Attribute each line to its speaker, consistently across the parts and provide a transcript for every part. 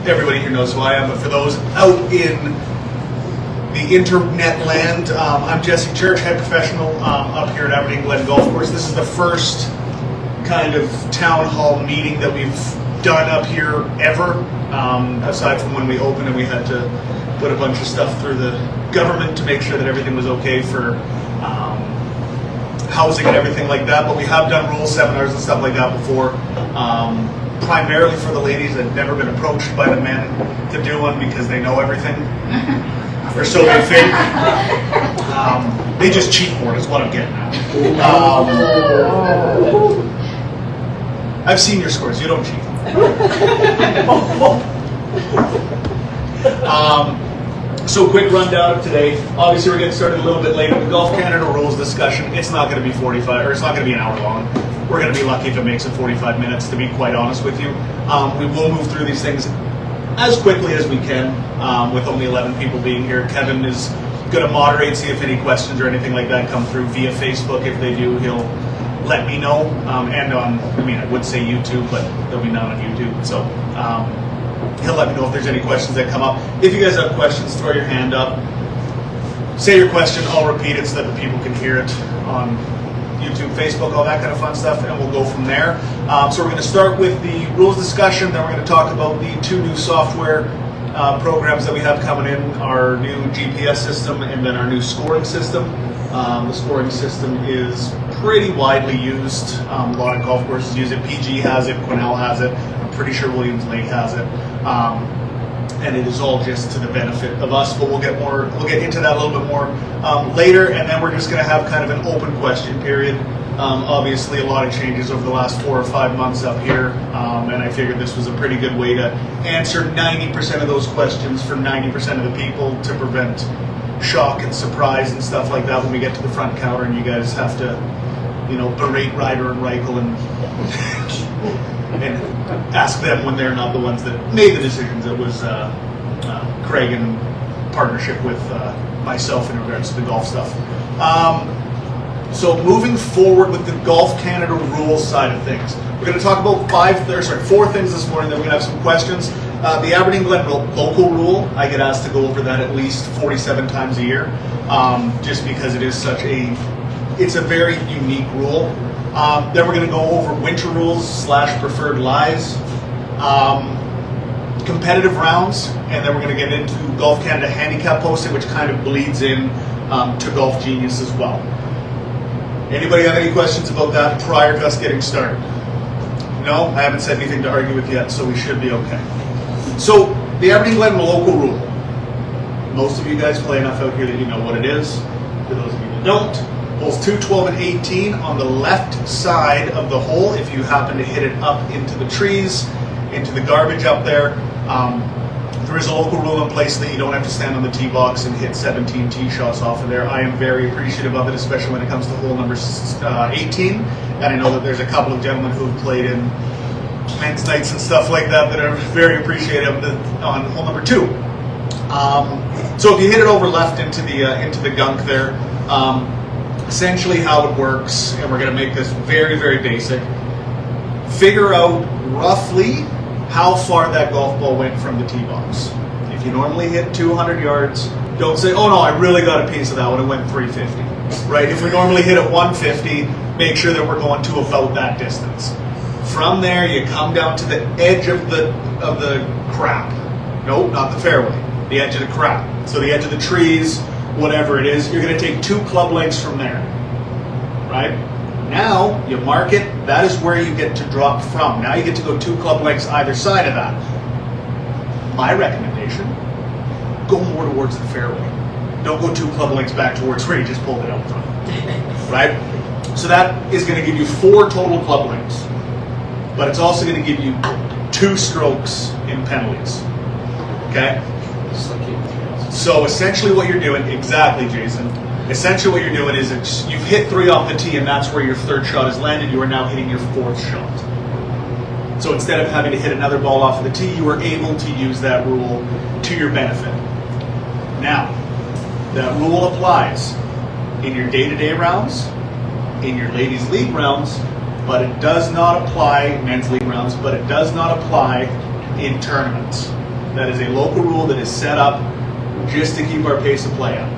Speaker 1: everybody here knows who I am, but for those out in the internet land, I'm Jesse Church, head professional up here at Aberdeen Glen Golf Course. This is the first kind of town hall meeting that we've done up here ever, aside from when we opened and we had to put a bunch of stuff through the government to make sure that everything was okay for housing and everything like that. But we have done rule seminars and stuff like that before, primarily for the ladies that have never been approached by the men to do one because they know everything, or so they think. They just cheat more is what I'm getting at. I've seen your scores, you don't cheat. So quick rundown of today. Obviously we're getting started a little bit later. The Golf Canada rules discussion, it's not going to be 45, or it's not going to be an hour long. We're going to be lucky if it makes it 45 minutes, to be quite honest with you. We will move through these things as quickly as we can, with only 11 people being here. Kevin is going to moderate, see if any questions or anything like that come through via Facebook. If they do, he'll let me know, and on, I would say YouTube, but there'll be none on YouTube, so he'll let me know if there's any questions that come up. If you guys have questions, throw your hand up, say your question, I'll repeat it so that the people can hear it on YouTube, Facebook, all that kind of fun stuff, and we'll go from there. So we're going to start with the rules discussion, then we're going to talk about the two new software programs that we have coming in, our new GPS system and then our new scoring system. The scoring system is pretty widely used. A lot of golf courses use it. PG has it, Quinnell has it, I'm pretty sure Williams Lake has it. And it is all just to the benefit of us, but we'll get into that a little bit more later, and then we're just going to have kind of an open question period. Obviously a lot of changes over the last 4 or 5 months up here, and I figured this was a pretty good way to answer 90% of those questions for 90% of the people to prevent shock and surprise and stuff like that when we get to the front counter and you guys have to, berate Ryder and Reichel and ask them when they're not the ones that made the decisions. It was Craig in partnership with myself in regards to the golf stuff. So moving forward with the Golf Canada rules side of things, we're going to talk about 4 things this morning. Then we're going to have some questions. The Aberdeen Glen local rule, I get asked to go over that at least 47 times a year, just because it is it's a very unique rule. Then we're going to go over winter rules / preferred lies, competitive rounds, and then we're going to get into Golf Canada handicap posting, which kind of bleeds in to Golf Genius as well. Anybody have any questions about that prior to us getting started? No, I haven't said anything to argue with yet, so we should be okay. So the Aberdeen Glen local rule. Most of you guys play enough out here that you know what it is. For those of you that don't, holes 2, 12, and 18 on the left side of the hole. If you happen to hit it up into the trees, into the garbage up there, there is a local rule in place that you don't have to stand on the tee box and hit 17 tee shots off of there. I am very appreciative of it, especially when it comes to hole number 18. And I know that there's a couple of gentlemen who have played in men's nights and stuff like that are very appreciative on hole number 2. So if you hit it over left into the gunk there, essentially how it works, and we're going to make this very, very basic, figure out roughly how far that golf ball went from the tee box. If you normally hit 200 yards, don't say, oh no, I really got a piece of that one, it went 350. Right? If we normally hit at 150, make sure that we're going to about that distance. From there, you come down to the edge of the crap. Nope, not the fairway. The edge of the crap. So the edge of the trees, whatever it is, you're going to take 2 club lengths from there. Right? Now, you mark it, that is where you get to drop from. Now you get to go 2 club lengths either side of that. My recommendation, go more towards the fairway. Don't go 2 club lengths back towards where you just pulled it out from. Right? So that is going to give you 4 total club lengths. But it's also going to give you 2 strokes in penalties. Okay? So essentially what you're doing, exactly, Jason. Essentially what you're doing is you've hit 3 off the tee and that's where your 3rd shot is landed. You are now hitting your 4th shot. So instead of having to hit another ball off of the tee, you are able to use that rule to your benefit. Now, that rule applies in your day-to-day rounds, in your ladies' league rounds, but it does not apply, men's league rounds, but it does not apply in tournaments. That is a local rule that is set up just to keep our pace of play up,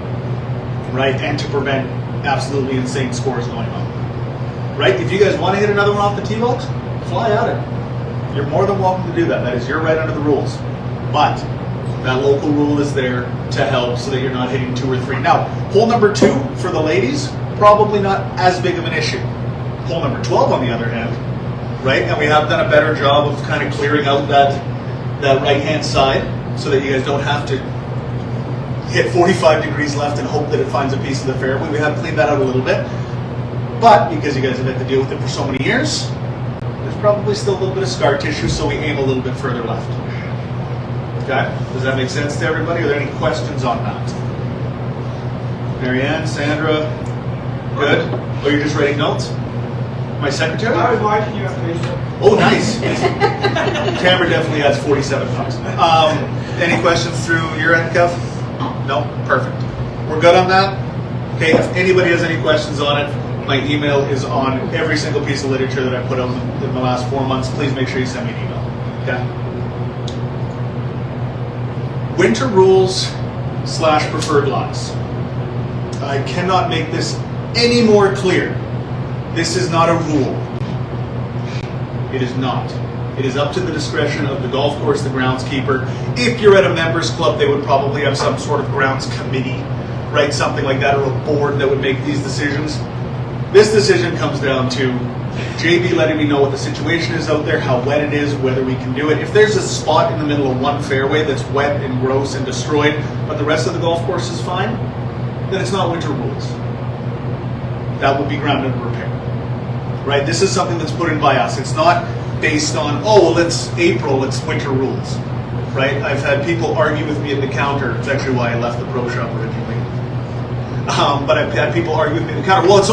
Speaker 1: right? And to prevent absolutely insane scores going on, right? If you guys want to hit another one off the tee box, fly at it. You're more than welcome to do that. That is your right under the rules. But that local rule is there to help so that you're not hitting 2 or 3. Now, hole number 2 for the ladies, probably not as big of an issue. Hole number 12, on the other hand, right? And we have done a better job of kind of clearing out that right-hand side so that you guys don't have to hit 45 degrees left and hope that it finds a piece of the fairway. We have cleaned that out a little bit. But because you guys have had to deal with it for so many years, there's probably still a little bit of scar tissue, so we aim a little bit further left. Okay? Does that make sense to everybody? Are there any questions on that? Marianne, Sandra, good? Oh, you're just writing notes? My secretary?
Speaker 2: I was watching you on Facebook.
Speaker 1: Oh, nice. Tamara definitely has 47 bucks. Any questions through your end, Kev? No? Perfect. We're good on that? Okay, if anybody has any questions on it, my email is on every single piece of literature that I put out in the last 4 months. Please make sure you send me an email. Okay? Winter rules / preferred lies. I cannot make this any more clear. This is not a rule. It is not. It is up to the discretion of the golf course, the groundskeeper. If you're at a members club, they would probably have some sort of grounds committee, right? Something like that, or a board that would make these decisions. This decision comes down to JB letting me know what the situation is out there, how wet it is, whether we can do it. If there's a spot in the middle of one fairway that's wet and gross and destroyed, but the rest of the golf course is fine, then it's not winter rules. That would be ground under repair. Right? This is something that's put in by us. It's not based on, oh, well, it's April, it's winter rules. Right? I've had people argue with me at the counter. It's actually why I left the pro shop originally. But I've had people argue with me at the counter. Well, it's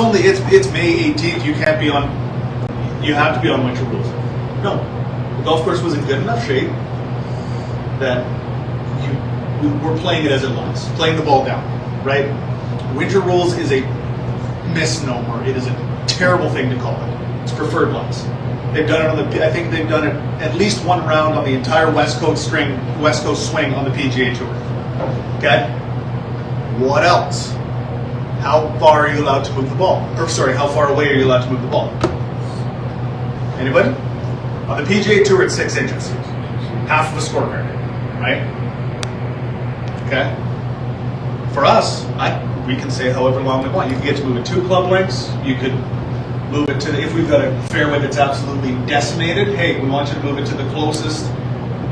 Speaker 1: May 18th. You have to be on winter rules. No. The golf course was in good enough shape that we're playing it as it lies. Playing the ball down. Right? Winter rules is a misnomer. It is a terrible thing to call it. It's preferred lies. They've done it I think they've done it at least one round on the entire West Coast swing on the PGA Tour. Okay? What else? How far are you allowed to move the ball? How far away are you allowed to move the ball? Anybody? On the PGA Tour, it's 6 inches. Half of a scorecard, right? Okay? For us, we can say however long we want. You can get to move it 2 club lengths. You could move it to, if we've got a fairway that's absolutely decimated, hey, we want you to move it to the closest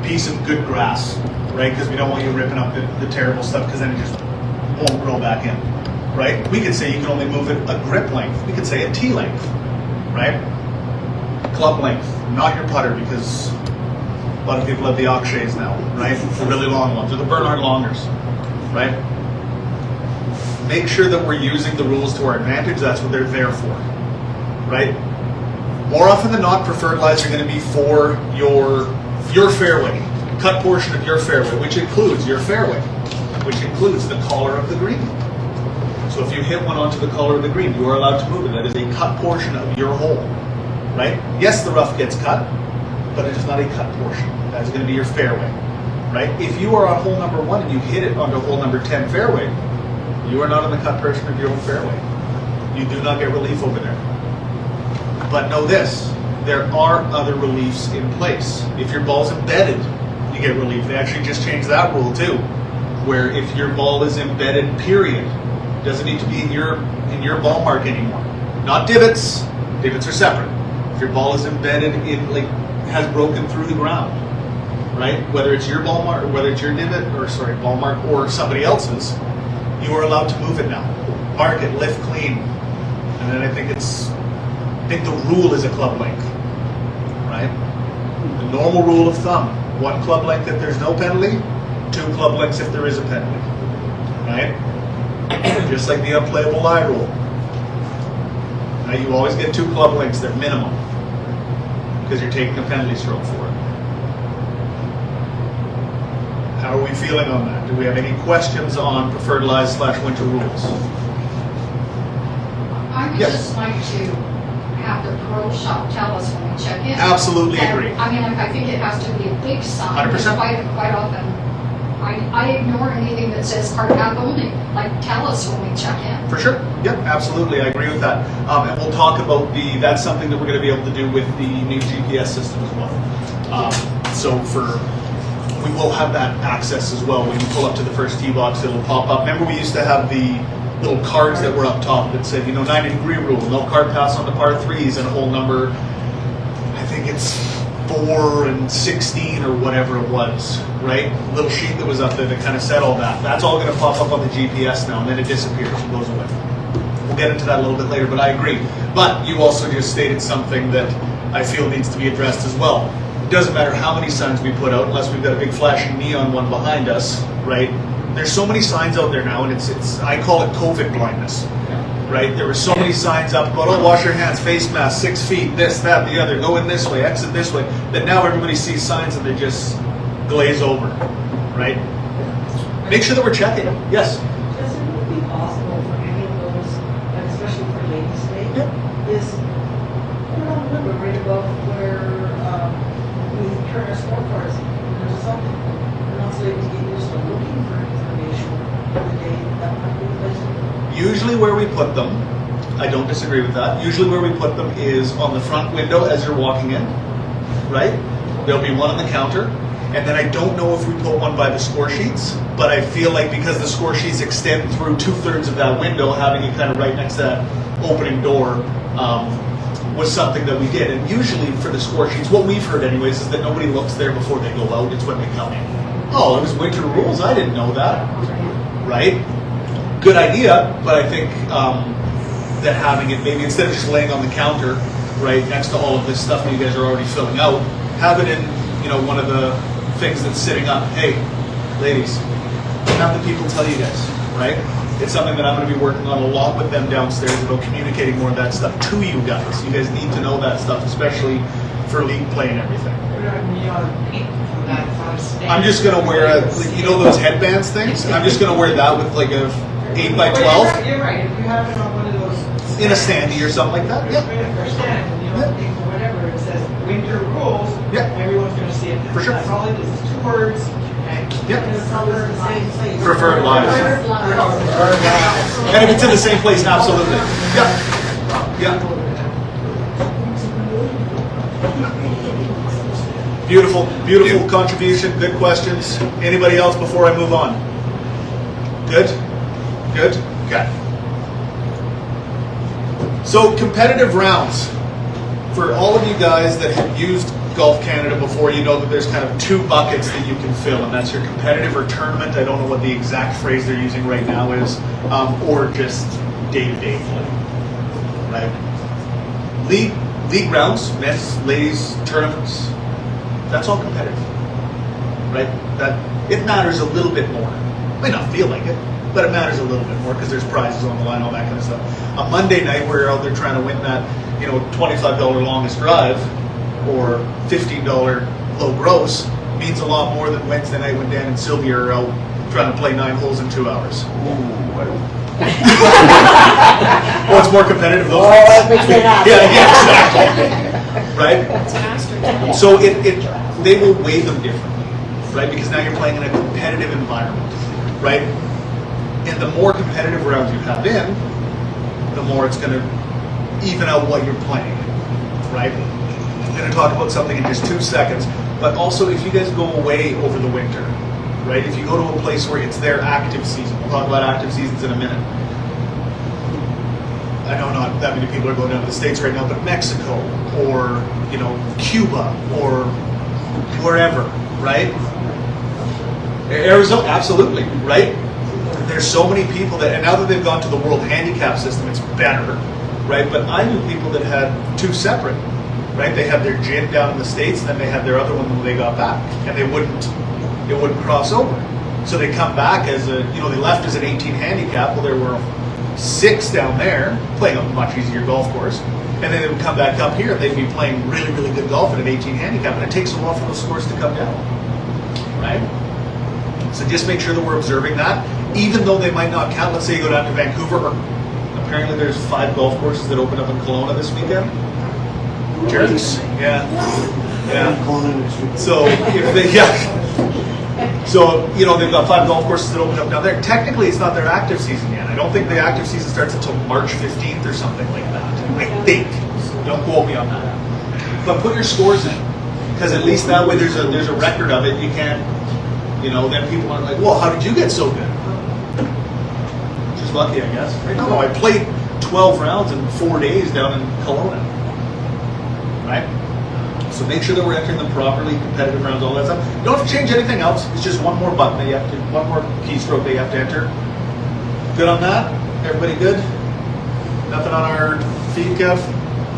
Speaker 1: piece of good grass, right? Because we don't want you ripping up the terrible stuff, because then it just won't grow back in, right? We could say you can only move it a grip length. We could say a tee length, right? Club length, not your putter, because a lot of people have the Akshays now, right? The really long ones, or the Bernhard Longers, right? Make sure that we're using the rules to our advantage. That's what they're there for, right? More often than not, preferred lies are going to be for your fairway, cut portion of your fairway, which includes your fairway, which includes the collar of the green. So if you hit one onto the collar of the green, you are allowed to move it. That is a cut portion of your hole, right? Yes, the rough gets cut, but it is not a cut portion. That is going to be your fairway, right? If you are on hole number 1 and you hit it onto hole number 10 fairway, you are not on the cut portion of your own fairway. You do not get relief over there. But know this, there are other reliefs in place. If your ball's embedded, you get relief. They actually just changed that rule too, where if your ball is embedded, period, it doesn't need to be in your ball mark anymore. Not divots. Divots are separate. If your ball is embedded in, like, has broken through the ground, right? Whether it's your ball mark, whether it's your ball mark, or somebody else's, you are allowed to move it now. Mark it, lift clean. And then I think the rule is a club length, right? The normal rule of thumb, 1 club length if there's no penalty, 2 club lengths if there is a penalty, right? Just like the unplayable lie rule. Now you always get 2 club lengths, they're minimum, because you're taking a penalty stroke for it. How are we feeling on that? Do we have any questions on preferred lies / winter rules?
Speaker 3: I would just like to
Speaker 2: have the pro shop tell us when we check in.
Speaker 1: Absolutely
Speaker 2: And,
Speaker 1: agree.
Speaker 2: I mean, I think it has to be a big sign.
Speaker 1: 100%.
Speaker 2: Quite often, I ignore anything that says hard cap only. Like, tell us when we check in.
Speaker 1: For sure. Yep, absolutely. I agree with that. And we'll talk about that's something that we're going to be able to do with the new GPS system as well. We will have that access as well. When you pull up to the first tee box, it'll pop up. Remember, we used to have the little cards that were up top that said, 90-degree rule, no card pass on the par threes, and a whole number, I think it's 4 and 16 or whatever it was, right? Little sheet that was up there that kind of said all that. That's all going to pop up on the GPS now, and then it disappears and goes away. We'll get into that a little bit later, but I agree. But you also just stated something that I feel needs to be addressed as well. It doesn't matter how many signs we put out, unless we've got a big flashing neon one behind us, right? There's so many signs out there now, and it's I call it COVID blindness, right? There were so many signs up about, wash your hands, face mask, 6 feet, this, that, the other, go in this way, exit this way, that now everybody sees signs and they just glaze over, right? Make sure that we're checking. Yes?
Speaker 3: Does it would be possible for any of those, and especially for ladies' day, is put on a number right above where we turn our scorecards, there's something, and also able to get used to looking for information for the day, that might be the place.
Speaker 1: Usually where we put them, I don't disagree with that, usually where we put them is on the front window as you're walking in, right? There'll be one on the counter, and then I don't know if we put one by the score sheets, but I feel like because the score sheets extend through 2/3 of that window, having it kind of right next to that opening door was something that we did. And usually for the score sheets, what we've heard anyways is that nobody looks there before they go out, it's when they come in. Oh, it was winter rules, I didn't know that, right? Good idea, but I think that having it maybe instead of just laying on the counter right next to all of this stuff that you guys are already filling out, have it in one of the things that's sitting up. Hey, ladies, have the people tell you guys, right? It's something that I'm going to be working on a lot with them downstairs about communicating more of that stuff to you guys. You guys need to know that stuff, especially for league play and everything. I'm just going to wear those headbands things? I'm just going to wear that with like a 8x12.
Speaker 3: You're right, if you have it on one of those.
Speaker 1: In a standee or something like that.
Speaker 3: Yeah. Or stand, whatever, it says winter rules, everyone's going to see it.
Speaker 1: For sure.
Speaker 3: That's all it is, it's 2 words.
Speaker 1: Yep.
Speaker 3: It's all in the same place.
Speaker 1: Preferred lives. And if it's in the same place, absolutely. Yep. Beautiful contribution. Good questions. Anybody else before I move on? Good? Okay. So competitive rounds. For all of you guys that have used Golf Canada before, you know that there's kind of 2 buckets that you can fill, and that's your competitive or tournament. I don't know what the exact phrase they're using right now is, or just day-to-day play, right? League rounds, men's, ladies, tournaments, that's all competitive, right? That it matters a little bit more. It might not feel like it, but it matters a little bit more because there's prizes on the line, all that kind of stuff. A Monday night where you're out there trying to win that, $25 longest drive or $15 low gross means a lot more than Wednesday night when Dan and Sylvia are out trying to play 9 holes in 2 hours. Well, it's more competitive those days.
Speaker 4: That makes me happy.
Speaker 1: Yeah, exactly. Right? So they will weigh them differently, right? Because now you're playing in a competitive environment, right? And the more competitive rounds you have in, the more it's going to even out what you're playing, right? I'm going to talk about something in just 2 seconds, but also if you guys go away over the winter, right? If you go to a place where it's their active season, we'll talk about active seasons in a minute. I know not that many people are going down to the States right now, but Mexico or, Cuba or wherever, right? Arizona, absolutely, right? There's so many people and now that they've gone to the World Handicap System, it's better, right? But I knew people that had 2 separate, right? They had their gym down in the States, and then they had their other one when they got back, and it wouldn't cross over. So they come back as they left as an 18 handicap. Well, there were 6 down there playing a much easier golf course, and then they would come back up here and they'd be playing really, really good golf at an 18 handicap, and it takes a while for those scores to come down, right? So just make sure that we're observing that, even though they might not count. Let's say you go down to Vancouver or Apparently there's 5 golf courses that open up in Kelowna this weekend. Jerks. Yeah. So if they, so they've got 5 golf courses that open up down there. Technically, it's not their active season yet. I don't think the active season starts until March 15th or something like that. I think. Don't quote me on that. But put your scores in, because at least that way there's a record of it. You can't, then people aren't like, well, how did you get so good? Just lucky, I guess. Right? No, I played 12 rounds in 4 days down in Kelowna. Right? So make sure that we're entering them properly, competitive rounds, all that stuff. You don't have to change anything else. It's just one more button that you have to, one more keystroke that you have to enter. Good on that? Everybody good? Nothing on our feed, Kev?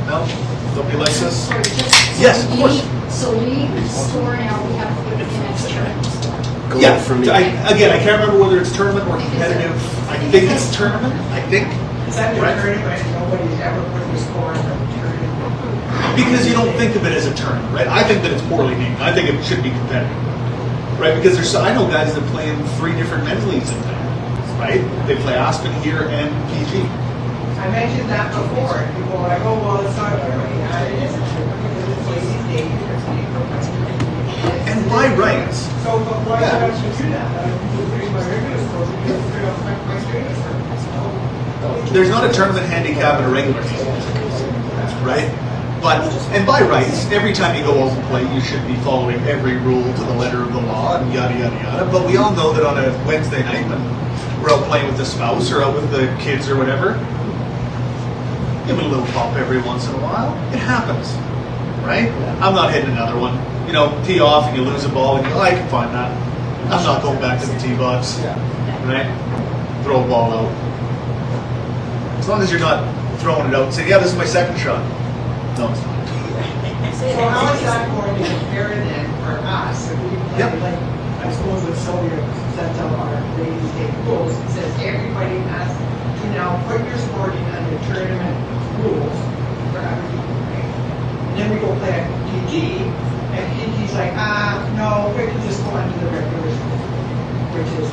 Speaker 1: No? Don't be like this?
Speaker 2: Sorry,
Speaker 1: Yes, of course.
Speaker 2: So league score now, we have to put it in extra.
Speaker 1: Yeah, again, I can't remember whether it's tournament or competitive. I think it's tournament, I think.
Speaker 3: Is that the tournament? Nobody's ever put the score in the tournament.
Speaker 1: Because you don't think of it as a tournament, right? I think that it's poorly named. I think it should be competitive, right? Because I know guys that play in 3 different men's leagues in there, right? They play Aspen here and PG.
Speaker 3: I mentioned that before, and people are like, oh, well, it's not a tournament. Yeah, it is a tournament because it's like these days.
Speaker 1: And by rights.
Speaker 3: So, but why don't you do that? Putting my regular score, because it's going to affect my straight score.
Speaker 1: There's not a tournament handicap in a regular season, right? But, and by rights, every time you go out and play, you should be following every rule to the letter of the law and yada, yada, yada. But we all know that on a Wednesday night when we're out playing with the spouse or out with the kids or whatever, give it a little pop every once in a while. It happens, right? I'm not hitting another one. Tee off and you lose a ball and you go, I can find that. I'm not going back to the tee box, right? Throw a ball out. As long as you're not throwing it out and saying, yeah, this is my second shot. No, it's not.
Speaker 3: So how is that going to compare then for us? If we play, like, I suppose what Sylvia sent out our ladies take rules, it says everybody has to now put your sporting under tournament rules for Aberdeen, right? And then we go play at PG, and PG's like, no, we can just go under the regular school, which is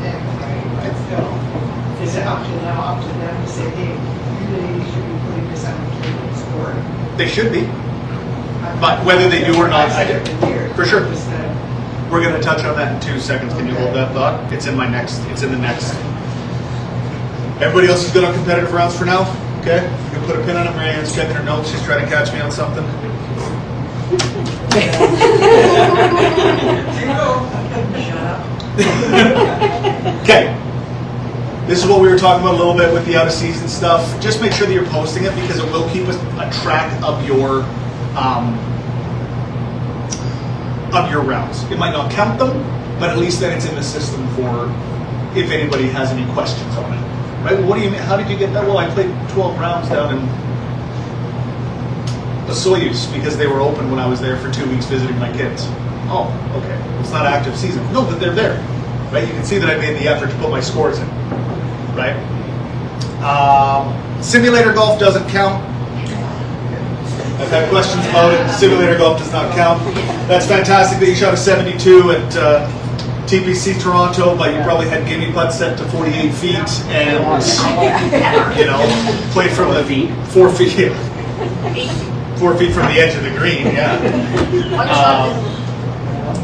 Speaker 3: them, right? But still, is it up to them to say, hey, you ladies should be putting this on the tournament score?
Speaker 1: They should be. But whether they do or not, I do. For sure. We're going to touch on that in 2 seconds. Can you hold that thought? It's in the next. Everybody else is good on competitive rounds for now? Okay? You can put a pin on it. Marianne's checking her notes. She's trying to catch me on something.
Speaker 3: Shut up.
Speaker 1: Okay. This is what we were talking about a little bit with the out-of-season stuff. Just make sure that you're posting it because it will keep a track of your rounds. It might not count them, but at least then it's in the system for if anybody has any questions on it. Right? Well, what do you mean? How did you get that? Well, I played 12 rounds down in the Soyuz because they were open when I was there for 2 weeks visiting my kids. Oh, okay. It's not active season. No, but they're there. Right? You can see that I made the effort to put my scores in. Right? Simulator golf doesn't count. I've had questions about it. Simulator golf does not count. That's fantastic that you shot a 72 at TPC Toronto, but you probably had gimme putt set to 48 feet and, played from the 4 feet. Yeah. 4 feet from the edge of the green, yeah.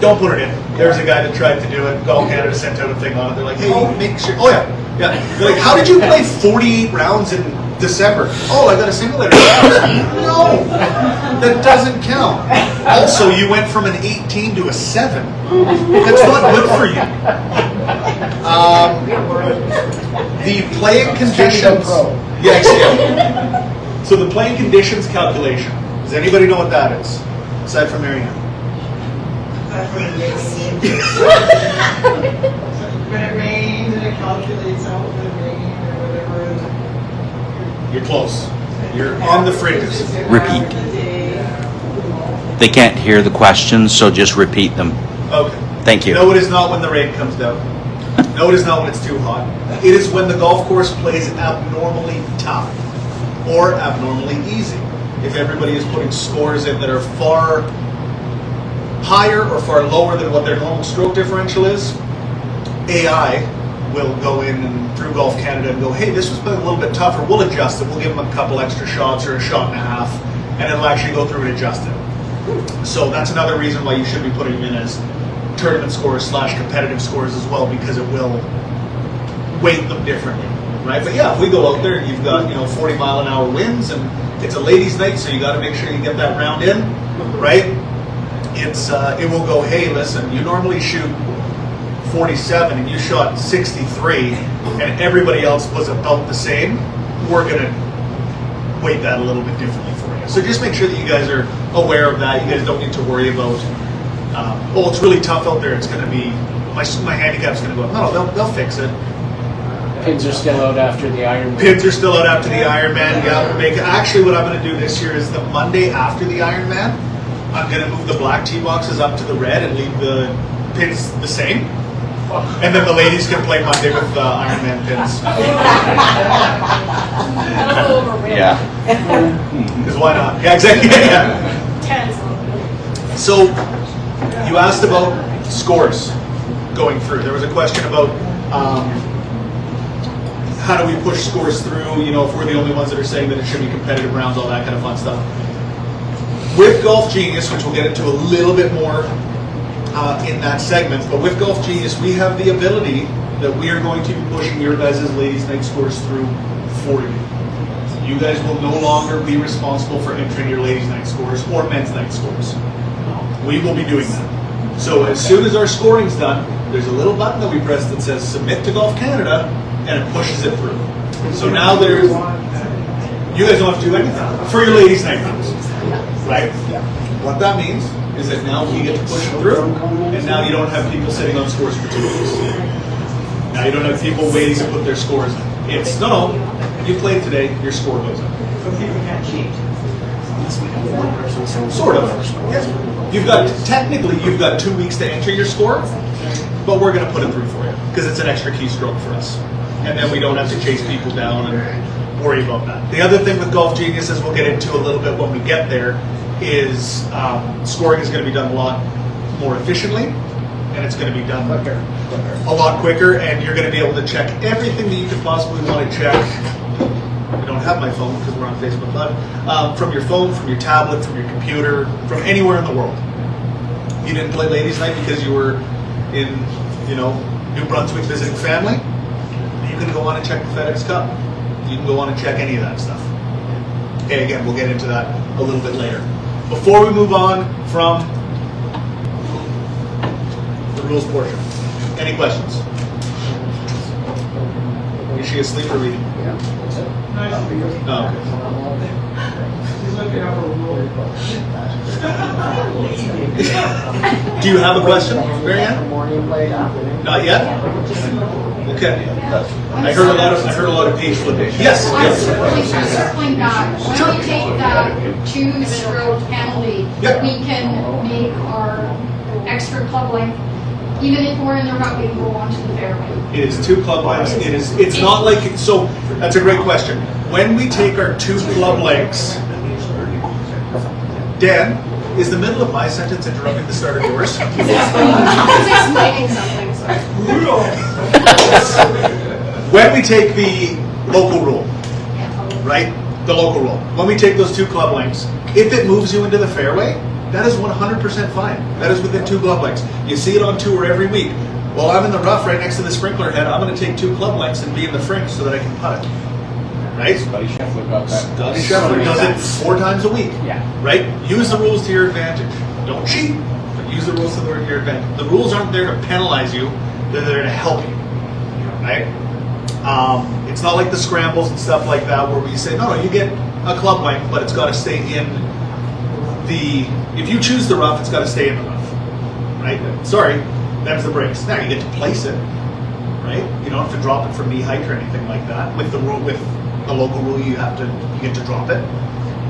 Speaker 1: Don't put it in. There's a guy that tried to do it. Golf Canada sent out a thing on it. They're like, hey, make sure. Oh, yeah. Yeah. They're like, how did you play 48 rounds in December? Oh, I got a simulator. No, that doesn't count. Also, you went from an 18 to a 7. That's not good for you. The playing conditions. Yes, yeah. So the playing conditions calculation. Does anybody know what that is? Aside from Marianne.
Speaker 3: When it rains and it calculates out the rain or whatever.
Speaker 1: You're close. You're on the fringes.
Speaker 4: Repeat. They can't hear the questions, so just repeat them.
Speaker 1: Okay.
Speaker 4: Thank you.
Speaker 1: No, it is not when the rain comes down. No, it is not when it's too hot. It is when the golf course plays abnormally tough or abnormally easy. If everybody is putting scores in that are far higher or far lower than what their normal stroke differential is, AI will go in and through Golf Canada and go, hey, this was a little bit tougher. We'll adjust it. We'll give them a couple extra shots or a shot and a half, and it'll actually go through and adjust it. So that's another reason why you should be putting them in as tournament scores / competitive scores as well, because it will weight them differently, right? But yeah, if we go out there and you've got 40-mile-an-hour winds and it's a ladies' night, so you got to make sure you get that round in, right? It will go, hey, listen, you normally shoot 47 and you shot 63 and everybody else was about the same. We're going to weight that a little bit differently for you. So just make sure that you guys are aware of that. You guys don't need to worry about, it's really tough out there. It's going to be, my handicap's going to go up. No, they'll fix it.
Speaker 5: Pins are still out after the Ironman.
Speaker 1: Pins are still out after the Ironman. Yeah, actually, what I'm going to do this year is the Monday after the Ironman, I'm going to move the black tee boxes up to the red and leave the pins the same. And then the ladies can play Monday with the Ironman pins.
Speaker 2: That'll go over red.
Speaker 4: Yeah.
Speaker 1: Because why not? Yeah, exactly. Yeah. So you asked about scores going through. There was a question about how do we push scores through, if we're the only ones that are saying that it should be competitive rounds, all that kind of fun stuff. With Golf Genius, which we'll get into a little bit more in that segment, but with Golf Genius, we have the ability that we are going to be pushing your guys' ladies' night scores through for you. You guys will no longer be responsible for entering your ladies' night scores or men's night scores. We will be doing that. So as soon as our scoring's done, there's a little button that we press that says Submit to Golf Canada, and it pushes it through. So now you guys don't have to do anything for your ladies' night rounds, right? What that means is that now we get to push it through, and now you don't have people sitting on scores for 2 weeks. Now you don't have people waiting to put their scores in. It's, no, you played today, your score goes up.
Speaker 3: So people can't cheat.
Speaker 1: Sort of. You've got 2 weeks to enter your score, but we're going to put it through for you because it's an extra keystroke for us. And then we don't have to chase people down and worry about that. The other thing with Golf Genius, as we'll get into a little bit when we get there, is scoring is going to be done a lot more efficiently, and it's going to be done a lot quicker, and you're going to be able to check everything that you could possibly want to check. I don't have my phone because we're on Facebook Live. From your phone, from your tablet, from your computer, from anywhere in the world. You didn't play ladies' night because you were in, New Brunswick visiting family. You can go on and check the FedEx Cup. You can go on and check any of that stuff. Okay, again, we'll get into that a little bit later. Before we move on from the rules portion, any questions? Is she asleep or reading? Oh, okay. Do you have a question, Marianne? Not yet? Okay. I heard a lot of page flipping. Yes.
Speaker 2: Circling back, when we take that 2-stroke penalty, we can make our extra club length, even if we're in the rough, we can go onto the fairway.
Speaker 1: It is 2 club lengths. It's not like, so that's a great question. When we take our 2 club lengths, Dan, is the middle of my sentence interrupting the start of yours?
Speaker 2: Explaining something, sorry.
Speaker 1: When we take the local rule, right? The local rule. When we take those 2 club lengths, if it moves you into the fairway, that is 100% fine. That is within 2 club lengths. You see it on tour every week. Well, I'm in the rough right next to the sprinkler head. I'm going to take 2 club lengths and be in the fringe so that I can putt it. Right?
Speaker 5: Scotty Scheffler got that.
Speaker 1: Scotty Scheffler does it 4 times a week.
Speaker 5: Yeah.
Speaker 1: Right? Use the rules to your advantage. Don't cheat, but use the rules to your advantage. The rules aren't there to penalize you. They're there to help you. Right? It's not like the scrambles and stuff like that where we say, no, you get a club length, but it's got to stay in if you choose the rough, it's got to stay in the rough. Right? Sorry, that's the breaks. Now you get to place it. Right? You don't have to drop it from knee height or anything like that. With the local rule, you get to drop it.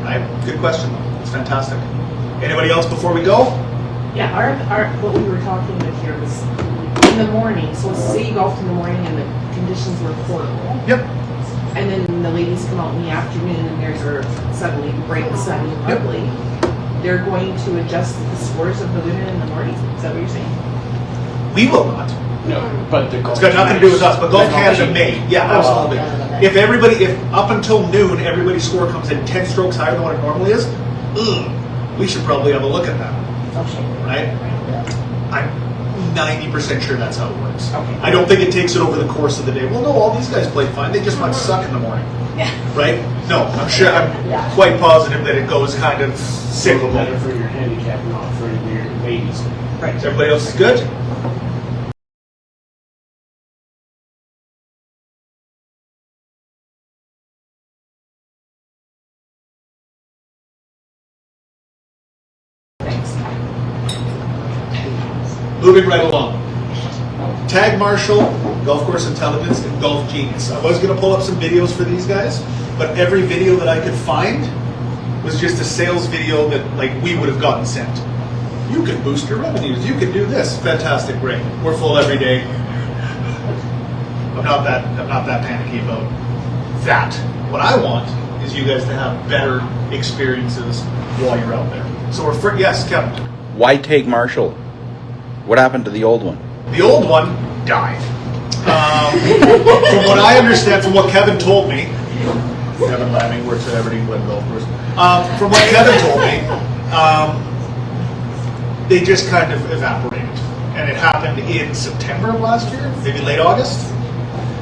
Speaker 1: Right? Good question though. It's fantastic. Anybody else before we go?
Speaker 6: Yeah, our what we were talking about here was in the morning. So say you golfed in the morning and the conditions were horrible.
Speaker 1: Yep.
Speaker 6: And then the ladies come out in the afternoon and there's suddenly break sunny lovely. They're going to adjust the scores of the women in the morning. Is that what you're saying?
Speaker 1: We will not.
Speaker 5: No, but the
Speaker 1: It's got nothing to do with us, but Golf Canada may. Yeah, absolutely. If up until noon, everybody's score comes in 10 strokes higher than what it normally is, we should probably have a look at that, right? I'm 90% sure that's how it works.
Speaker 6: Okay.
Speaker 1: I don't think it takes it over the course of the day. Well, no, all these guys play fine. They just might suck in the morning, right? No, I'm quite positive that it goes kind of cyclical.
Speaker 5: better for your handicap, not for your ladies.
Speaker 1: Right. Everybody else is good? Moving right along. TagMarshal, Golf Course Intelligence, and Golf Genius. I was going to pull up some videos for these guys, but every video that I could find was just a sales video that we would have gotten sent. You can boost your revenues. You can do this. Fantastic, great. We're full every day. I'm not that panicky about that. What I want is you guys to have better experiences while you're out there. So yes, Kevin.
Speaker 4: Why TagMarshal? What happened to the old one?
Speaker 1: The old one died. From what I understand, from what Kevin told me, Kevin Lamming works at Aberdeen Glen Golf Course. From what Kevin told me, they just kind of evaporated, and it happened in September of last year, maybe late August,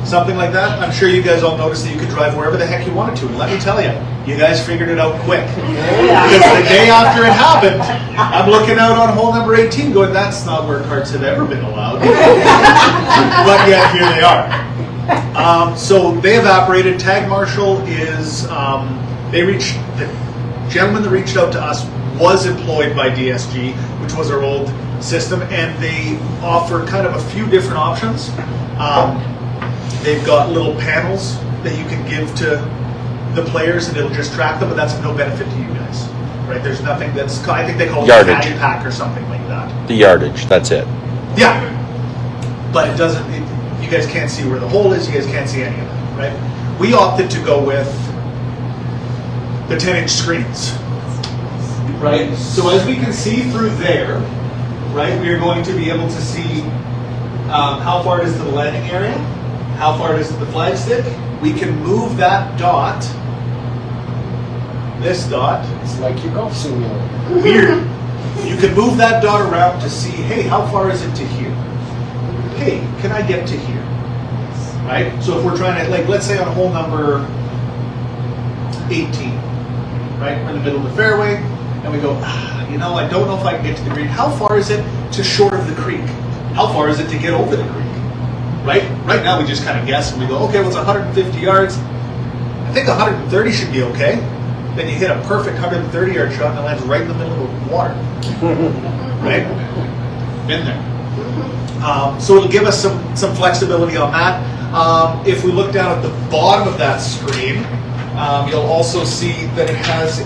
Speaker 1: something like that. I'm sure you guys all noticed that you could drive wherever the heck you wanted to, and let me tell you, you guys figured it out quick. Because the day after it happened, I'm looking out on hole number 18 going, that's not where carts have ever been allowed. But yet, here they are. So they evaporated. TagMarshal is, the gentleman that reached out to us was employed by DSG, which was our old system, and they offer kind of a few different options. They've got little panels that you can give to the players, and it'll just track them, but that's of no benefit to you guys, right? There's nothing that's, I think they call it a
Speaker 4: Yardage.
Speaker 1: caddy pack or something like that.
Speaker 4: The yardage, that's it.
Speaker 1: Yeah, but it doesn't, you guys can't see where the hole is, you guys can't see any of that, right? We opted to go with the 10-inch screens, right? So as we can see through there, right, we are going to be able to see how far it is to the landing area, how far it is to the flagstick. We can move that dot, this dot.
Speaker 5: It's like your golf simulator.
Speaker 1: Weird. You can move that dot around to see, hey, how far is it to here? Hey, can I get to here? Right? So if we're trying to, let's say on hole number 18, right? We're in the middle of the fairway, and we go, I don't know if I can get to the green. How far is it to short of the creek? How far is it to get over the creek? Right? Right now we just kind of guess and we go, okay, well, it's 150 yards. I think 130 should be okay. Then you hit a perfect 130-yard shot and it lands right in the middle of the water. Right? Been there. So it'll give us some flexibility on that. If we look down at the bottom of that screen, you'll also see that it has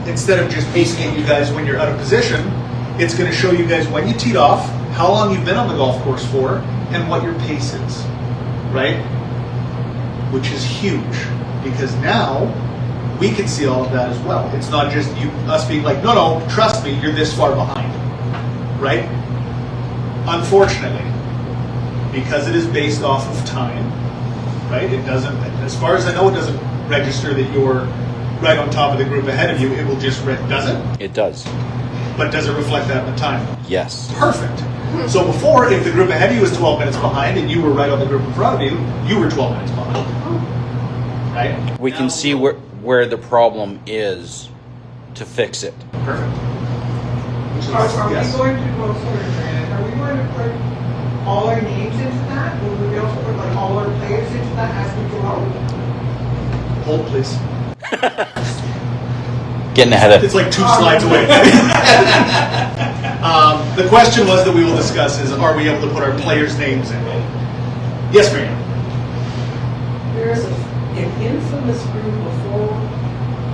Speaker 1: instead of just pacing at you guys when you're out of position, it's going to show you guys when you teed off, how long you've been on the golf course for, and what your pace is, right? Which is huge, because now we can see all of that as well. It's not just us being like, no, trust me, you're this far behind, right? Unfortunately, because it is based off of time, right? It doesn't, as far as I know, it doesn't register that you're right on top of the group ahead of you. It will just, does it?
Speaker 4: It does.
Speaker 1: But does it reflect that in the time?
Speaker 4: Yes.
Speaker 1: Perfect. So before, if the group ahead of you was 12 minutes behind and you were right on the group in front of you, you were 12 minutes behind. Right?
Speaker 4: We can see where the problem is to fix it.
Speaker 1: Perfect.
Speaker 3: Are
Speaker 1: Yes.
Speaker 3: we going to go, sorry, Brandon, are we going to put all our names into that? Will we also put all our players into that as we go out?
Speaker 1: Hold, please.
Speaker 4: Getting ahead of
Speaker 1: It's like 2 slides away. The question was that we will discuss is, are we able to put our players' names in? Yes, ma'am.
Speaker 3: There's an infamous group of 4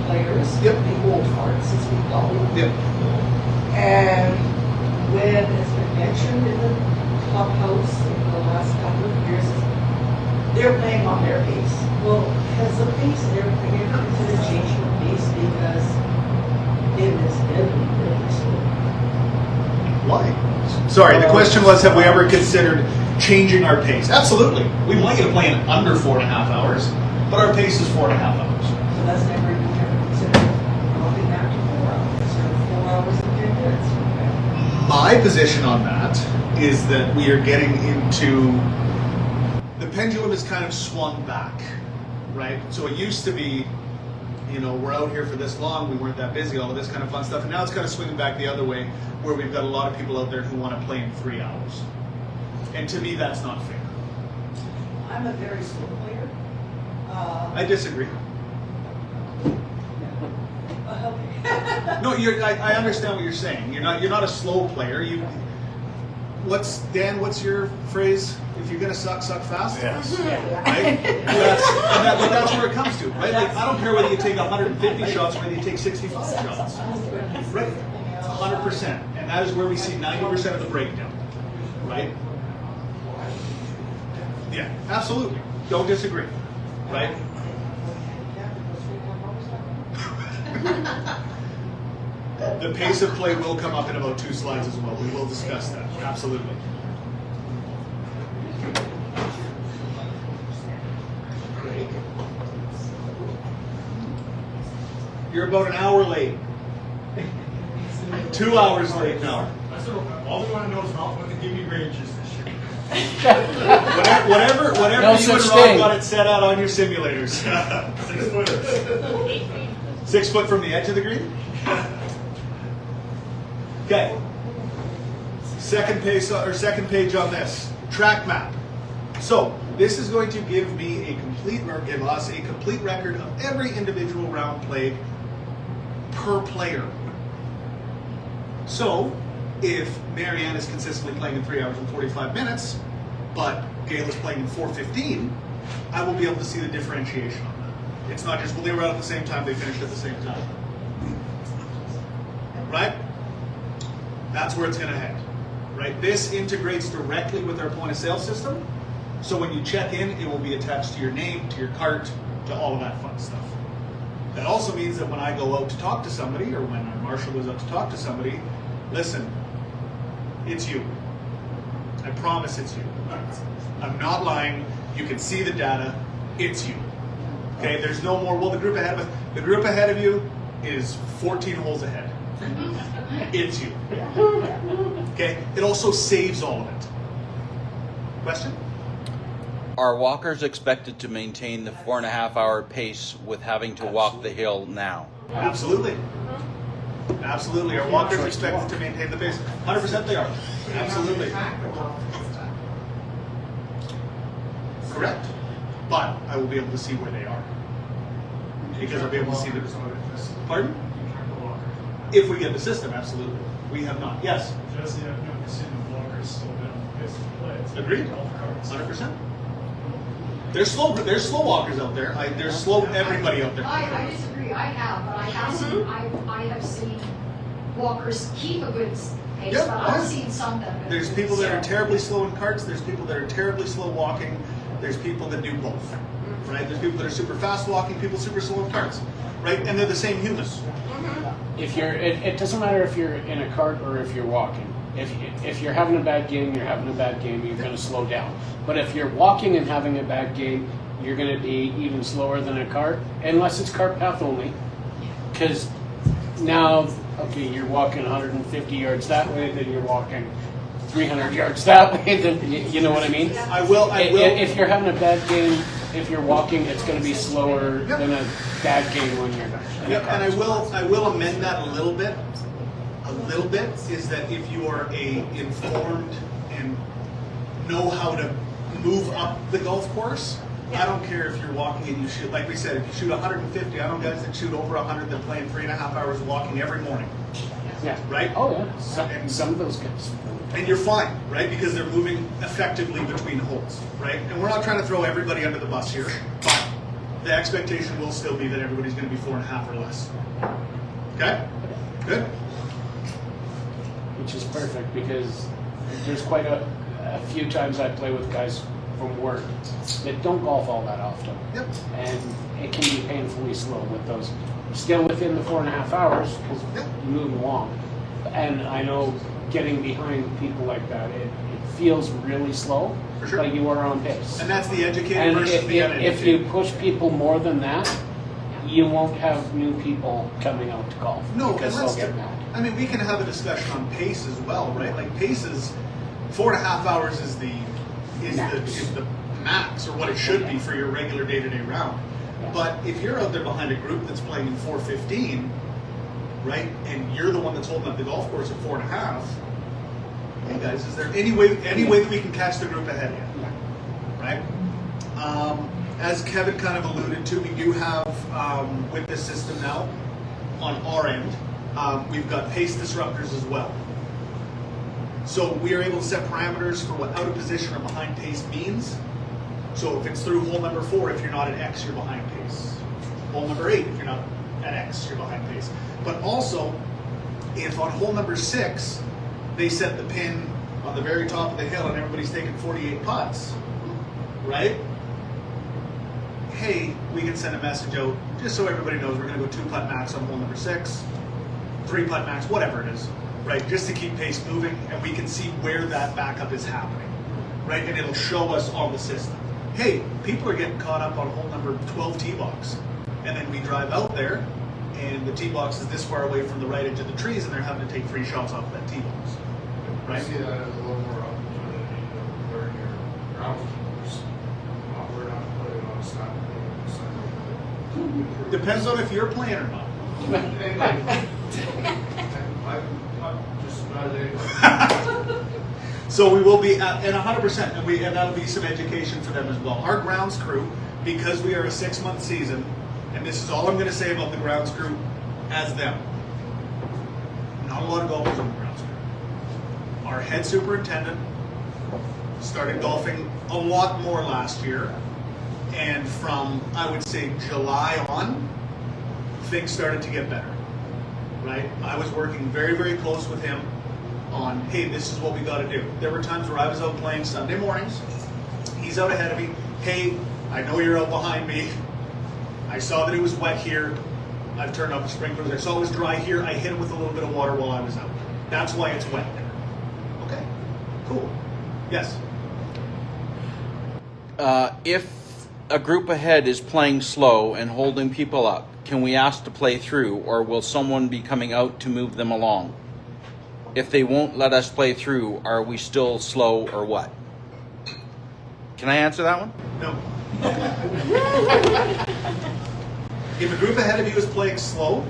Speaker 3: players,
Speaker 1: Yep.
Speaker 3: the old hearts, as we call them.
Speaker 1: Yep.
Speaker 3: And when it's been mentioned in the clubhouse in the last couple of years, they're playing on their pace. Well, has the pace and everything ever considered changing the pace because it is deadly slow?
Speaker 1: Why? Sorry, the question was, have we ever considered changing our pace? Absolutely. We want you to play in under 4.5 hours, but our pace is 4.5 hours.
Speaker 3: So that's never considered dropping that to 4 hours, or 4 hours and 10 minutes.
Speaker 1: My position on that is that we are getting into, the pendulum has kind of swung back, right? So it used to be, you know, we're out here for this long, we weren't that busy, all of this kind of fun stuff, and now it's kind of swinging back the other way, where we've got a lot of people out there who want to play in 3 hours. And to me, that's not fair.
Speaker 3: I'm a very slow player.
Speaker 1: I disagree.
Speaker 3: Okay.
Speaker 1: No, I understand what you're saying. You're not a slow player. What's your phrase? If you're gonna suck fast.
Speaker 7: Yes.
Speaker 1: Right? That's where it comes to, right? Like, I don't care whether you take 150 shots or whether you take 65 shots. Right? 100%. And that is where we see 90% of the breakdown. Right? Yeah, absolutely. Don't disagree. Right? The pace of play will come up in about 2 slides as well. We will discuss that. Absolutely. You're about an hour late. 2 hours late now.
Speaker 7: All we want to know is how what the give me range is this year.
Speaker 1: Whatever
Speaker 5: No
Speaker 1: you and
Speaker 5: such
Speaker 1: Rob
Speaker 5: thing.
Speaker 1: got it set out on your simulators.
Speaker 7: 6 footers.
Speaker 1: 6 foot from the edge of the green? Okay. Second page on this. Track map. So this is going to give me give us a complete record of every individual round played per player. So if Marianne is consistently playing in 3 hours and 45 minutes, but Gail is playing in 4:15, I will be able to see the differentiation on that. It's not just, well, they were out at the same time, they finished at the same time. Right? That's where it's going to head. Right? This integrates directly with our point of sale system. So when you check in, it will be attached to your name, to your cart, to all of that fun stuff. That also means that when I go out to talk to somebody, or when Marshall goes out to talk to somebody, listen, it's you. I promise it's you. I'm not lying. You can see the data. It's you. Okay, there's no more, well, the group ahead of you is 14 holes ahead. It's you. Okay, it also saves all of it. Question?
Speaker 4: Are walkers expected to maintain the 4.5 hour pace with having to walk the hill now?
Speaker 1: Absolutely. Absolutely. Are walkers expected to maintain the pace? 100% they are. Absolutely. Correct. But I will be able to see where they are. Because I'll be able to see the... Pardon? If we get the system, absolutely. We have not. Yes?
Speaker 7: Jesse, I've never seen the blockers slow down the pace of play. It's
Speaker 1: Agreed.
Speaker 7: golf carts.
Speaker 1: 100%. There's slow walkers out there. There's slow everybody out there.
Speaker 2: I disagree. I have, but I have seen walkers keep a good pace,
Speaker 1: Yeah,
Speaker 2: but I've
Speaker 1: yeah.
Speaker 2: seen some that.
Speaker 1: There's people that are terribly slow in carts. There's people that are terribly slow walking. There's people that do both. Right? There's people that are super fast walking, people super slow in carts. Right? And they're the same humans.
Speaker 5: If you're, it doesn't matter if you're in a cart or if you're walking. If you're having a bad game, you're having a bad game, you're going to slow down. But if you're walking and having a bad game, you're going to be even slower than a cart, unless it's cart path only. Because now, okay, you're walking 150 yards that way, then you're walking 300 yards that way, then you know what I mean?
Speaker 1: I will.
Speaker 5: If you're having a bad game, if you're walking, it's going to be slower than a bad game when you're in a
Speaker 1: Yep, and
Speaker 5: cart.
Speaker 1: I will amend that a little bit. A little bit is that if you are informed and know how to move up the golf course, I don't care if you're walking and you shoot, like we said, if you shoot 150, I know guys that shoot over 100 that play in 3.5 hours walking every morning,
Speaker 5: Yeah.
Speaker 1: right?
Speaker 5: Oh yeah. Some of those guys.
Speaker 1: And you're fine, right? Because they're moving effectively between holes, right? And we're not trying to throw everybody under the bus here, but the expectation will still be that everybody's going to be 4.5 or less. Okay? Good?
Speaker 5: Which is perfect because there's quite a few times I play with guys from work that don't golf all that often.
Speaker 1: Yep.
Speaker 5: And it can be painfully slow with those. Still within the 4.5 hours because
Speaker 1: Yep.
Speaker 5: you move along. And I know getting behind people like that. It feels really slow,
Speaker 1: For sure.
Speaker 5: but you are on pace.
Speaker 1: And that's the educated
Speaker 5: And
Speaker 1: versus the
Speaker 5: if you
Speaker 1: uneducated.
Speaker 5: push people more than that, you won't have new people coming out to golf.
Speaker 1: No,
Speaker 5: because
Speaker 1: and
Speaker 5: they'll get mad.
Speaker 1: I mean, we can have a discussion on pace as well, right? Like pace is 4.5 hours is the max, or what it should be for your regular day-to-day round. But if you're out there behind a group that's playing in 4:15, right, and you're the one that's holding up the golf course at 4.5, hey guys, is there any way that we can catch the group ahead of you, right? As Kevin kind of alluded to, we do have with this system now on our end, we've got pace disruptors as well. So we are able to set parameters for what out of position or behind pace means. So if it's through hole number 4, if you're not at X, you're behind pace. Hole number 8, if you're not at X, you're behind pace. But also, if on hole number 6, they set the pin on the very top of the hill and everybody's taking 48 putts, right? Hey, we can send a message out just so everybody knows we're going to go 2-putt max on hole number 6, 3-putt max, whatever it is, right? Just to keep pace moving, and we can see where that backup is happening, right? And it'll show us on the system. Hey, people are getting caught up on hole number 12 tee box, and then we drive out there, and the tee box is this far away from the right edge of the trees, and they're having to take free shots off that tee box,
Speaker 8: I
Speaker 1: right?
Speaker 8: see that as a little more opportunity to learn your groundskeepers. We're not putting on a snap.
Speaker 1: Depends on if you're playing or not.
Speaker 8: I'm just not anybody.
Speaker 1: So we will be at 100%, and that'll be some education for them as well. Our grounds crew, because we are a 6-month season, and this is all I'm going to say about the grounds crew as them. Not a lot of golfers on the grounds crew. Our head superintendent started golfing a lot more last year, and from, I would say, July on, things started to get better, right? I was working very, very close with him on, hey, this is what we got to do. There were times where I was out playing Sunday mornings. He's out ahead of me. Hey, I know you're out behind me. I saw that it was wet here. I've turned off the sprinklers. I saw it was dry here. I hit it with a little bit of water while I was out. That's why it's wet there. Okay, cool. Yes?
Speaker 4: If a group ahead is playing slow and holding people up, can we ask to play through, or will someone be coming out to move them along? If they won't let us play through, are we still slow or what? Can I answer that one?
Speaker 1: No. If a group ahead of you is playing slow,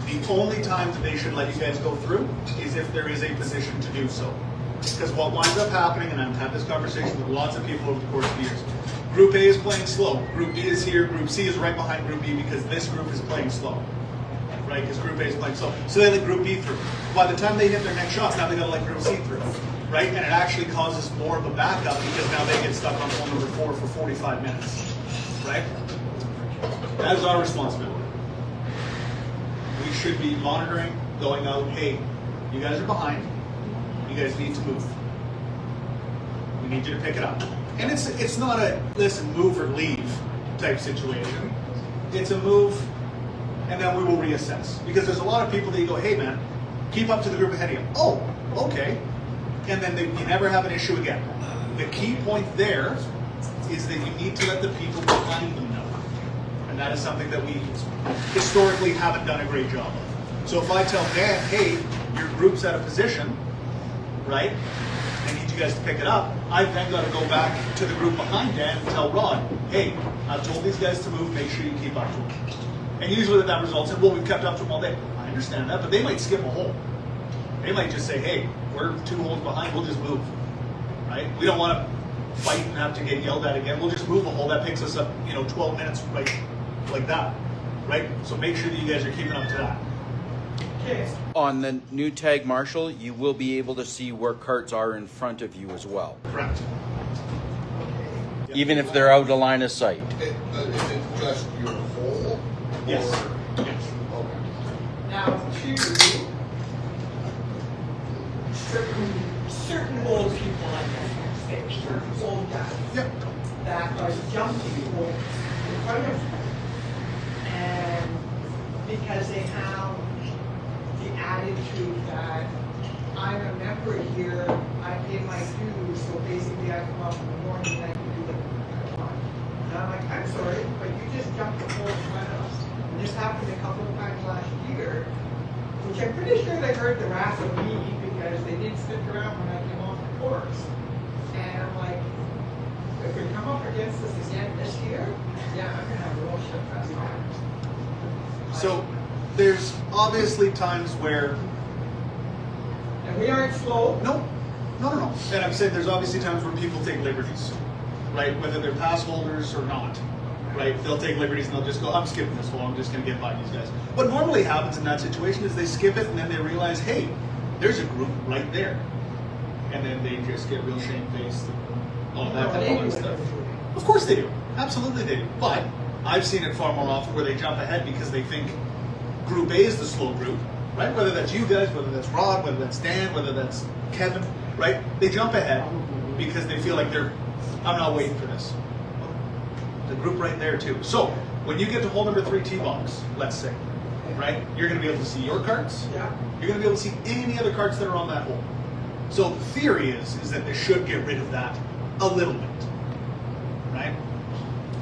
Speaker 1: the only time that they should let you guys go through is if there is a position to do so. Because what winds up happening, and I've had this conversation with lots of people over the course of the years, Group A is playing slow, Group B is here, Group C is right behind Group B because this group is playing slow. Right, because Group A is playing slow. So they let Group B through. By the time they hit their next shots, now they got to let Group C through. Right, and it actually causes more of a backup because now they get stuck on hole number 4 for 45 minutes. Right? That is our responsibility. We should be monitoring, going out, hey, you guys are behind. You guys need to move. We need you to pick it up. And it's not a, listen, move or leave type situation. It's a move, and then we will reassess. Because there's a lot of people that you go, hey man, keep up to the group ahead of you. Oh, okay. And then you never have an issue again. The key point there is that you need to let the people behind them know. And that is something that we historically haven't done a great job of. So if I tell Dan, hey, your group's out of position, right? I need you guys to pick it up. I've then got to go back to the group behind Dan and tell Rod, hey, I've told these guys to move, make sure you keep up to them. And usually that results in, well, we've kept up to them all day. I understand that, but they might skip a hole. They might just say, hey, we're 2 holes behind, we'll just move, right? We don't want to fight and have to get yelled at again. We'll just move a hole. That takes us up, 12 minutes, right, like that, right? So make sure that you guys are keeping up to that.
Speaker 3: Okay.
Speaker 4: On the new TagMarshal, you will be able to see where carts are in front of you as well,
Speaker 1: Correct.
Speaker 4: even if they're out of line of sight.
Speaker 8: Is it just your hole?
Speaker 1: Yes.
Speaker 8: Or-
Speaker 1: Yes.
Speaker 8: Okay.
Speaker 3: Now, certain old people like that, fixed, certain old guys
Speaker 1: Yep.
Speaker 3: that are jumping holes in front of them. And because they have the attitude that I'm a member here, I pay my dues, so basically I come up in the morning and I can do what I want. And I'm like, I'm sorry, but you just jumped the whole front of us. And this happened a couple of times last year, which I'm pretty sure they heard the wrath of me because they didn't stick around when I came off the course. And I'm like, if we come up against this again this year, yeah, I'm gonna have a real shit fest on it.
Speaker 1: So there's obviously times where
Speaker 3: And we aren't slow.
Speaker 1: no. And I'm saying there's obviously times where people take liberties, right? Whether they're pass holders or not, right? They'll take liberties and they'll just go, I'm skipping this hole. I'm just going to get by these guys. What normally happens in that situation is they skip it and then they realize, hey, there's a group right there, and then they just get real shamefaced, all that kind of stuff. Of course they do. Absolutely they do. But I've seen it far more often where they jump ahead because they think Group A is the slow group, right? Whether that's you guys, whether that's Rod, whether that's Dan, whether that's Kevin, right? They jump ahead because they feel like I'm not waiting for this. The group right there too. So when you get to hole number 3 tee box, let's say, right? You're going to be able to see your cards.
Speaker 3: Yeah.
Speaker 1: You're going to be able to see any other cards that are on that hole. So the theory is that they should get rid of that a little bit, right?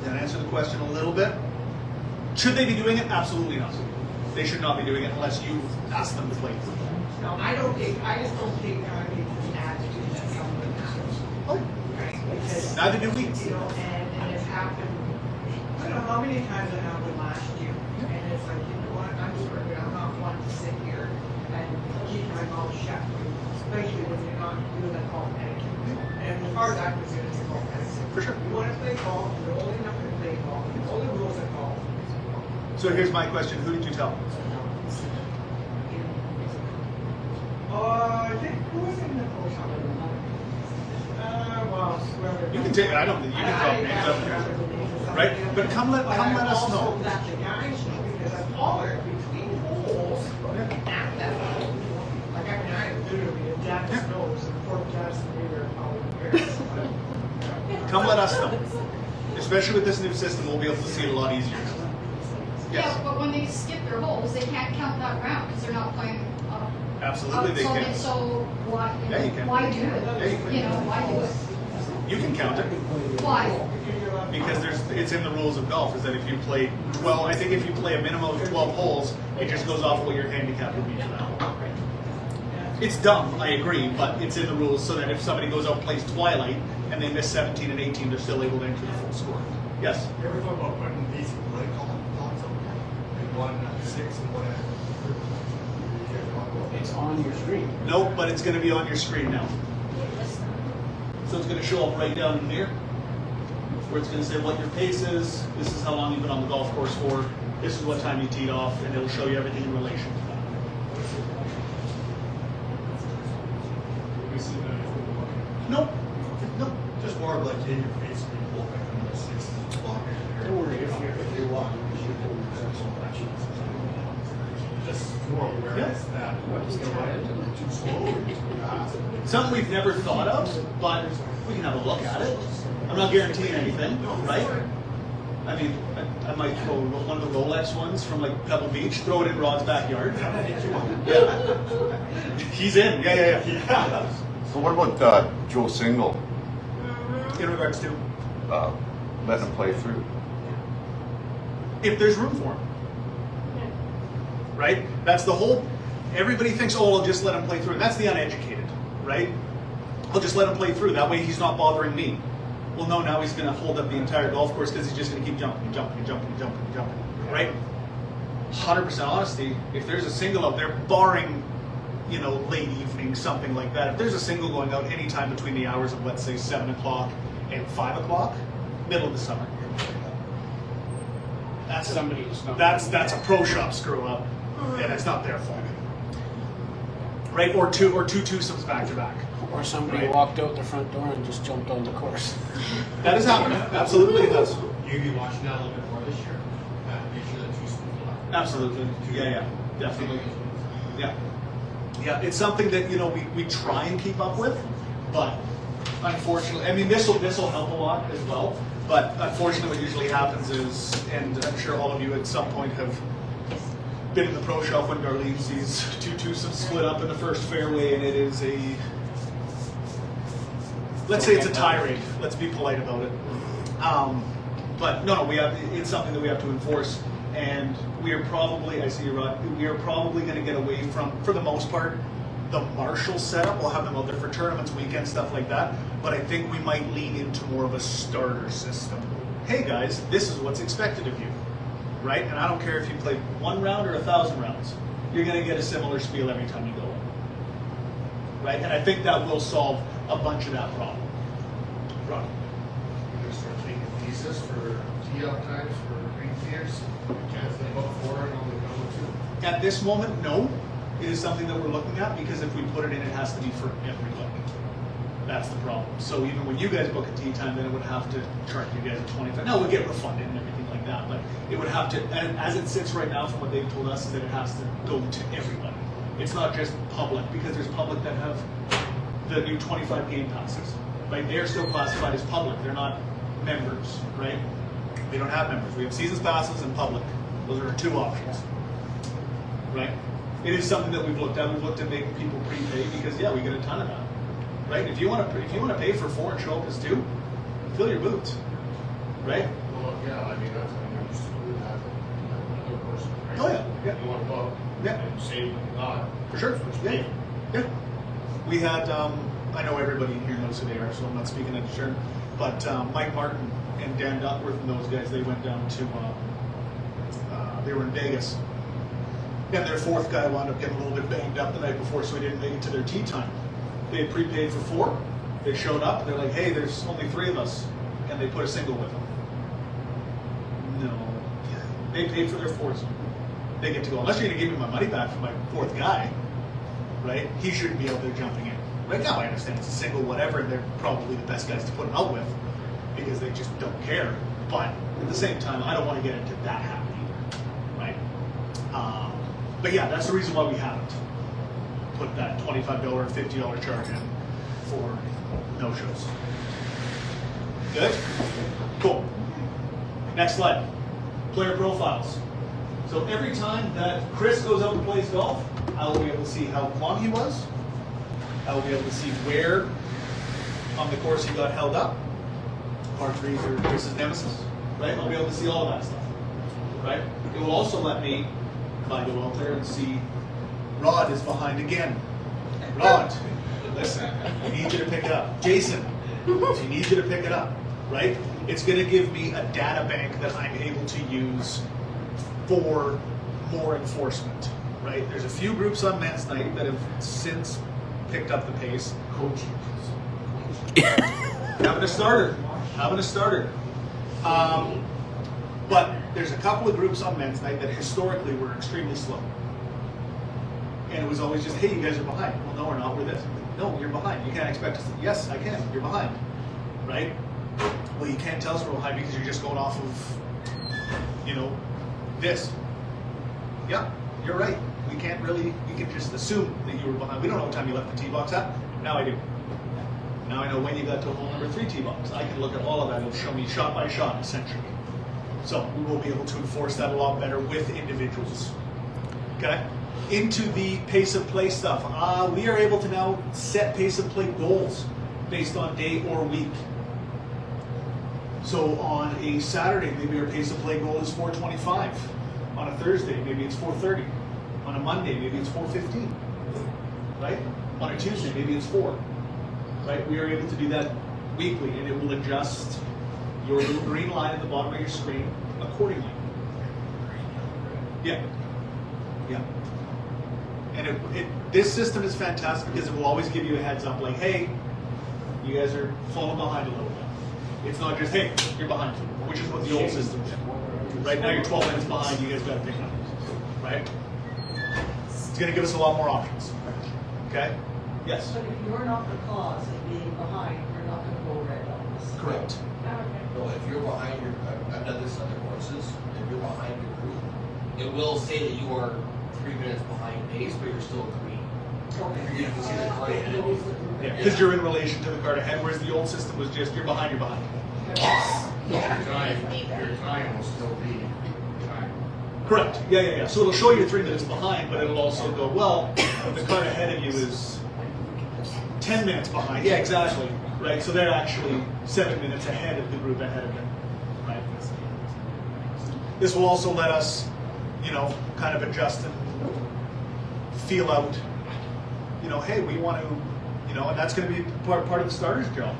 Speaker 1: Did that answer the question a little bit? Should they be doing it? Absolutely not. They should not be doing it unless you ask them to play through.
Speaker 3: No, I just don't take the attitude that someone has.
Speaker 1: Oh,
Speaker 3: Right? Because,
Speaker 1: neither do we.
Speaker 3: you know, and it's happened, I don't know how many times it happened last year. And it's like, you know what, I'm sorry, but I'm not one to sit here and keep my mouth shut, especially when you're not doing a call etiquette. And as far as I'm concerned, it's a call etiquette.
Speaker 1: For sure.
Speaker 3: You want to play golf, you're old enough to play golf, you know the rules of golf.
Speaker 1: So here's my question: who did you tell?
Speaker 3: I think who was in the post? Well, whoever.
Speaker 1: You can take. I don't think you can drop names up here, right? But come let us know.
Speaker 3: Also, that the guys know because I followed between holes at that hole. Like I mean, I literally a Jack's nose and poor Jackson River
Speaker 1: Come let us know. Especially with this new system, we'll be able to see it a lot easier. Yes.
Speaker 2: Yeah, but when they skip their holes, they can't count that round because they're not playing.
Speaker 1: Absolutely, they
Speaker 2: outside.
Speaker 1: can.
Speaker 2: So why?
Speaker 1: Yeah, you can.
Speaker 2: Why do it?
Speaker 1: Yeah, you can.
Speaker 2: You know, why do it?
Speaker 1: You can count it
Speaker 2: Why?
Speaker 1: because it's in the rules of golf. Is that if you play 12, I think if you play a minimum of 12 holes, it just goes off of what your handicap would be for that hole. It's dumb, I agree, but it's in the rules so that if somebody goes out and plays Twilight and they miss 17 and 18, they're still able to enter the full score. Yes.
Speaker 8: You ever thought about putting these, what do they call them, blocks up there? Like 1 at 6 and 1 at 13.
Speaker 5: It's on your screen.
Speaker 1: No, but it's going to be on your screen now. So it's going to show up right down in here, where it's going to say what your pace is. This is how long you've been on the golf course for. This is what time you teed off, and it'll show you everything in relation to that.
Speaker 8: We see that if we're looking.
Speaker 1: Nope. Nope.
Speaker 8: Just more of like in your face, when you pull back on the 6th block.
Speaker 5: Don't worry if you're walking.
Speaker 8: Just more awareness that it's too slow or too fast.
Speaker 1: Something we've never thought of, but we can have a look at it. I'm not guaranteeing anything, right? I mean, I might throw one of the Rolex ones from like Pebble Beach, throw it in Rod's backyard. Yeah. He's in. Yeah.
Speaker 9: So what about Joe Single?
Speaker 1: In regards to
Speaker 9: Letting him play through?
Speaker 1: if there's room for him. Right? That's the whole, everybody thinks, oh, I'll just let him play through. That's the uneducated, right? I'll just let him play through. That way he's not bothering me. Well, no, now he's going to hold up the entire golf course because he's just going to keep jumping and jumping and jumping and jumping and jumping, right? 100% honesty, if there's a single out there, barring, you know, late evening, something like that, if there's a single going out anytime between the hours of, let's say, 7 o'clock and 5 o'clock, middle of the summer. That's a pro shop screw up, and it's not their fault. Right? Or two twosomes back to back.
Speaker 5: Or somebody walked out the front door and just jumped on the course.
Speaker 1: That is happening. Absolutely it does.
Speaker 8: You'll be watching that a little bit more this year. Make sure that two spoons
Speaker 1: Absolutely. Yeah, definitely. Yeah, it's something that, you know, we try and keep up with, but unfortunately, I mean, this will help a lot as well. But unfortunately, what usually happens is, and I'm sure all of you at some point have been in the pro shop when Darlene sees two twosomes split up in the first fairway, and it is a, let's say it's a tirade. Let's be polite about it. But no, it's something that we have to enforce, and we are probably, I see you, Rod, we are probably going to get away from, for the most part, the Marshall setup. We'll have them out there for tournaments, weekends, stuff like that, but I think we might lean into more of a starter system. Hey guys, this is what's expected of you, right? And I don't care if you play 1 round or 1,000 rounds, you're going to get a similar spiel every time you go in, right? And I think that will solve a bunch of that problem. Rod.
Speaker 8: We're gonna start taking pieces for tee-up times for green feeders. Can't think about 4 and only go 2.
Speaker 1: At this moment, no. It is something that we're looking at, because if we put it in, it has to be for everybody. That's the problem. So even when you guys book a tee time, then it would have to charge you guys a 25. No, we'll get refunded and everything like that, but it would have to, and as it sits right now from what they've told us, is that it has to go to everybody. It's not just public, because there's public that have the new 25 game passes, right? They're still classified as public. They're not members, right? They don't have members. We have seasons passes and public. Those are our 2 options, right? It is something that we've looked at. We've looked at making people prepay, because yeah, we get a ton of that, right? If you want to pay for 4 and show up as 2, fill your boots, right?
Speaker 8: Well, yeah, I mean, that's, I'm used to doing that. Another person, right?
Speaker 1: Oh, yeah.
Speaker 8: You want to book
Speaker 1: Yeah.
Speaker 8: and save not.
Speaker 1: For sure.
Speaker 8: Which
Speaker 1: Yeah.
Speaker 8: pay.
Speaker 1: Yeah. We had, I know everybody in here knows who they are, so I'm not speaking out of turn, but Mike Martin and Dan Duckworth and those guys, they went down to, they were in Vegas. And their 4th guy wound up getting a little bit banged up the night before, so he didn't make it to their tee time. They had prepaid for 4. They showed up, and they're like, hey, there's only 3 of us. And they put a single with them. No. They paid for their 4s. They get to go. Unless you're going to give me my money back for my 4th guy, right? He shouldn't be out there jumping in. Right now, I understand it's a single, whatever, and they're probably the best guys to put him out with, because they just don't care. But at the same time, I don't want to get into that habit either, right? But yeah, that's the reason why we haven't put that $25 or $50 charge in for no-shows. Good? Cool. Next slide. Player profiles. So every time that Chris goes out and plays golf, I will be able to see how long he was. I will be able to see where on the course he got held up. Par 3s or Chris's nemesis, right? I'll be able to see all of that stuff, right? It will also let me, if I go out there and see Rod is behind again. Rod, listen, we need you to pick it up. Jason, we need you to pick it up, right? It's going to give me a data bank that I'm able to use for more enforcement, right? There's a few groups on men's night that have since picked up the pace.
Speaker 8: Coaching.
Speaker 1: Having a starter. But there's a couple of groups on men's night that historically were extremely slow. And it was always just, hey, you guys are behind. Well, no, we're not. We're this. No, you're behind. You can't expect us to. Yes, I can. You're behind. Right? Well, you can't tell us we're behind because you're just going off of, this. Yeah, you're right. We can just assume that you were behind. We don't know what time you left the tee box at. Now I do. Now I know when you got to hole number 3 tee box. I can look at all of that. It'll show me shot by shot, essentially. So we will be able to enforce that a lot better with individuals. Okay? Into the pace of play stuff. We are able to now set pace of play goals based on day or week. So on a Saturday, maybe our pace of play goal is 4:25. On a Thursday, maybe it's 4:30. On a Monday, maybe it's 4:15. Right? On a Tuesday, maybe it's 4. Right? We are able to do that weekly, and it will adjust your little green line at the bottom of your screen accordingly. Yeah. And this system is fantastic because it will always give you a heads up like, hey, you guys are falling behind a little bit. It's not just, hey, you're behind, which is what the old system did. Right now you're 12 minutes behind, you guys got to pick up. Right? It's going to give us a lot more options. Okay? Yes?
Speaker 3: But if you're not the cause of being behind, you're not going to go red on this.
Speaker 1: Correct.
Speaker 10: No, if you're behind I've done this on the courses, if you're behind your group, it will say that you are 3 minutes behind pace, but you're still green.
Speaker 3: Okay.
Speaker 10: You can see the card ahead.
Speaker 1: Yeah, because you're in relation to the card ahead, whereas the old system was just, you're behind, you're behind.
Speaker 8: Your time will still be time.
Speaker 1: Correct. Yeah. So it'll show you 3 minutes behind, but it'll also go, well, the cart ahead of you is 10 minutes behind. Yeah, exactly. Right. So they're actually 7 minutes ahead of the group ahead of them. Right. This will also let us, kind of adjust and feel out. Hey, we want to, and that's going to be part of the starter's job,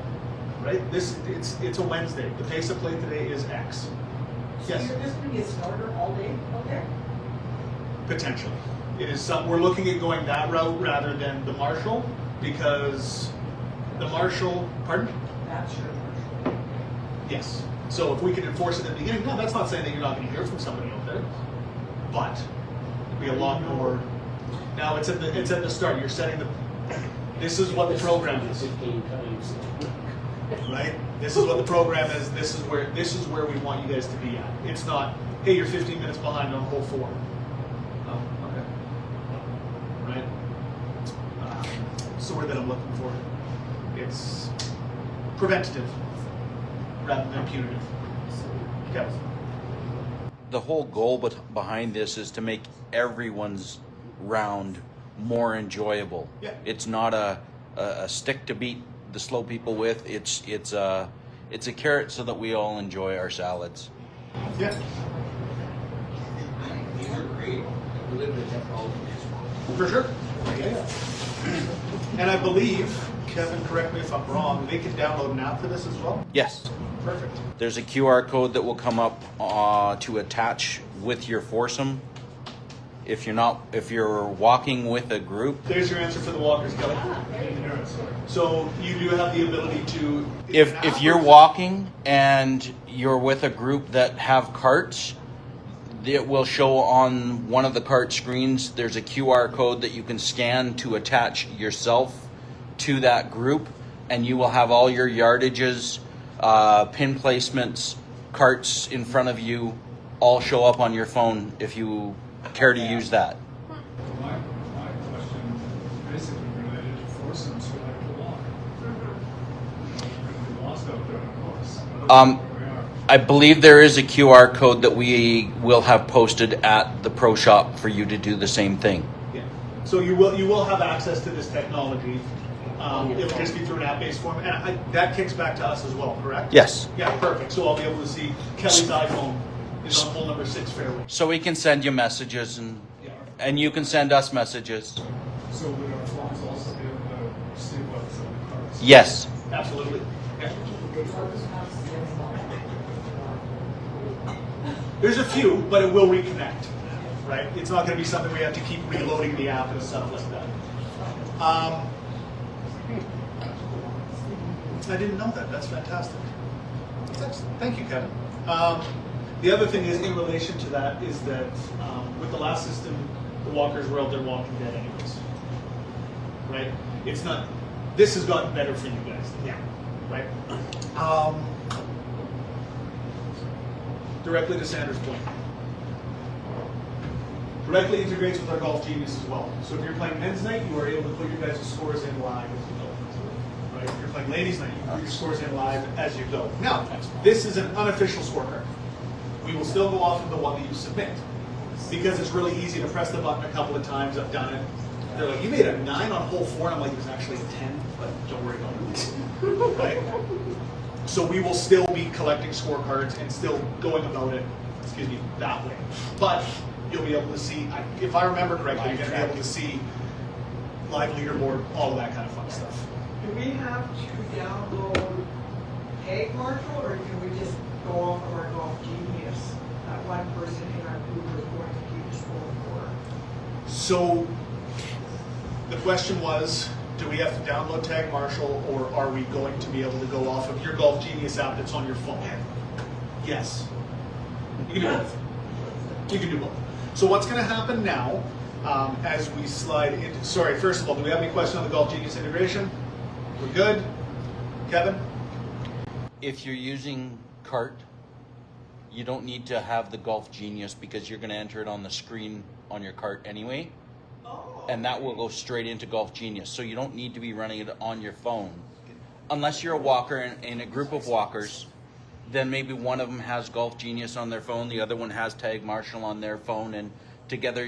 Speaker 1: right? It's a Wednesday. The pace of play today is X.
Speaker 3: So
Speaker 1: Yes.
Speaker 3: you're just gonna be a starter all day out there?
Speaker 1: Potentially. It is we're looking at going that route rather than the Marshal, because the Marshal, pardon?
Speaker 3: That's your Marshall.
Speaker 1: Yes. So if we can enforce it at the beginning, no, that's not saying that you're not going to hear from somebody out there, but it'd be a lot more. Now it's at the start. You're setting the. This is what the program is,
Speaker 5: 15 times.
Speaker 1: right? This is what the program is. This is where we want you guys to be at. It's not, hey, you're 15 minutes behind on hole 4. Oh, okay. Right. It's the word that I'm looking for. It's preventative rather than punitive. Okay.
Speaker 4: The whole goal behind this is to make everyone's round more enjoyable.
Speaker 1: Yeah.
Speaker 4: It's not a stick to beat the slow people with. It's a carrot so that we all enjoy our salads.
Speaker 1: Yeah.
Speaker 10: These are great. We live in a technology age.
Speaker 1: For sure. Yeah. And I believe, Kevin, correct me if I'm wrong, they can download an app for this as well?
Speaker 4: Yes.
Speaker 1: Perfect.
Speaker 4: There's a QR code that will come up to attach with your foursome. If you're walking with a group,
Speaker 1: There's your answer for the walkers, Kelly. So you do have the ability to.
Speaker 4: if you're walking and you're with a group that have carts, it will show on one of the cart screens. There's a QR code that you can scan to attach yourself to that group, and you will have all your yardages, pin placements, carts in front of you, all show up on your phone if you care to use that.
Speaker 7: My question basically related to foursomes who like to walk. We lost out there, of course. We are.
Speaker 4: I believe there is a QR code that we will have posted at the pro shop for you to do the same thing.
Speaker 1: Yeah. So you will have access to this technology. It'll just be through an app-based form, and that kicks back to us as well, correct?
Speaker 4: Yes.
Speaker 1: Yeah, perfect. So I'll be able to see Kelly's iPhone is on hole number 6 fairway.
Speaker 4: So we can send you messages and you can send us messages.
Speaker 7: So would our phones also be able to see what's on the cards?
Speaker 4: Yes.
Speaker 1: Absolutely. Yeah. There's a few, but it will reconnect, right? It's not going to be something we have to keep reloading the app and stuff like that. I didn't know that. That's fantastic. Thank you, Kevin. The other thing is, in relation to that, is that with the last system, the walkers were out there walking dead anyways. Right? It's not. This has gotten better for you guys. Yeah. Right? Directly to Sanders' point. Directly integrates with our Golf Genius as well. So if you're playing men's night, you are able to put your guys' scores in live as you go. Right? If you're playing ladies' night, you can put your scores in live as you go. Now, this is an unofficial scorecard. We will still go off of the one that you submit, because it's really easy to press the button a couple of times. I've done it. They're like, you made a 9 on hole 4, and I'm like, it was actually a 10, but don't worry about it. Right? So we will still be collecting scorecards and still going about it, that way. But you'll be able to see, if I remember correctly, you're going to be able to see live leaderboard, all of that kind of fun stuff.
Speaker 3: Do we have to download TagMarshal, or can we just go off of our Golf Genius? That one person in our group is going to keep score for.
Speaker 1: So the question was, do we have to download TagMarshal, or are we going to be able to go off of your Golf Genius app that's on your phone? Yes. You can do both. You can do both. So what's going to happen now, as we slide into, sorry, first of all, do we have any questions on the Golf Genius integration? We're good? Kevin?
Speaker 4: If you're using cart, you don't need to have the Golf Genius because you're going to enter it on the screen on your cart anyway. And that will go straight into Golf Genius. So you don't need to be running it on your phone. Unless you're a walker in a group of walkers, then maybe one of them has Golf Genius on their phone, the other one has TagMarshal on their phone, and together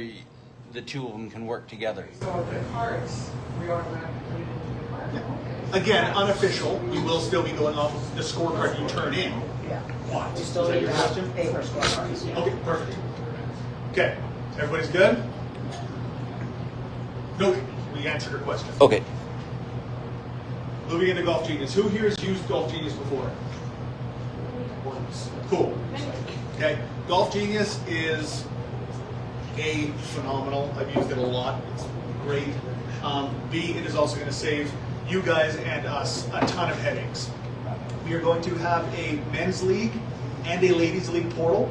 Speaker 4: the two of them can work together.
Speaker 6: So the cards, we automatically put it into the card. Okay.
Speaker 1: Again, unofficial, we will still be going off of the scorecard you turn in.
Speaker 3: Yeah.
Speaker 1: What?
Speaker 3: You
Speaker 1: Is
Speaker 3: still
Speaker 1: that
Speaker 3: need
Speaker 1: your
Speaker 3: to have
Speaker 1: question?
Speaker 3: paper scorecards.
Speaker 1: Okay, perfect. Okay, everybody's good? No, we answered her question.
Speaker 4: Okay.
Speaker 1: Moving into Golf Genius. Who here has used Golf Genius before? Cool. Okay, Golf Genius is A, phenomenal. I've used it a lot. It's great. B, it is also going to save you guys and us a ton of headaches. We are going to have a men's league and a ladies league portal.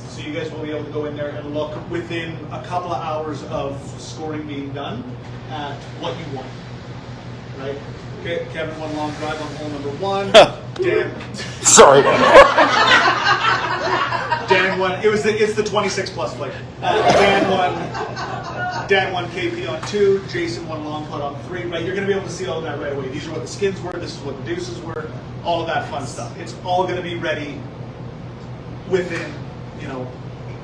Speaker 1: So you guys will be able to go in there and look within a couple of hours of scoring being done at what you want. Right? Okay, Kevin won long drive on hole number 1. Dan.
Speaker 4: Sorry.
Speaker 1: Dan won. It's the 26 plus play. Dan won KP on 2. Jason won long putt on 3. Right, you're going to be able to see all of that right away. These are what the skins were. This is what the deuces were. All of that fun stuff. It's all going to be ready within,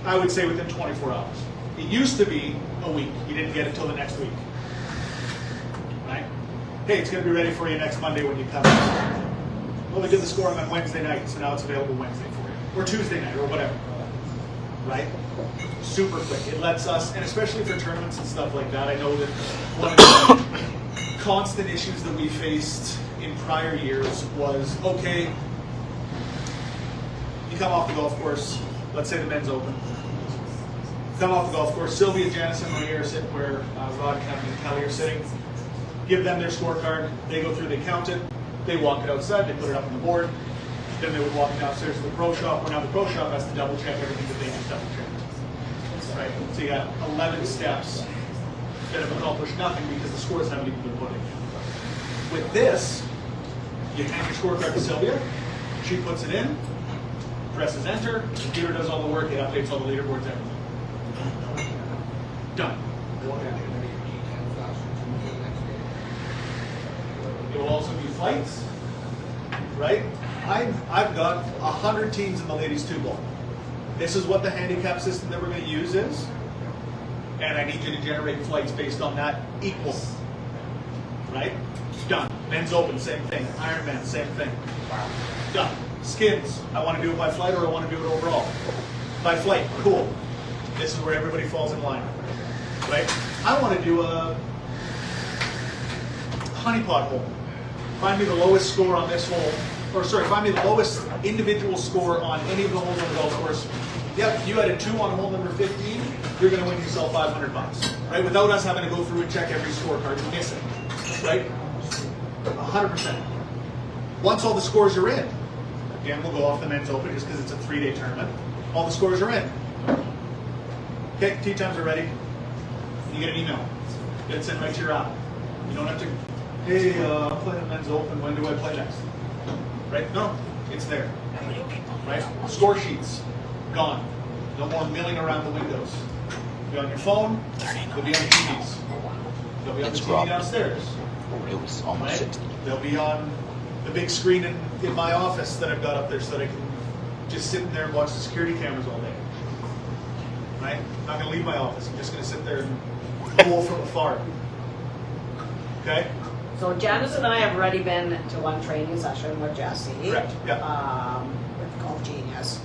Speaker 1: I would say within 24 hours. It used to be a week. You didn't get it till the next week. Right? Hey, it's going to be ready for you next Monday when you come. Well, they did the scoring on Wednesday night, so now it's available Wednesday for you. Or Tuesday night, or whatever. Right? Super quick. It lets us, and especially for tournaments and stuff like that, I know that one of the constant issues that we faced in prior years was, okay, you come off the golf course, let's say the men's open. Come off the golf course, Sylvia, Janice, and Maria are sitting where Rod, Kevin, and Kelly are sitting. Give them their scorecard, they go through, they count it, they walk it outside, they put it up on the board, then they would walk downstairs to the pro shop, where now the pro shop has to double check everything that they just double checked. Right, so you got 11 steps that have accomplished nothing because the scores haven't even been put in. With this, you hand your scorecard to Sylvia, she puts it in, presses enter, the computer does all the work, it updates all the leaderboards, everything. Done. It will also be flights, right? I've got 100 teams in the ladies 2 ball. This is what the handicap system that we're going to use is, and I need you to generate flights based on that equal. Right? Done. Men's Open, same thing. Ironman, same thing. Done. Skins, I want to do it by flight or I want to do it overall. By flight, cool. This is where everybody falls in line. Right? I want to do a honeypot hole. Find me the lowest score on this hole, find me the lowest individual score on any of the holes on the golf course. Yep, you had a 2 on hole number 15, you're going to win yourself $500, right? Without us having to go through and check every scorecard and miss it, right? 100%. Once all the scores are in, again, we'll go off the men's open just because it's a 3-day tournament. All the scores are in. Okay, tee times are ready. You get an email. Get it sent right to your app. You don't have to, hey, I'm playing the men's open, when do I play next? Right? No, it's there. Right? Score sheets, gone. No more milling around the windows. They'll be on your phone, they'll be on the TVs. They'll be on the TV downstairs.
Speaker 4: It was almost
Speaker 1: Right?
Speaker 4: 60.
Speaker 1: They'll be on the big screen in my office that I've got up there so that I can just sit in there and watch the security cameras all day. Right? I'm not going to leave my office. I'm just going to sit there and pull from afar. Okay?
Speaker 11: So Janice and I have already been to one training session with Jesse.
Speaker 1: Correct, yeah.
Speaker 11: With Golf Genius.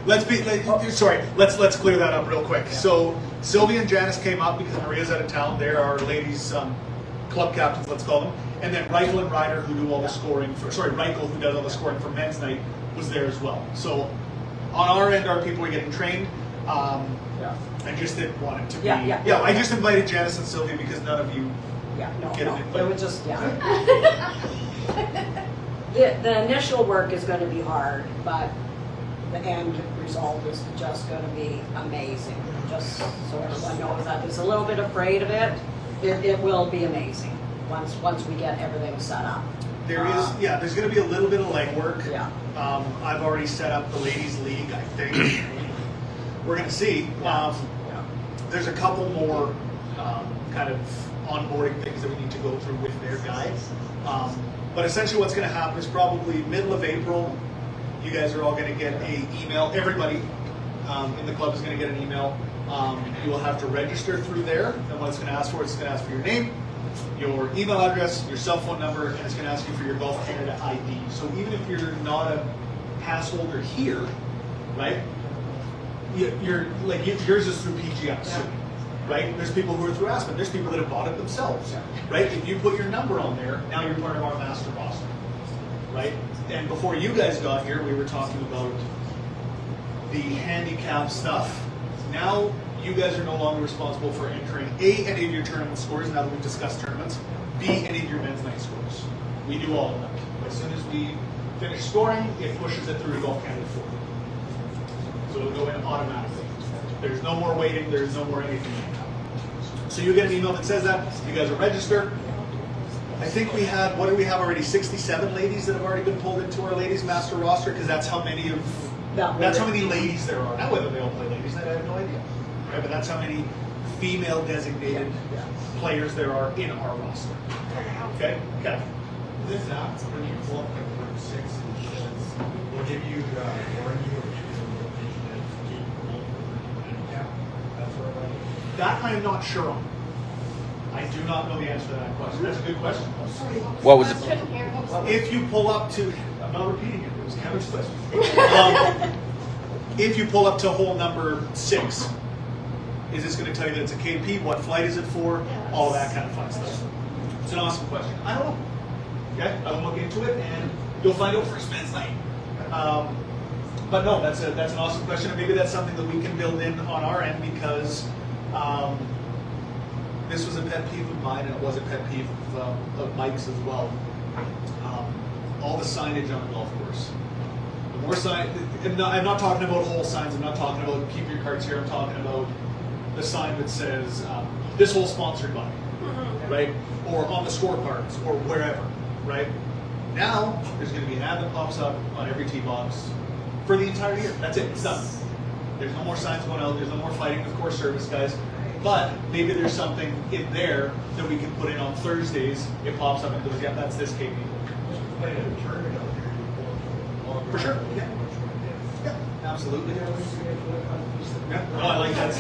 Speaker 1: Let's clear that up real quick. Yeah. So Sylvia and Janice came up because Maria's out of town. They're our ladies club captains, let's call them. And then Reichel and Ryder, who do all the scoring Reichel, who does all the scoring for men's night, was there as well. So on our end, our people are getting trained. I just didn't want it to be. I just invited Janice and Sylvia because none of you.
Speaker 11: It was just, the initial work is going to be hard, but the end result is just going to be amazing. Just so everyone knows that is a little bit afraid of it. It will be amazing once we get everything set up.
Speaker 1: There's going to be a little bit of legwork.
Speaker 11: Yeah.
Speaker 1: I've already set up the ladies league, I think. We're going to see. There's a couple more kind of onboarding things that we need to go through with their guys. But essentially what's going to happen is probably middle of April, You guys are all going to get an email. Everybody in the club is going to get an email. You will have to register through there. And what it's going to ask for, it's going to ask for your name, your email address, your cell phone number, and it's going to ask you for your Golf Canada ID. So even if you're not a pass holder here, right? You're like yours is through PGX, right? There's people who are through Aspen. There's people that have bought it themselves, right? If you put your number on there, now you're part of our master roster, right? And before you guys got here, we were talking about the handicap stuff. Now you guys are no longer responsible for entering A, any of your tournament scores, now that we've discussed tournaments, B, any of your men's night scores. We do all of that. As soon as we finish scoring, it pushes it through to Golf Canada 4. So it'll go in automatically. There's no more waiting, there's no more anything like that. So you get an email that says that, you guys are registered. I think we had, what do we have already, 67 ladies that have already been pulled into our ladies master roster, because that's how many ladies there are. Now whether they all play ladies night, I have no idea. Right, but that's how many female designated players there are in our roster. Okay? Okay.
Speaker 8: This app, when you pull up like group 6, it says, we'll give you warranty or that's where I
Speaker 1: That I am not sure on. I do not know the answer to that question. That's a good question.
Speaker 4: What was it?
Speaker 1: If you pull up to, I'm not repeating it, it was Kevin's question. If you pull up to hole number 6, is this going to tell you that it's a KP? What flight is it for? All that kind of fun stuff. It's an awesome question. I don't know. Okay, I'll look into it and you'll find out first men's night. But no, that's an awesome question, and maybe that's something that we can build in on our end, because this was a pet peeve of mine, and it was a pet peeve of Mike's as well. All the signage on a golf course. The more sign, I'm not talking about hole signs. I'm not talking about keep your carts here. I'm talking about the sign that says this hole sponsored by, right? Or on the scorecards, or wherever, right? Now there's going to be an ad that pops up on every tee box for the entire year. That's it. It's done. There's no more signs going out. There's no more fighting with course service guys. But maybe there's something in there that we can put in on Thursdays. It pops up and goes, yeah, that's this KP. For sure. Yeah. Yeah, absolutely. Yeah. Oh, I like that.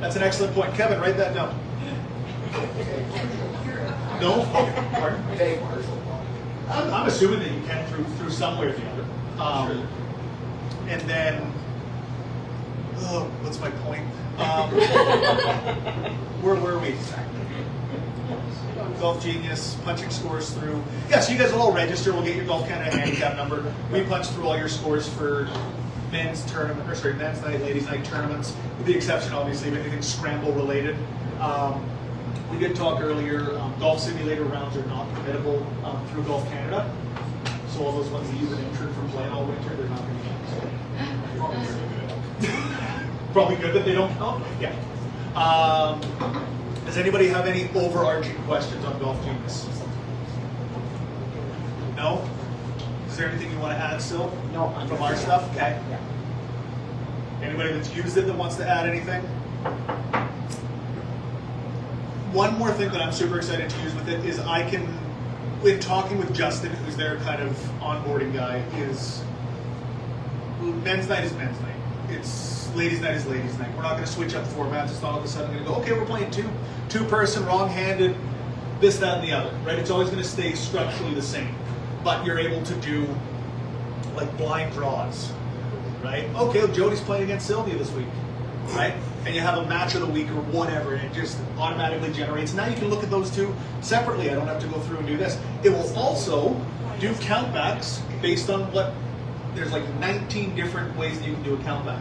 Speaker 1: That's an excellent point. Kevin, write that down. No? Pardon? I'm assuming that you can through some way or the other. And then, what's my point? Where were we? Golf Genius, punching scores through. Yeah, so you guys will all register. We'll get your Golf Canada handicap number. We punch through all your scores for men's night, ladies night tournaments, with the exception, obviously, of anything scramble related. We did talk earlier, golf simulator rounds are not permittable through Golf Canada. So all those ones that you've been injured from playing all winter, they're not going to be Probably good that they don't count. Yeah. Does anybody have any overarching questions on Golf Genius? No? Is there anything you want to add still?
Speaker 6: No.
Speaker 1: From our stuff? Okay.
Speaker 6: Yeah.
Speaker 1: Anybody that's used it that wants to add anything? One more thing that I'm super excited to use with it is I can, in talking with Justin, who's their kind of onboarding guy, is men's night is men's night. It's ladies night is ladies night. We're not going to switch up formats. It's not all of a sudden going to go, okay, we're playing two-person, wrong-handed, this, that, and the other, right? It's always going to stay structurally the same. But you're able to do like blind draws, right? Okay, well, Jody's playing against Sylvia this week, right? And you have a match of the week or whatever, and it just automatically generates. Now you can look at those two separately. I don't have to go through and do this. It will also do countbacks based on what, there's like 19 different ways that you can do a countback.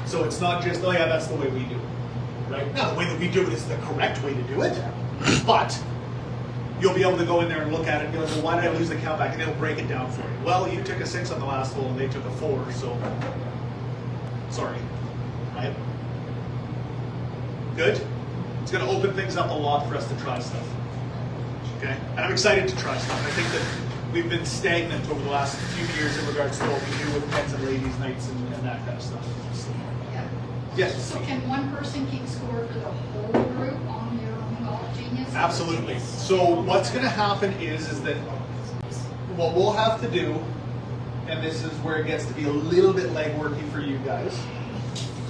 Speaker 1: So it's not just, oh yeah, that's the way we do it, right? Now the way that we do it is the correct way to do it, but you'll be able to go in there and look at it and be like, well, why did I lose the countback? And it'll break it down for you. Well, you took a 6 on the last hole and they took a 4, so sorry. Right? Good? It's going to open things up a lot for us to try stuff. Okay? And I'm excited to try stuff. I think that we've been stagnant over the last few years in regards to what we do with men's and ladies' nights and that kind of stuff.
Speaker 2: Yeah.
Speaker 1: Yes?
Speaker 2: So can one person keep score for the whole group on their own Golf Genius?
Speaker 1: Absolutely. So what's going to happen is that what we'll have to do and this is where it gets to be a little bit legworky for you guys.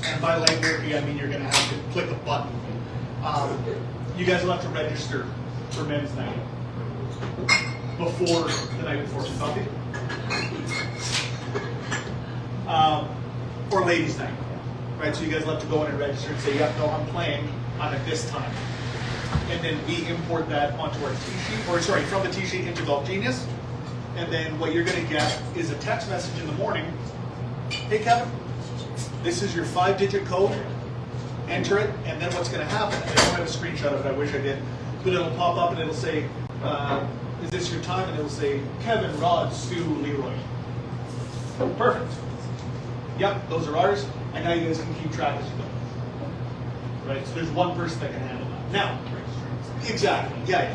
Speaker 1: And by legworky, I mean you're going to have to click a button. You guys will have to register for men's night before the night before. Copy? Or ladies' night. Right, so you guys will have to go in and register and say, yep, no, I'm playing. I'm at this time. And then we import that onto our T-sheet, or sorry, from the T-sheet into Golf Genius. And then what you're going to get is a text message in the morning. Hey, Kevin, this is your 5-digit code. Enter it, and then what's going to happen, I don't have a screenshot of it, I wish I did, but it'll pop up and it'll say, is this your time? And it'll say, Kevin, Rod, Stu, Leroy. Perfect. Yep, those are ours, and now you guys can keep track as you go. Right, so there's one person that can handle that. Now, exactly, yeah.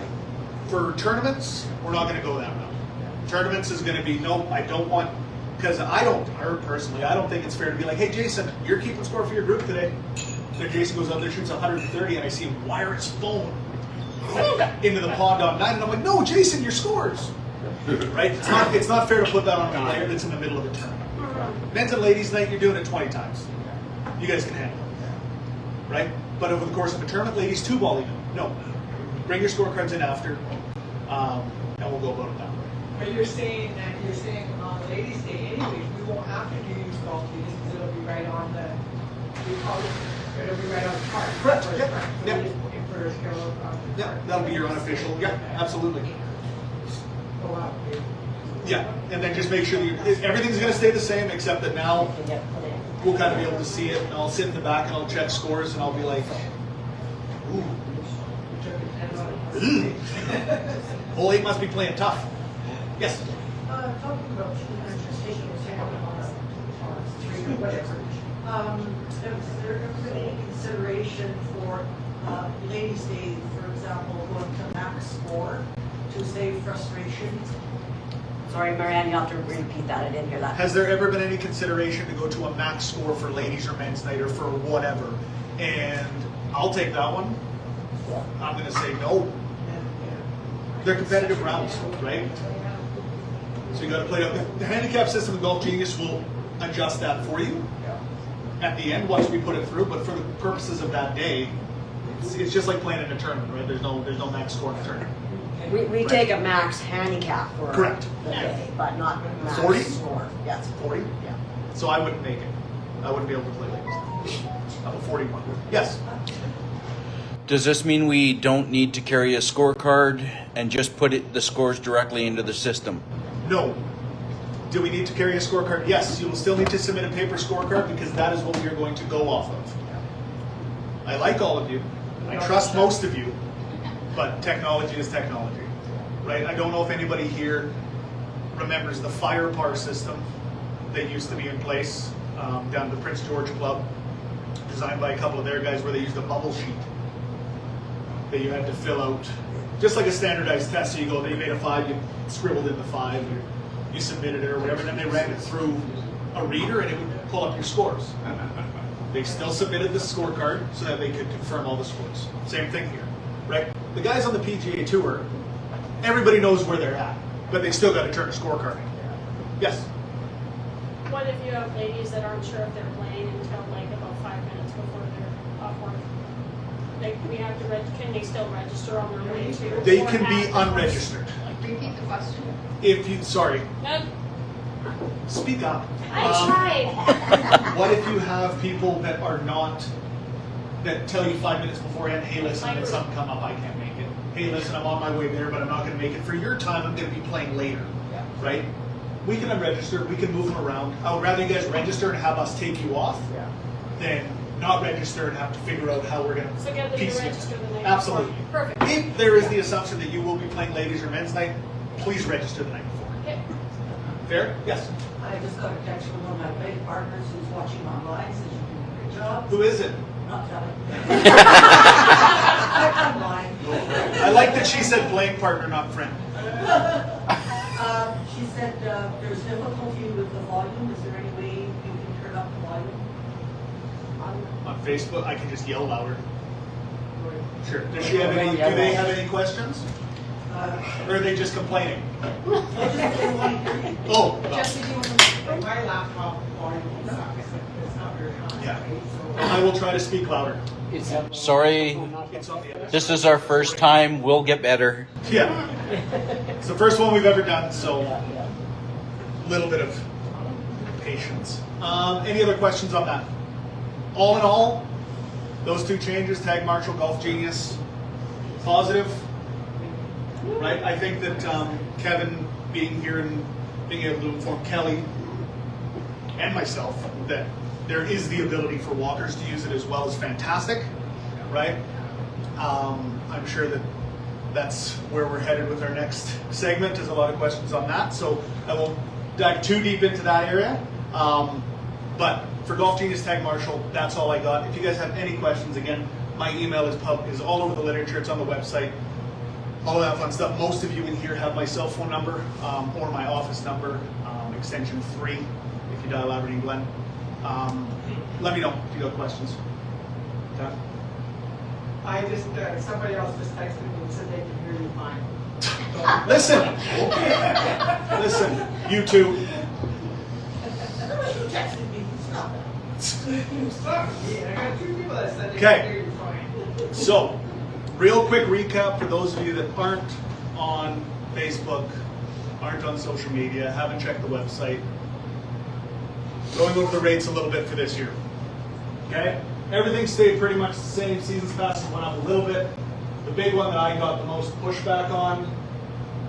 Speaker 1: For tournaments, we're not going to go that route. Tournaments is going to be, nope, I don't want, because I don't think it's fair to be like, hey, Jason, you're keeping score for your group today. Then Jason goes out there, shoots 130, and I see him wire his phone into the pond on 9, and I'm like, no, Jason, your scores. Right? It's not fair to put that on a player that's in the middle of a tournament. Men's and ladies' night, you're doing it 20 times. You guys can handle it. Right? But over the course of a tournament, ladies, 2-ball even. No. Bring your scorecards in after, and we'll go about it that way.
Speaker 3: But you're saying on Ladies' Day anyways, we won't have to use Golf Genius because it'll be right on the, it'll be right on the card.
Speaker 1: Correct. Yeah, that'll be your unofficial. Yeah, absolutely. Yeah, and then just make sure that everything's going to stay the same, except that now we'll kind of be able to see it, and I'll sit in the back and I'll check scores, and I'll be like, ooh. Hole 8 must be playing tough. Yes?
Speaker 3: Talking about just taking a sample on 3 or whatever, is there ever been any consideration for Ladies' Day, for example, going to max score to save frustration?
Speaker 11: Sorry, Marianne, you have to repeat that. I didn't hear that.
Speaker 1: Has there ever been any consideration to go to a max score for ladies or men's night or for whatever? And I'll take that one. I'm going to say no. They're competitive rounds, right? So you got to play it up. The handicap system in Golf Genius will adjust that for you at the end once we put it through. But for the purposes of that day, it's just like playing in a tournament, right? There's no max score in a tournament.
Speaker 11: We take a max handicap for
Speaker 1: Correct.
Speaker 11: the day, but not max
Speaker 1: 40?
Speaker 11: score. Yes.
Speaker 1: 40?
Speaker 11: Yeah.
Speaker 1: So I wouldn't make it. I wouldn't be able to play ladies. I'm a 41. Yes.
Speaker 4: Does this mean we don't need to carry a scorecard and just put the scores directly into the system?
Speaker 1: No. Do we need to carry a scorecard? Yes, you will still need to submit a paper scorecard because that is what we are going to go off of. I like all of you. I trust most of you, but technology is technology, right? I don't know if anybody here remembers the fire par system that used to be in place down at the Prince George Club, designed by a couple of their guys where they used a bubble sheet that you had to fill out, just like a standardized test. So you go, they made a 5, you scribbled in the 5, you submitted it or whatever, and then they ran it through a reader and it would pull up your scores. They still submitted the scorecard so that they could confirm all the scores. Same thing here, right? The guys on the PGA Tour, everybody knows where they're at, but they still got to turn a scorecard in. Yes?
Speaker 12: What if you have ladies that aren't sure if they're playing until like about 5 minutes before they're off work? Like we have to can they still register on their way too?
Speaker 1: They can be unregistered.
Speaker 2: Repeat the question.
Speaker 1: If you, sorry, speak up.
Speaker 12: I tried.
Speaker 1: What if you have people that are not, that tell you 5 minutes beforehand, hey listen, if something come up, I can't make it. Hey listen, I'm on my way there, but I'm not going to make it. For your time, I'm going to be playing later, right? We can unregister, we can move them around. I would rather you guys register and have us take you off than not register and have to figure out how we're going
Speaker 12: So get them
Speaker 1: piece
Speaker 12: to
Speaker 1: it.
Speaker 12: register the night
Speaker 1: Absolutely.
Speaker 12: before. Perfect.
Speaker 1: If there is the assumption that you will be playing ladies or men's night, please register the night before.
Speaker 12: Okay.
Speaker 1: Fair? Yes.
Speaker 3: I just got a text from one of my bank partners who's watching online, says you're doing a great job.
Speaker 1: Who is it?
Speaker 3: Not telling. I'm lying.
Speaker 1: I like that she said playing partner, not friend.
Speaker 3: She said there's difficulty with the volume. Is there any way you can turn up the volume?
Speaker 1: On Facebook, I can just yell louder. Sure. Does she have any? Do they have any questions? Or are they just complaining? Oh, well.
Speaker 2: Jesse, do you want to
Speaker 3: my laptop volume sucks. It's not very high.
Speaker 1: Yeah.
Speaker 3: Right? So
Speaker 1: I will try to speak louder.
Speaker 5: It's
Speaker 4: Sorry,
Speaker 1: It's on the edge.
Speaker 4: this is our first time. We'll get better.
Speaker 1: Yeah. It's the first one we've ever done, so a little bit of patience. Any other questions on that? All in all, those two changes, TagMarshal, Golf Genius, positive, right? I think that Kevin being here and being able to inform Kelly and myself that there is the ability for walkers to use it as well is fantastic, right? I'm sure that that's where we're headed with our next segment. There's a lot of questions on that, so I won't dive too deep into that area. But for Golf Genius TagMarshal, that's all I got. If you guys have any questions, again, my email is all over the literature. It's on the website. All of that fun stuff. Most of you in here have my cell phone number or my office number, extension 3, if you dial Aberdeen Glen. Let me know if you got questions. Okay.
Speaker 3: I just, somebody else just texted me and said they can hear you fine.
Speaker 1: Listen, you two.
Speaker 3: You texted me, stop it. You stop me. I got 2 people that said they
Speaker 1: Okay.
Speaker 3: can hear you fine.
Speaker 1: So, real quick recap for those of you that aren't on Facebook, aren't on social media, haven't checked the website. Going over the rates a little bit for this year. Okay? Everything stayed pretty much the same. Seasons passes went up a little bit. The big one that I got the most pushback on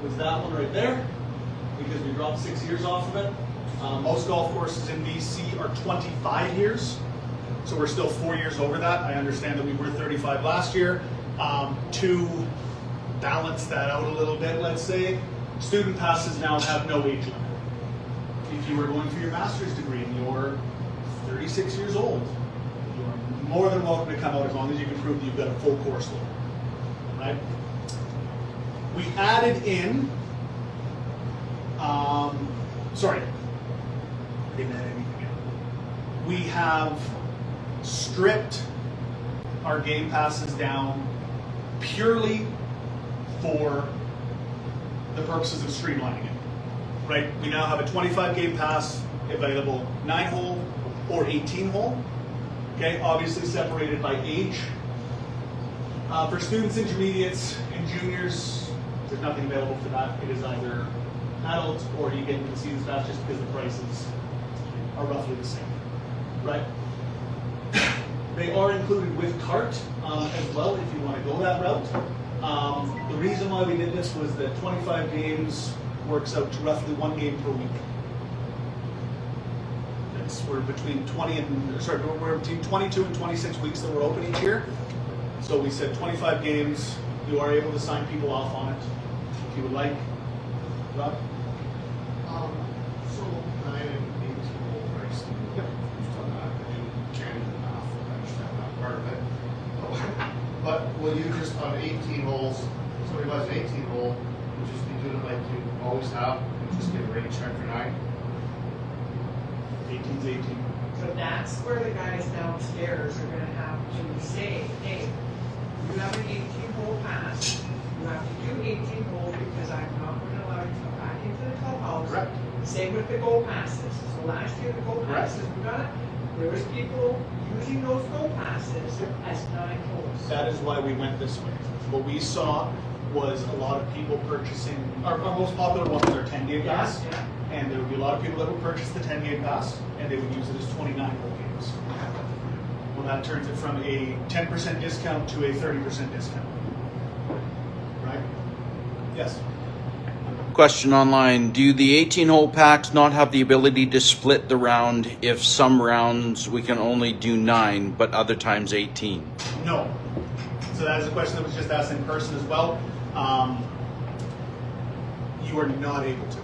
Speaker 1: was that one right there, because we dropped 6 years off of it. Most golf courses in BC are 25 years, so we're still 4 years over that. I understand that we were 35 last year. To balance that out a little bit, let's say, student passes now have no age limit. If you were going for your master's degree and you're 36 years old, you're more than welcome to come out as long as you can prove that you've got a full course load, right? We added in, sorry, I didn't add anything in. We have stripped our game passes down purely for the purposes of streamlining it, right? We now have a 25 game pass available 9-hole or 18-hole, okay? Obviously separated by age. For students, intermediates, and juniors, there's nothing available for that. It is either adults or you get into the seasons pass just because the prices are roughly the same, right? They are included with cart as well if you want to go that route. The reason why we did this was that 25 games works out to roughly 1 game per week. We're between 22 and 26 weeks that we're open each year. So we said 25 games. You are able to sign people off on it if you would like. Rob?
Speaker 8: So 9 and 18-hole price.
Speaker 1: Yep.
Speaker 8: Just on that, I didn't can enough. I understand that part of it. But will you just on 18 holes, somebody buys an 18-hole, you just be doing it like you always have, and just get a rain check for 9?
Speaker 1: 18's 18.
Speaker 3: So that's where the guys downstairs are gonna have to say, hey, you have an 18-hole pass, you have to do 18 holes because I'm not gonna allow you to come back into the clubhouse.
Speaker 1: Correct.
Speaker 3: Same with the goal passes. So last year, the goal
Speaker 1: Correct.
Speaker 3: passes, there was people using those goal passes as 9 holes.
Speaker 1: That is why we went this way. What we saw was a lot of people purchasing, our most popular one was our 10-game pass.
Speaker 3: Yeah.
Speaker 1: And there would be a lot of people that would purchase the 10-game pass, and they would use it as 29-hole games. Well, that turns it from a 10% discount to a 30% discount. Right? Yes?
Speaker 4: Question online, do the 18-hole packs not have the ability to split the round if some rounds we can only do 9, but other times 18?
Speaker 1: No. So that is a question that was just asked in person as well. You are not able to.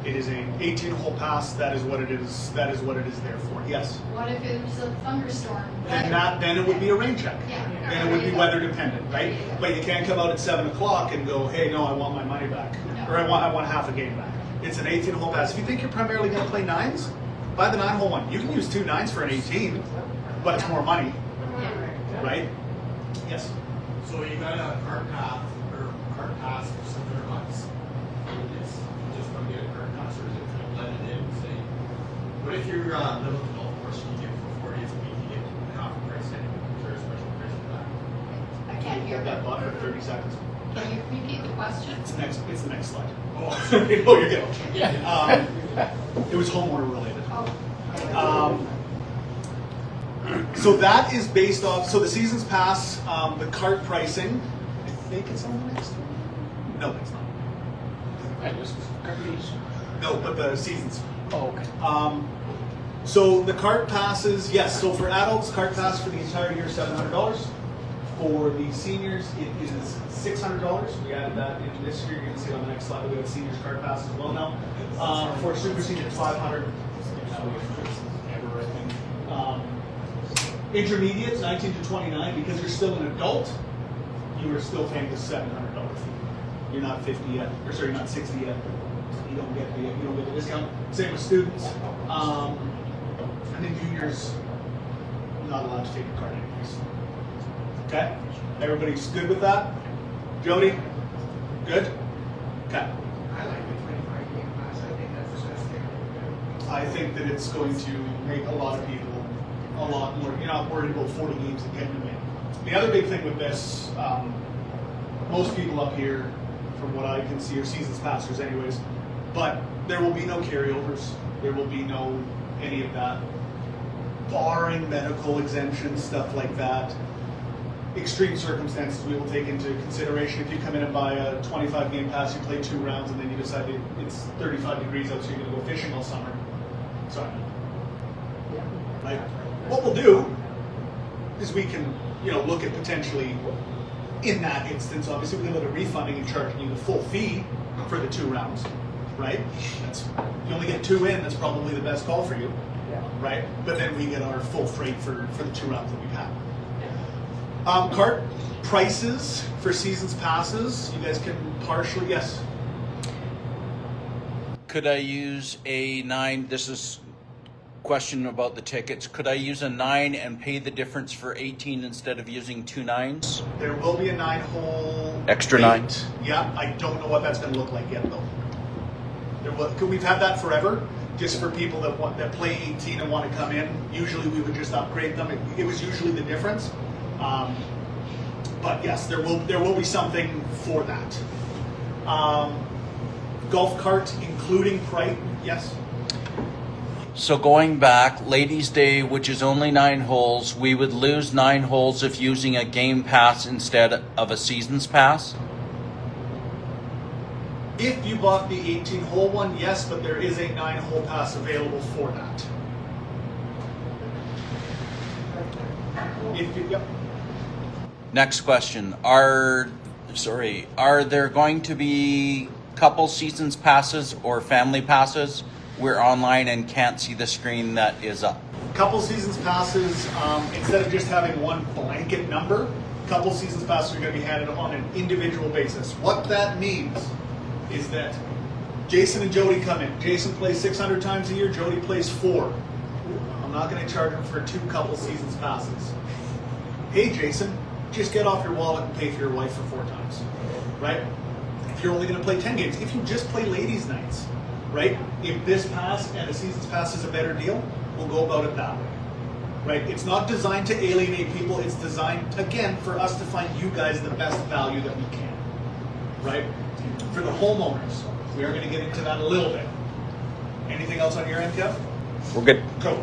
Speaker 1: It is an 18-hole pass. That is what it is. That is what it is there for. Yes.
Speaker 2: What if it was a thunderstorm?
Speaker 1: Then it would be a rain check.
Speaker 2: Yeah.
Speaker 1: Then it would be weather dependent, right? But you can't come out at 7 o'clock and go, hey, no, I want my money back, or I want half a game back. It's an 18-hole pass. If you think you're primarily going to play 9s, buy the 9-hole one. You can use 2 9s for an 18, but it's more money, right? Yes.
Speaker 8: So you got a cart pass for some months. You just want to get a cart pass, or is it kind of blended
Speaker 13: But if you're middle of the golf course, you get for 4 days a week, you get half the price anyway. Is there a special price for that?
Speaker 2: I can't hear
Speaker 1: Hold that
Speaker 2: that.
Speaker 1: button for 30 seconds.
Speaker 2: Can you repeat the question?
Speaker 1: It's the next slide.
Speaker 13: Oh,
Speaker 1: Oh, you're good. It was homeowner related.
Speaker 2: Oh.
Speaker 1: So that is based off, so the season's pass, the cart pricing, I think it's on the next one. No, it's not.
Speaker 5: I just cut these.
Speaker 1: No, but the seasons.
Speaker 5: Oh, okay.
Speaker 1: So the cart passes, yes, so for adults, cart pass for the entire year, $700. For the seniors, it is $600. We added that in this year. You're going to see it on the next slide. We have seniors cart pass as well now. For super seniors, $500. Ever, I think. Intermediate, 19 to 29, because you're still an adult, you are still paying the $700 fee. You're not 50 yet, or sorry, you're not 60 yet. You don't get the discount. Same with students. And then juniors, not allowed to take a card anyways. Okay? Everybody's good with that? Jody? Good? Okay.
Speaker 13: I like the 25 game pass. I think that's the best thing.
Speaker 1: I think that it's going to make a lot of people a lot more, you're not worried about 40 games and getting them in. The other big thing with this, most people up here, from what I can see, are seasons passers anyways, but there will be no carryovers. There will be no any of that. Barring medical exemptions, stuff like that. Extreme circumstances we will take into consideration. If you come in and buy a 25 game pass, you play 2 rounds, and then you decide that it's 35 degrees out, so you're going to go fishing all summer. Sorry. Right? What we'll do is we can, look at potentially, in that instance, obviously we can look at refunding and charging you the full fee for the 2 rounds, right? You only get 2 in, that's probably the best call for you, right? But then we get our full freight for the 2 rounds that we've had. Cart prices for seasons passes, you guys can partially, yes?
Speaker 4: Could I use a 9? This is question about the tickets. Could I use a 9 and pay the difference for 18 instead of using 2 9s?
Speaker 1: There will be a 9-hole
Speaker 4: Extra
Speaker 1: rate.
Speaker 4: 9?
Speaker 1: Yeah, I don't know what that's going to look like yet though. We've had that forever, just for people that play 18 and want to come in. Usually we would just upgrade them. It was usually the difference. But yes, there will be something for that. Golf cart including price, yes?
Speaker 4: So going back, Ladies' Day, which is only 9 holes, we would lose 9 holes if using a game pass instead of a season's pass?
Speaker 1: If you bought the 18-hole one, yes, but there is a 9-hole pass available for that. Yep.
Speaker 4: Next question. Are there going to be couple seasons passes or family passes? We're online and can't see the screen that is up.
Speaker 1: Couple seasons passes, instead of just having one blanket number, couple seasons passes are going to be handed on an individual basis. What that means is that Jason and Jody come in. Jason plays 600 times a year, Jody plays 4. I'm not going to charge him for 2 couple seasons passes. Hey Jason, just get off your wallet and pay for your wife for 4 times, right? If you're only going to play 10 games, if you just play ladies' nights, right? If this pass and a season's pass is a better deal, we'll go about it that way, right? It's not designed to alienate people. It's designed, again, for us to find you guys the best value that we can, right? For the homeowners, we are going to get into that a little bit. Anything else on your end, Kev?
Speaker 4: We're good.
Speaker 1: Cool.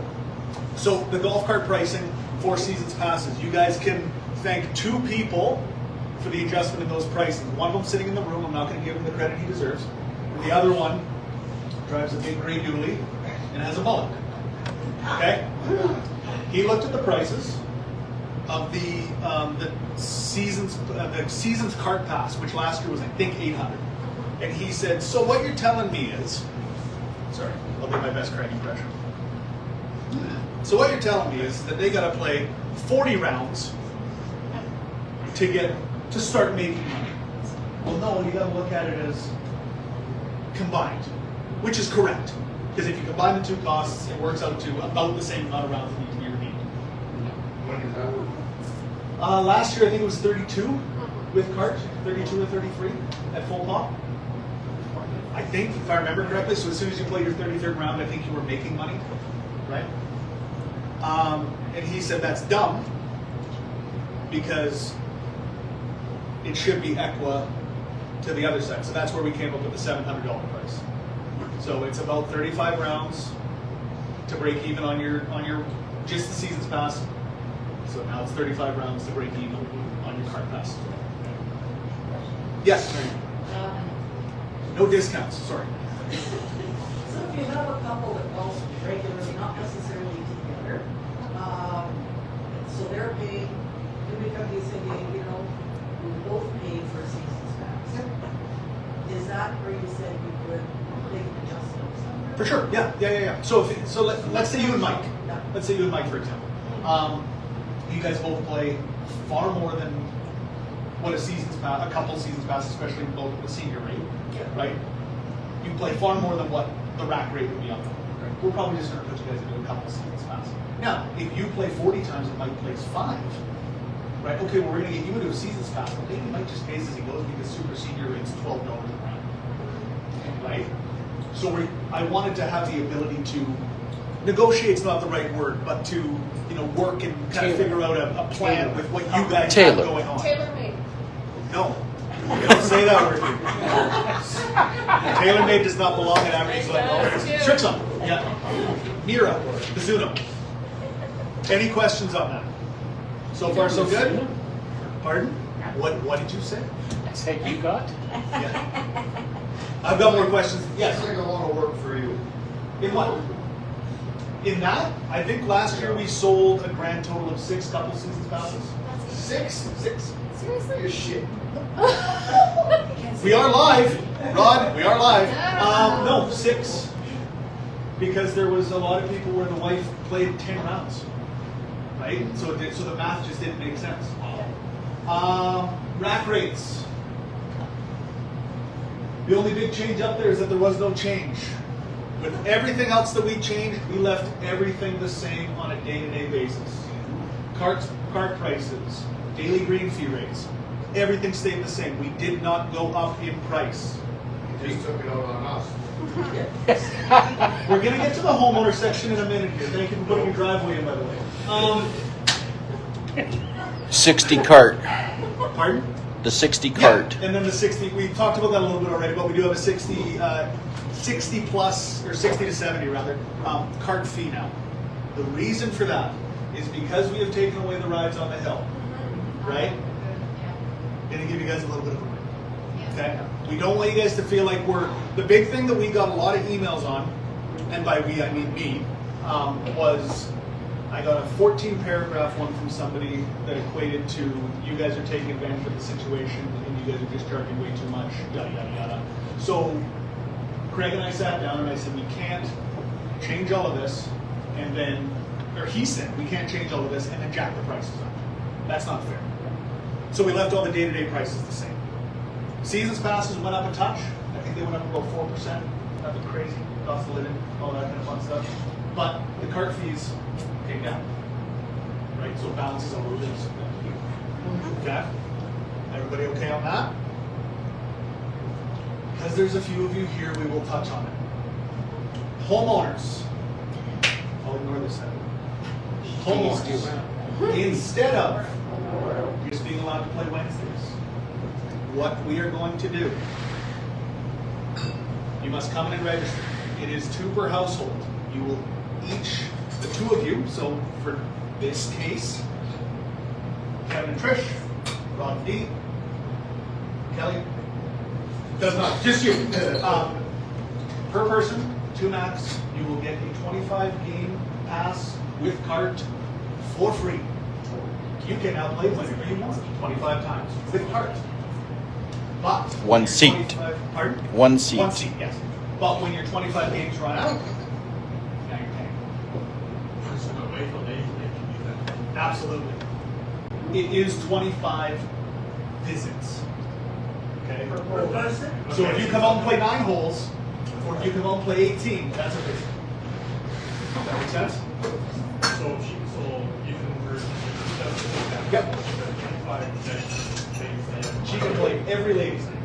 Speaker 1: So the golf cart pricing for seasons passes, you guys can thank 2 people for the adjustment in those prices. One of them sitting in the room, I'm not going to give him the credit he deserves. And the other one drives a big gray dually and has a mullet. Okay? He looked at the prices of the seasons cart pass, which last year was I think $800, and he said, "So what you're telling me is," sorry, I'll do my best Craig impression. So what you're telling me is that they got to play 40 rounds to start making money. Well, no, you got to look at it as combined, which is correct. Because if you combine the 2 costs, it works out to about the same amount of rounds that need to be redeemed.
Speaker 13: When is that?
Speaker 1: Last year, I think it was 32 with cart, 32 or 33 at full pop. I think, if I remember correctly, so as soon as you play your 33rd round, I think you were making money, right? And he said that's dumb because it should be equa to the other side. So that's where we came up with the $700 price. So it's about 35 rounds to break even on your just the season's pass. So now it's 35 rounds to break even on your card pass. Yes, Mary. No discounts, sorry.
Speaker 3: So if you have a couple that golf regularly, not necessarily together, so they're paying, then we come to you saying, you know, we both paid for a season's pass. Is that where you said you could make an adjustment somewhere?
Speaker 1: For sure, yeah. So let's say you and Mike. Let's say you and Mike, for example. You guys both play far more than what a couple seasons pass, especially both at the senior rate, right? You play far more than what the rack rate would be on them. Right? We're probably just going to put you guys into a couple seasons pass. Now, if you play 40 times and Mike plays 5, right? Okay, well, we're going to get you into a seasons pass, but maybe Mike just pays as he goes because super senior rate's $12 a round, right? So I wanted to have the ability to negotiate's not the right word, but to work and kind of figure out a plan with what you guys have going on.
Speaker 12: Tailor-made.
Speaker 1: No, you don't say that word. Tailor-made does not belong at Aberdeen. Strixon, yeah. Mira, Mizuno. Any questions on that? So far, so good. Pardon? What did you say?
Speaker 5: I said you got.
Speaker 1: Yeah. I've got more questions. Yes.
Speaker 8: It's like a lot of work for you.
Speaker 1: In what? In that, I think last year we sold a grand total of 6 couple seasons passes. 6?
Speaker 12: Seriously?
Speaker 8: You're shit.
Speaker 1: We are live, Rod. We are live. No, 6. Because there was a lot of people where the wife played 10 rounds, right? So the math just didn't make sense. Rack rates. The only big change up there is that there was no change. With everything else that we changed, we left everything the same on a day-to-day basis. Cart prices, daily green fee rates, everything stayed the same. We did not go up in price.
Speaker 8: You just took it out on us.
Speaker 1: We're going to get to the homeowner section in a minute here. Thank you for putting your driveway in, by the way.
Speaker 4: 60 cart.
Speaker 1: Pardon?
Speaker 4: The 60 cart.
Speaker 1: Yeah. And then the 60, we talked about that a little bit already, but we do have a 60 plus, or 60 to 70 rather, cart fee now. The reason for that is because we have taken away the rides on the hill, right? Gonna give you guys a little bit of a break, okay? We don't want you guys to feel like the big thing that we got a lot of emails on, and by we I mean me, was I got a 14 paragraph one from somebody that equated to you guys are taking advantage of the situation and you guys are just charging way too much, yada, yada, yada. So Craig and I sat down and I said, we can't change all of this and then, or he said, we can't change all of this and then jack the prices up. That's not fair. So we left all the day-to-day prices the same. Seasons passes went up a touch. I think they went up about 4%. Nothing crazy, cost of living, all that kind of fun stuff. But the cart fees came down, right? So it balances all of this. Okay? Everybody okay on that? Because there's a few of you here, we will touch on it. Homeowners. I'll ignore this side. Homeowners. Instead of just being allowed to play Wednesdays, what we are going to do, you must come in and register. It is 2 per household. You will each, the 2 of you, so for this case, Kevin and Trish, Rod and Dee, Kelly, does not, just you. Per person, 2 max, you will get a 25 game pass with cart for free. You can now play whenever you want, 25 times with cart. But
Speaker 4: One seat.
Speaker 1: Pardon?
Speaker 4: One seat.
Speaker 1: One seat, yes. But when your 25 games run out, now you're paying.
Speaker 13: So no wait till they can do that.
Speaker 1: Absolutely. It is 25 visits. Okay? So if you come out and play 9 holes, or if you come out and play 18, that's a visit. Does that make sense?
Speaker 13: So even for
Speaker 1: Yep.
Speaker 13: 25
Speaker 1: She can play every ladies' night.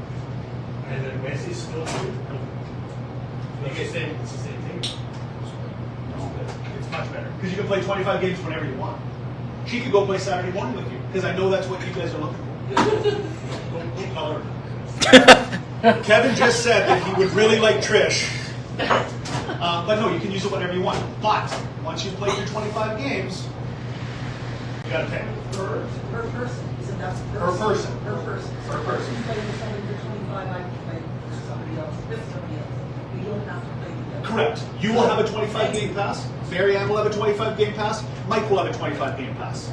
Speaker 13: and then Wednesday's still too.
Speaker 1: You guys think it's the same thing? It's much better because you can play 25 games whenever you want. She could go play Saturday morning with you because I know that's what you guys are looking for. Don't call her. Kevin just said that he would really like Trish. But no, you can use it whenever you want. But once you play your 25 games, you gotta pay.
Speaker 3: Per person, isn't that
Speaker 1: Per person.
Speaker 3: Per person.
Speaker 1: Per person.
Speaker 3: You play with somebody for 25, I can play with somebody else, with somebody else. We don't have to play together.
Speaker 1: Correct. You will have a 25 game pass. Mary Ann will have a 25 game pass. Mike will have a 25 game pass.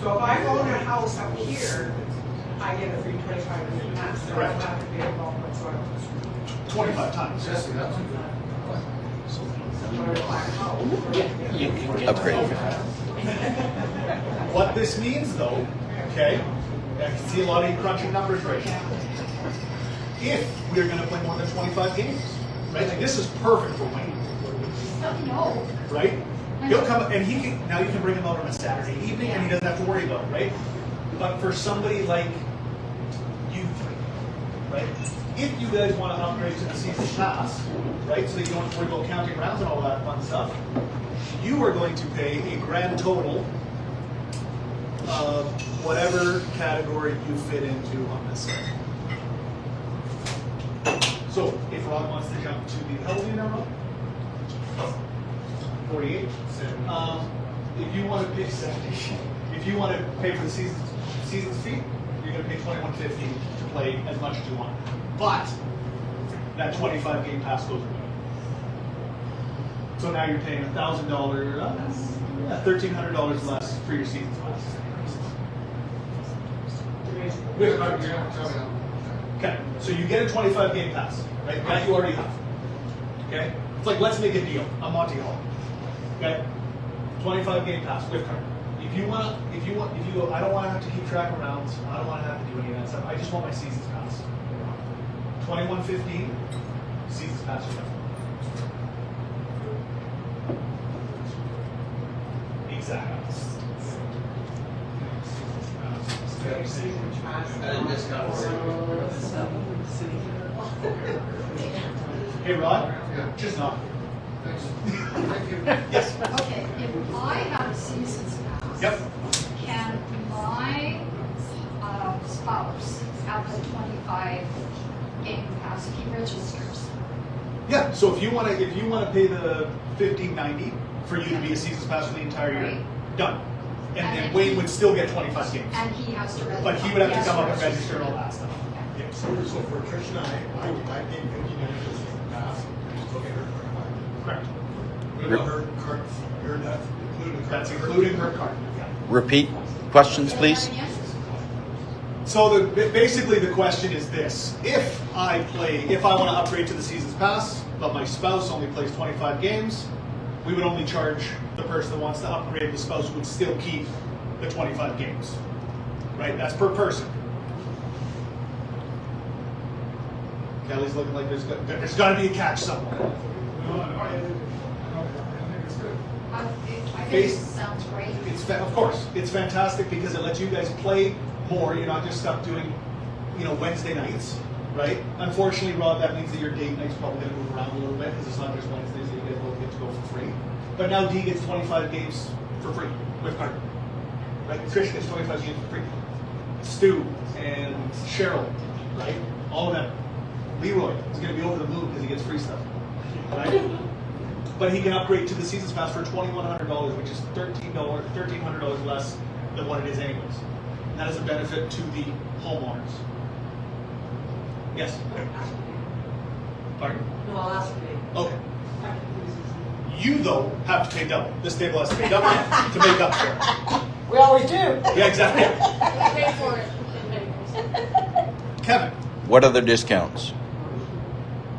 Speaker 6: So if I own a house up here, I get a free 25 pass. So I
Speaker 1: Correct.
Speaker 6: don't have to pay a golf whatsoever.
Speaker 1: 25 times.
Speaker 10: Jesse, that's
Speaker 5: You can get
Speaker 4: Upgrade.
Speaker 1: What this means though, okay, I can see a lot of you crunching numbers right now. If we're gonna play more than 25 games, right? Like this is perfect for Wayne,
Speaker 2: No.
Speaker 1: right? He'll come and he can, now you can bring him out on a Saturday evening and he doesn't have to worry about it, right? But for somebody like you three, right? If you guys want to upgrade to the season pass, right, so that you don't have to worry about counting rounds and all that fun stuff, you are going to pay a grand total of whatever category you fit into on this side. So if Rod wants to jump to the, how old are you now, Rod? 48. If you want to pay 70, if you want to pay for the season's fee, you're going to pay $21.50 to play as much as you want. But that 25 game pass goes away. So now you're paying $1,000, $1,300 less for your season's pass. Okay, so you get a 25 game pass, right? That you already have. Okay, it's like let's make a deal. I'm Monty Hall. Okay, 25 game pass with card. If you go, I don't want to have to keep track of rounds. I don't want to have to do any of that stuff. I just want my season's pass. $21.15, season's pass. Exactly. Hey Rod, just not. Yes.
Speaker 2: Okay, if I have a season's pass.
Speaker 1: Yep.
Speaker 2: Can my spouse have the 25 game pass if he registers?
Speaker 1: Yeah. So if you want to pay the $15.90 for you to be a season's pass for the entire year,
Speaker 2: Right.
Speaker 1: done. And
Speaker 2: And
Speaker 1: then
Speaker 2: then
Speaker 1: Wayne
Speaker 2: he-
Speaker 1: would still get 25 games.
Speaker 2: And he has to register.
Speaker 1: But he would have to
Speaker 2: Yes,
Speaker 1: come up and
Speaker 2: register.
Speaker 1: register and all that stuff. Yeah.
Speaker 13: So for Trish and I paid 59 for the pass, and still get her 25.
Speaker 1: Correct.
Speaker 13: What about her card, that's including the card?
Speaker 1: That's including her card. Yeah.
Speaker 4: Repeat questions, please.
Speaker 1: So basically the question is this: if I want to upgrade to the season's pass, but my spouse only plays 25 games, we would only charge the person that wants to upgrade. The spouse would still keep the 25 games, right? That's per person. Kelly's looking like there's got to be a catch somewhere.
Speaker 7: I think it's good.
Speaker 2: I think
Speaker 1: Base-
Speaker 2: it sounds great.
Speaker 1: Of course, it's fantastic because it lets you guys play more. You're not just stuck doing, Wednesday nights, right? Unfortunately, Rob, that means that your date night's probably going to move around a little bit because it's not just Wednesdays that you guys both get to go for free. But now D gets 25 games for free with card, right? Trish gets 25 games for free. Stu and Cheryl, right? All of them. Leroy is going to be over the moon because he gets free stuff, right? But he can upgrade to the season's pass for $2,100, which is $1,300 less than what it is anyways. And that is a benefit to the homeowners. Yes? Pardon?
Speaker 3: No, I'll ask you.
Speaker 1: Okay. You, though, have to pay double. This table has to pay double to make up for it.
Speaker 11: We always do.
Speaker 1: Yeah, exactly.
Speaker 12: Pay for it in many ways.
Speaker 1: Kevin,
Speaker 4: What other discounts?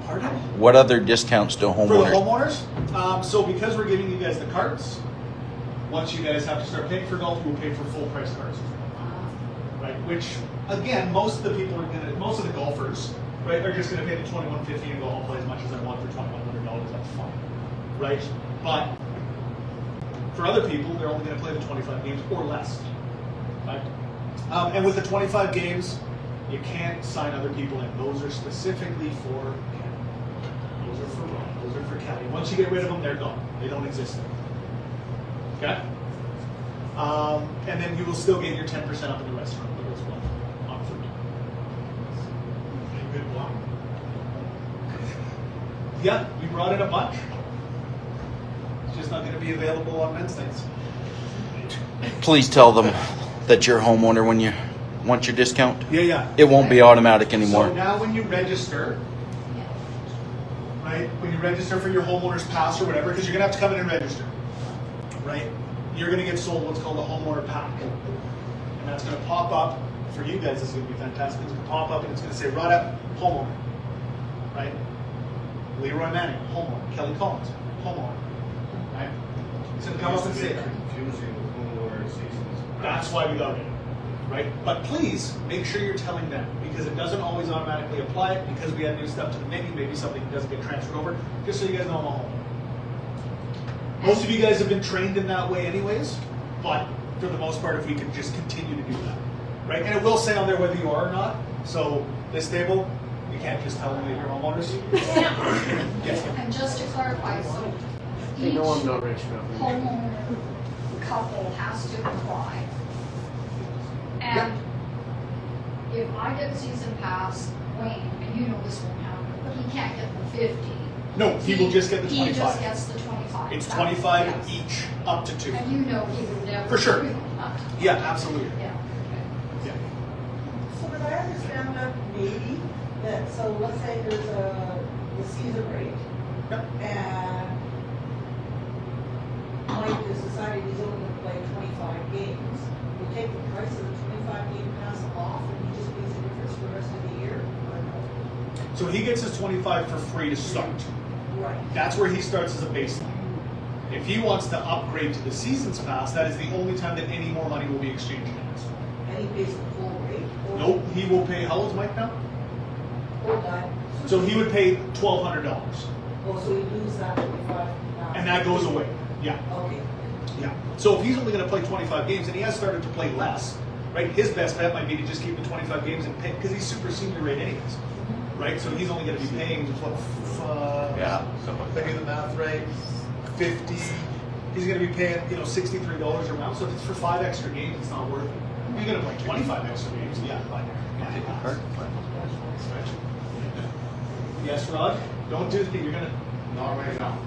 Speaker 1: pardon?
Speaker 4: What other discounts to
Speaker 1: For the
Speaker 4: homeowners?
Speaker 1: homeowners, so because we're giving you guys the carts, once you guys have to start paying for golf, we'll pay for full price carts. Right, which again, most of the golfers, right, are just gonna pay the $21.50 and go, I'll play as much as I want for $2,100, that's fine. Right? But for other people, they're only gonna play the 25 games or less. Right? And with the 25 games, you can't sign other people in. Those are specifically for Ken. Those are for Ron. Those are for county. Once you get rid of them, they're gone. They don't exist anymore. Okay? And then you will still get your 10% up in the restaurant bill as well on food.
Speaker 8: Good block.
Speaker 1: Yeah, we brought in a bunch. It's just not going to be available on Wednesdays.
Speaker 4: Please tell them that you're a homeowner when you want your discount.
Speaker 1: Yeah.
Speaker 4: It won't be automatic anymore.
Speaker 1: So now when you register, right, when you register for your homeowner's pass or whatever, because you're going to have to come in and register, right, you're going to get sold what's called a homeowner pack. And that's going to pop up, for you guys, this is going to be fantastic. It's going to pop up and it's going to say, right up, homeowner, right? Leroy Manning, homeowner. Kelly Collins, homeowner, right? It's going to come up and say that.
Speaker 8: Confusing with homeowner and seasons.
Speaker 1: That's why we got it, right? But please make sure you're telling them, because it doesn't always automatically apply it, because we add new stuff to the menu, maybe something doesn't get transferred over, just so you guys know I'm a homeowner. Most of you guys have been trained in that way anyways, but for the most part, if we could just continue to do that, right? And it will say on there whether you are or not, so this table, you can't just tell them that you're homeowners. Yes.
Speaker 2: And just to clarify, so
Speaker 5: They
Speaker 2: each
Speaker 5: know I'm not rich enough.
Speaker 2: homeowner couple has to apply. And if I get a season pass, Wayne, and you know this won't happen, but he can't get the 50.
Speaker 1: No, he will just get the 25.
Speaker 2: He just gets the 25.
Speaker 1: It's
Speaker 2: That-
Speaker 1: 25
Speaker 2: yes.
Speaker 1: each, up to 2.
Speaker 2: And you know he would never.
Speaker 1: For sure.
Speaker 2: do that.
Speaker 1: Yeah, absolutely.
Speaker 2: Yeah.
Speaker 1: Yeah.
Speaker 3: So did I understand that maybe, that, so let's say there's the season rate,
Speaker 1: Yep.
Speaker 3: and like the society is only going to play 25 games, we take the price of the 25-game pass off, and he just pays the difference for the rest of the year, or no?
Speaker 1: So he gets his 25 for free to start.
Speaker 3: Right.
Speaker 1: That's where he starts as a baseline. If he wants to upgrade to the season's pass, that is the only time that any more money will be exchanged hands.
Speaker 3: And he pays the full rate? Or-
Speaker 1: Nope, he will pay, how old's Mike now?
Speaker 3: Or that?
Speaker 1: So he would pay $1,200.
Speaker 3: Oh, so we lose that 25?
Speaker 1: And that goes away. Yeah,
Speaker 3: Okay.
Speaker 1: yeah. So if he's only going to play 25 games, and he has started to play less, right? His best bet might be to just keep the 25 games and pay, because he's super senior rate anyways, right? So he's only going to be paying, what,
Speaker 9: Yeah, something
Speaker 1: if
Speaker 9: like
Speaker 1: I do the math right, 50. He's going to be paying, $63 a round. So if it's for 5 extra games, it's not worth it. You're going to play 25 extra games, yeah, fine.
Speaker 9: Take the card.
Speaker 1: Yes, Rod? Don't do that. You're going to.
Speaker 8: Not right now.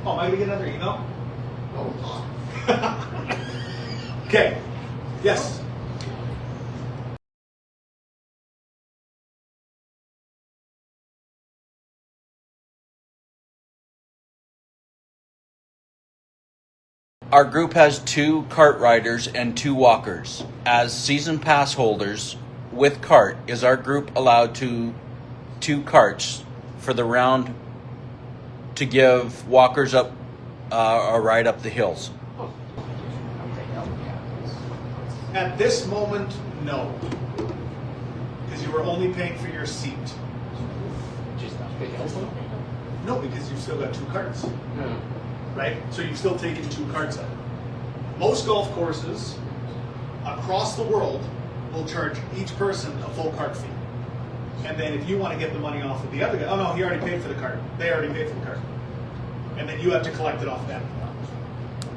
Speaker 1: Oh, am I going to get another email?
Speaker 8: No, not.
Speaker 1: Okay. Yes.
Speaker 4: Our group has 2 cart riders and 2 walkers. As season pass holders with cart, is our group allowed to 2 carts for the round to give walkers up a ride up the hills?
Speaker 1: At this moment, no. Because you were only paying for your seat.
Speaker 5: Just the hills though?
Speaker 1: No, because you've still got 2 carts,
Speaker 5: Yeah.
Speaker 1: right? So you've still taken 2 carts out. Most golf courses across the world will charge each person a full cart fee. And then if you want to get the money off of the other guy, oh no, he already paid for the cart. They already paid for the cart. And then you have to collect it off them,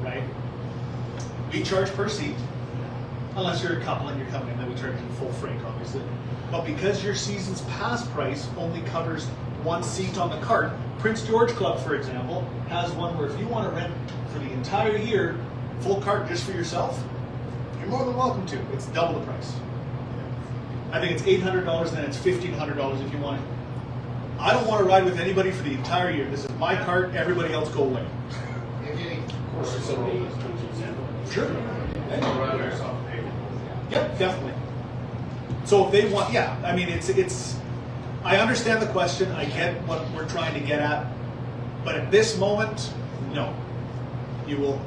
Speaker 1: right? We charge per seat, unless you're a couple and you're coming in, then we charge you full freight, obviously. But because your season's pass price only covers 1 seat on the cart, Prince George Club, for example, has one where if you want to rent for the entire year, full cart just for yourself, you're more than welcome to. It's double the price. I think it's $800 and then it's $1,500 if you want it. I don't want to ride with anybody for the entire year. This is my cart, everybody else go away.
Speaker 8: You're getting
Speaker 5: Or somebody is going to example.
Speaker 1: Sure.
Speaker 8: Run yourself pay.
Speaker 1: Yep, definitely. So if they want, yeah, I mean, it's, I understand the question, I get what we're trying to get at, but at this moment, no. You will,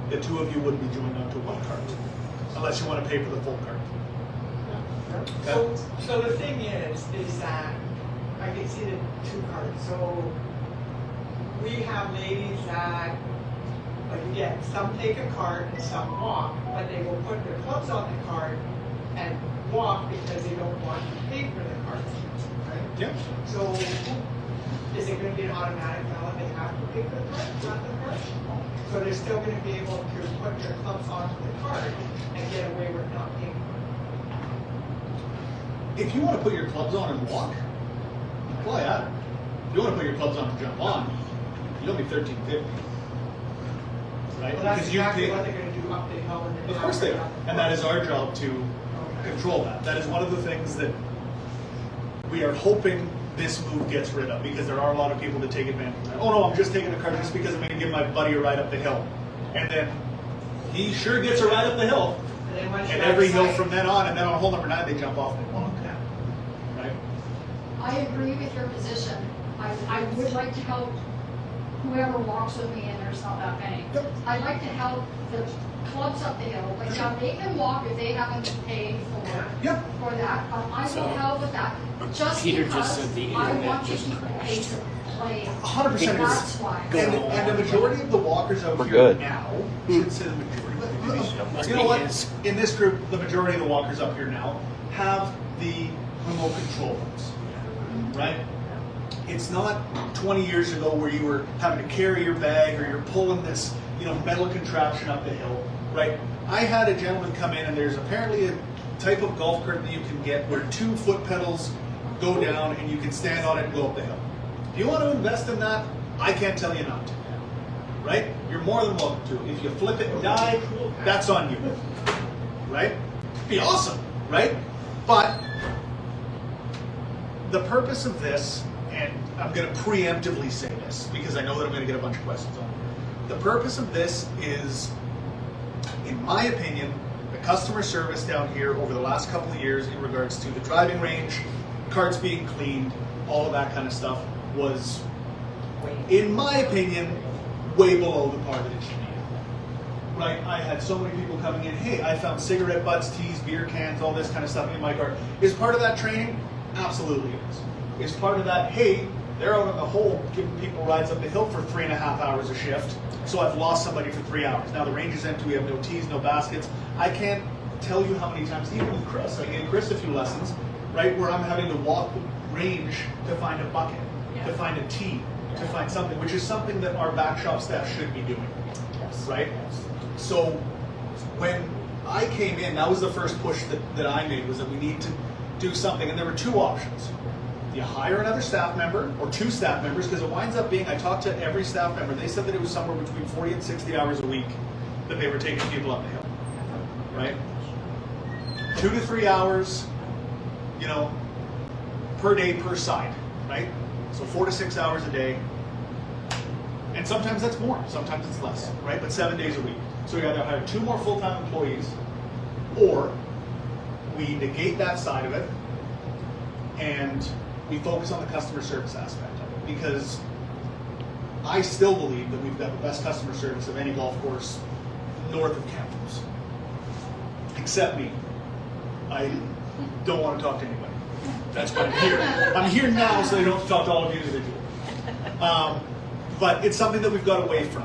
Speaker 1: the 2 of you wouldn't be joined onto 1 cart, unless you want to pay for the full cart.
Speaker 14: So the thing is that I can see the 2 carts. So we have ladies that, like again, some take a cart and some walk, but they will put their clubs on the cart and walk because they don't want to pay for the cart. Right?
Speaker 1: Yeah.
Speaker 14: So is it gonna be an automatic ballot, they have to pick the card, not the card? So they're still gonna be able to put their clubs onto the card and get away with not paying for it.
Speaker 1: If you want to put your clubs on and walk, fly at it. If you want to put your clubs on and jump on, you'll be $13.50. Right?
Speaker 14: Well, that's
Speaker 1: Because you
Speaker 14: exactly
Speaker 1: pay-
Speaker 14: what they're gonna do up the hill and then.
Speaker 1: Of course they are. And that is our job to control that. That is one of the things that we are hoping this move gets rid of, because there are a lot of people that take advantage of that. Oh no, I'm just taking the car just because I'm going to give my buddy a ride up the hill. And then he sure gets a ride up the hill.
Speaker 14: And then once
Speaker 1: And
Speaker 14: you're
Speaker 1: every hill
Speaker 14: outside-
Speaker 1: from then on, and then on hole number 9, they jump off and walk. Right?
Speaker 2: I agree with your position. I would like to help whoever walks with me, and there's not that many. I'd like to help the clubs up the hill, like, yeah, they can walk if they haven't paid
Speaker 1: Yep.
Speaker 2: for that, I
Speaker 5: So,
Speaker 2: will help with that, just
Speaker 5: Peter
Speaker 2: because
Speaker 5: just said the
Speaker 2: I
Speaker 5: internet
Speaker 2: want to
Speaker 5: just
Speaker 2: keep
Speaker 5: crashed.
Speaker 2: pace of play.
Speaker 1: 100% agree.
Speaker 2: That's why.
Speaker 1: And the majority of the walkers out
Speaker 4: We're
Speaker 1: here
Speaker 4: good.
Speaker 1: now, should say the majority, but you know what? In this group, the majority of the walkers up here now have the remote control ones, right? It's not 20 years ago where you were having to carry your bag or you're pulling this, metal contraption up the hill, right? I had a gentleman come in, and there's apparently a type of golf cart that you can get where 2 foot pedals go down and you can stand on it and go up the hill. If you want to invest in that, I can't tell you not to, right? You're more than welcome to. If you flip it and die, that's on you, right? It'd be awesome, right? But the purpose of this, and I'm going to preemptively say this because I know that I'm going to get a bunch of questions on it. The purpose of this is, in my opinion, the customer service down here over the last couple of years in regards to the driving range, carts being cleaned, all of that kind of stuff was, in my opinion, way below the par that it should be. Right? I had so many people coming in, hey, I found cigarette butts, teas, beer cans, all this kind of stuff in my cart. Is part of that training? Absolutely it is. Is part of that, hey, they're out on the hole giving people rides up the hill for 3.5 hours a shift, so I've lost somebody for 3 hours. Now the range is empty, we have no teas, no baskets. I can't tell you how many times, even with Chris, I gave Chris a few lessons, right, where I'm having to walk the range to find a bucket, to find a tee, to find something, which is something that our back shop staff should be doing, right? So when I came in, that was the first push that I made, was that we need to do something, and there were 2 options. You hire another staff member, or 2 staff members, because it winds up being, I talked to every staff member, they said that it was somewhere between 40 and 60 hours a week that they were taking people up the hill, right? 2 to 3 hours, per day per side, right? So 4 to 6 hours a day. And sometimes that's more, sometimes it's less, right? But 7 days a week. So we either hire 2 more full-time employees, or we negate that side of it, and we focus on the customer service aspect of it. Because I still believe that we've got the best customer service of any golf course north of Kamloops. Except me. I don't want to talk to anybody. That's why I'm here. I'm here now so they don't have to talk to all of you individually. But it's something that we've got away from.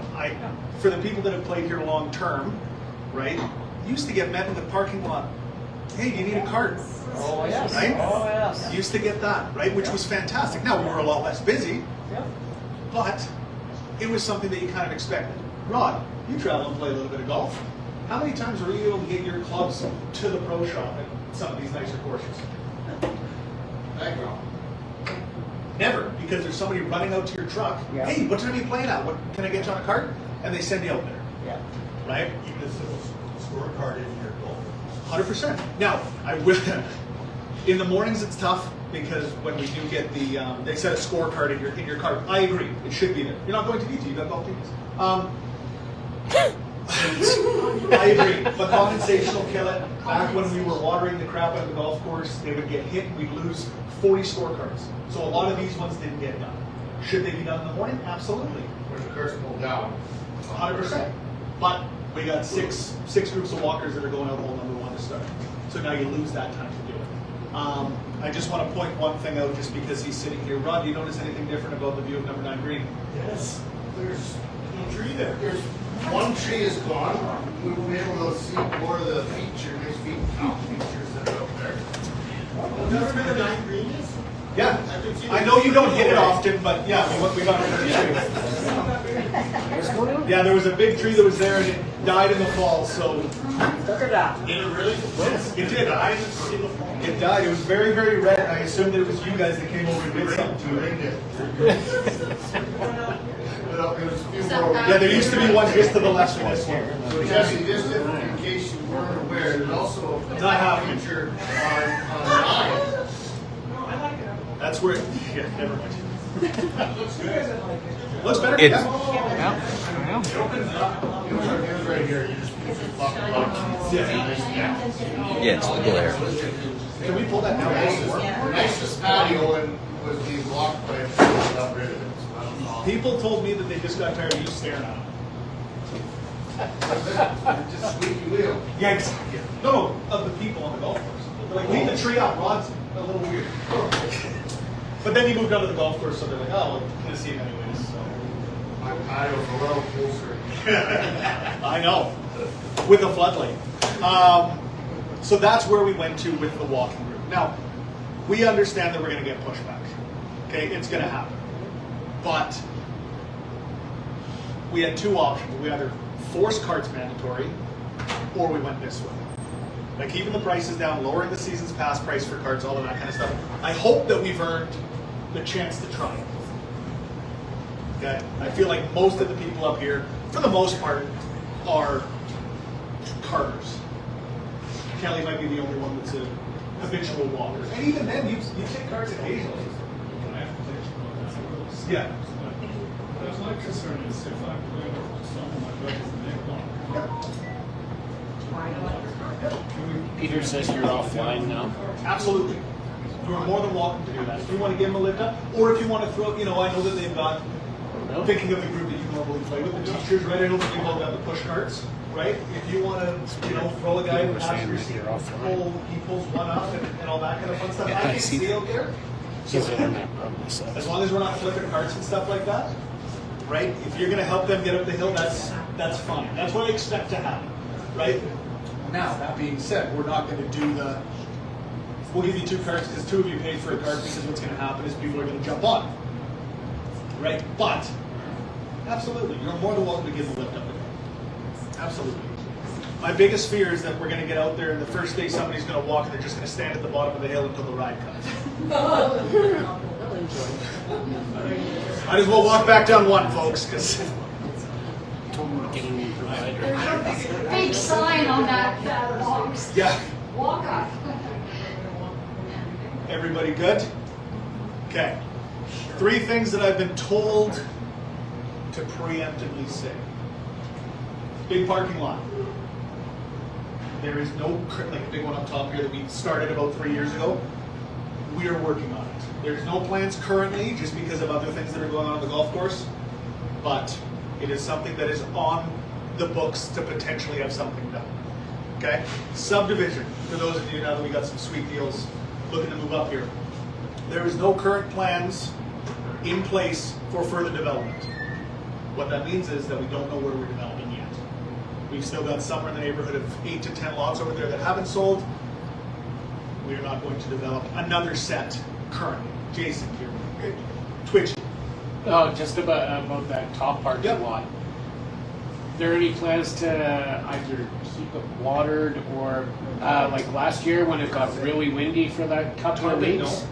Speaker 1: For the people that have played here long term, right, used to get met in the parking lot. Hey, do you need a cart?
Speaker 11: Oh, yes.
Speaker 1: Right?
Speaker 11: Oh, yes.
Speaker 1: Used to get that, right, which was fantastic. Now, we were a lot less busy, but it was something that you kind of expected. Rod, you travel and play a little bit of golf. How many times were you able to get your clubs to the pro shop at some of these nicer courses? Never, because there's somebody running out to your truck.
Speaker 11: Yeah.
Speaker 1: Hey, what time are you playing at? What can I get you on a cart? And they send you out there.
Speaker 11: Yeah.
Speaker 1: Right?
Speaker 8: Keep this scorecard in your goal.
Speaker 1: 100%. Now, I will. In the mornings, it's tough because when we do get the, they set a scorecard in your cart. I agree, it should be there. You're not going to DT, you've got golf teams. I agree, but condensation will kill it. Back when we were watering the crap out of the golf course, they would get hit and we'd lose 40 scorecards. So a lot of these ones didn't get done. Should they be done in the morning? Absolutely.
Speaker 8: When the car's pulled down.
Speaker 1: 100%. But we got six groups of walkers that are going out hole number 1 to start. So now you lose that time to do it. I just want to point one thing out just because he's sitting here. Rod, do you notice anything different about the view of number 9 green?
Speaker 8: Yes, there's no tree there. There's one tree is gone. We will be able to see more of the features that are out there.
Speaker 7: Never been a 9 green is?
Speaker 1: Yeah, I know you don't hit it often, but yeah, we got rid of the tree. Yeah, there was a big tree that was there and it died in the fall, so.
Speaker 11: Took her down.
Speaker 8: Did it really?
Speaker 1: It did. It died. It was very, very red. I assumed that it was you guys that came over and did something to it. Yeah, there used to be one just to the left of this one.
Speaker 8: So Jesse, just in case you weren't aware, there's also a picture on 9.
Speaker 1: That's where, yeah, never mind. Looks better.
Speaker 4: It's-
Speaker 1: Yeah.
Speaker 8: It was right here. You just talked about it.
Speaker 4: Yeah, it's the glare.
Speaker 1: Can we pull that down?
Speaker 8: Nicest patio and was being blocked by got rid of it.
Speaker 1: People told me that they just got tired of you staring at them.
Speaker 8: Just squeaky wheel.
Speaker 1: Yeah, exactly. No, of the people on the golf course. They're like, leave the tree out, Rod's a little weird. But then you moved on to the golf course, so they're like, oh, well, gonna see him anyways. So.
Speaker 8: My patio's a little closer.
Speaker 1: I know, with a floodlight. So that's where we went to with the walking group. Now, we understand that we're going to get pushback. Okay, it's going to happen. But we had two options. We either force carts mandatory, or we went this way. Like keeping the prices down, lowering the season's pass price for carts, all of that kind of stuff. I hope that we've earned the chance to try it. Okay, I feel like most of the people up here, for the most part, are carters. Kelly might be the only one that's a habitual walker. And even then, you take carts occasionally. Yeah.
Speaker 7: That's my concern is if I play with someone my brother's name on.
Speaker 5: Peter says you're offline now.
Speaker 1: Absolutely. You're more than welcome to do that. If you want to give them a lift up, or if you want to throw, I know that they've got, thinking of the group that you normally play with, the teachers, right? I know that you've all got the push carts, right? If you want to, throw a guy in the passenger seat, he pulls one up and all that kind of fun stuff. I can see out there. As long as we're not flipping carts and stuff like that, right? If you're going to help them get up the hill, that's fine. That's what I expect to happen, right? Now, that being said, we're not going to do we'll give you two carts because two of you paid for a cart because what's going to happen is people are going to jump on, right? But, absolutely, you're more than welcome to give a lift up the hill. Absolutely. My biggest fear is that we're going to get out there and the first day somebody's going to walk and they're just going to stand at the bottom of the hill until the ride comes. Might as well walk back down one, folks, because...
Speaker 2: Big sign on that box.
Speaker 1: Yeah.
Speaker 2: Walk up.
Speaker 1: Everybody good? Okay. 3 things that I've been told to preemptively say. Big parking lot. There is no, like a big one up top here that we started about 3 years ago. We are working on it. There's no plans currently just because of other things that are going on the golf course, but it is something that is on the books to potentially have something done. Okay? Subdivision, for those of you now that we got some sweet deals looking to move up here. There is no current plans in place for further development. What that means is that we don't know where we're developing yet. We've still got somewhere in the neighborhood of 8 to 10 lots over there that haven't sold. We are not going to develop another set currently. Jason here. Twitch.
Speaker 5: Oh, just about that top parking lot. There any plans to either keep it watered or like last year when it got really windy for that couple of weeks?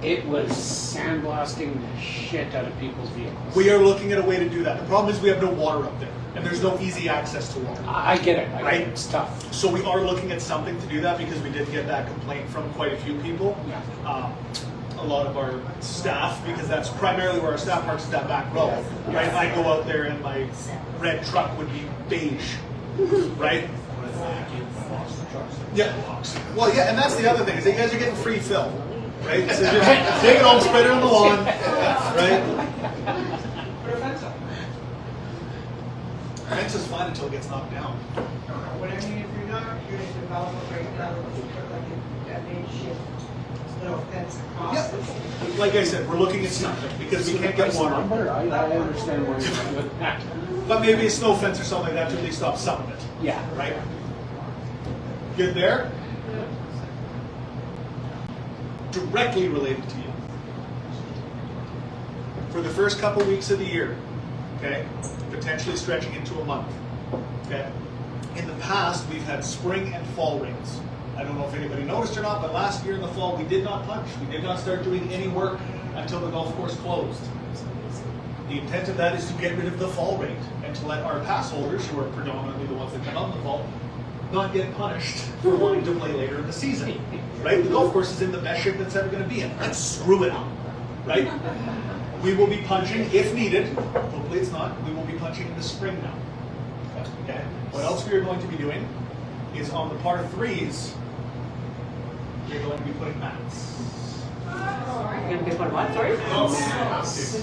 Speaker 5: It was sandblasting the shit out of people's vehicles.
Speaker 1: We are looking at a way to do that. The problem is we have no water up there, and there's no easy access to water.
Speaker 5: I get it.
Speaker 1: Right?
Speaker 5: It's tough.
Speaker 1: So we are looking at something to do that because we did get that complaint from quite a few people.
Speaker 5: Yeah.
Speaker 1: A lot of our staff, because that's primarily where our staff parks is that back row. Right? I go out there and my red truck would be beige. Right? Yeah. Well, yeah, and that's the other thing is that you guys are getting free fill. Right? So just take it home, spread it on the lawn. Right?
Speaker 14: Put a fence up.
Speaker 1: Fence is fine until it gets knocked down.
Speaker 14: What I mean, if you're not going to develop it right now, put like that main shift, little fence across.
Speaker 1: Yep. Like I said, we're looking at something because we can't get water.
Speaker 5: I understand where you're going with that.
Speaker 1: But maybe a snow fence or something like that to at least stop some of it.
Speaker 5: Yeah.
Speaker 1: Right? Good there? Directly related to you. for the first couple weeks of the year, okay, potentially stretching into a month, okay. In the past, we've had spring and fall rains. I don't know if anybody noticed or not, but last year in the fall, we did not punch. We did not start doing any work until the golf course closed. The intent of that is to get rid of the fall rate and to let our pass holders, who are predominantly the ones that come out in the fall, not get punished for wanting to play later in the season, right? The golf course is in the best shape that's ever going to be in. Let's screw it up, right? We will be punching if needed. Hopefully it's not. We will be punching in the spring now. Okay. What else we are going to be doing is on the par threes, we're going to be putting mats.
Speaker 11: You're gonna be putting what, sorry?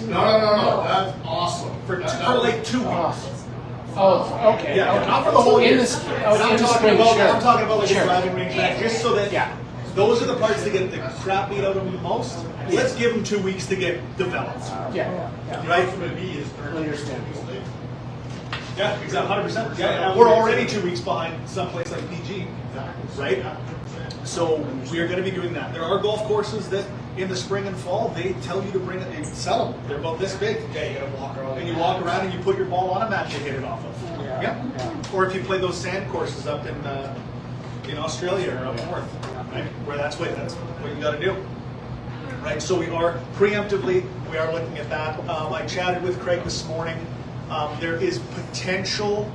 Speaker 8: No, that's awesome.
Speaker 1: For like 2 weeks.
Speaker 5: Oh, okay.
Speaker 1: Yeah,
Speaker 5: okay.
Speaker 1: not for the whole
Speaker 5: In
Speaker 1: year.
Speaker 5: the spring, oh,
Speaker 1: I'm
Speaker 5: in the
Speaker 1: talking
Speaker 5: spring,
Speaker 1: about,
Speaker 5: sure.
Speaker 1: I'm talking about like
Speaker 5: Sure.
Speaker 1: a driving range back, just so that
Speaker 5: Yeah.
Speaker 1: those are the parts that get the crap beat out of them the most. Let's give them 2 weeks to get developed.
Speaker 5: Yeah.
Speaker 1: Right?
Speaker 5: Understand.
Speaker 1: Yeah, exactly, 100%. Yeah, and we're already 2 weeks behind someplace like PG, right? So we are going to be doing that. There are golf courses that in the spring and fall, they tell you to bring it, they sell them. They're about this big. Yeah, you gotta walk around. And you walk around and you put your ball on a mat to hit it off of. Yeah. Or if you play those sand courses up in Australia or up north, right? Where that's what you got to do. Right. So we are preemptively looking at that. I chatted with Craig this morning. There is potential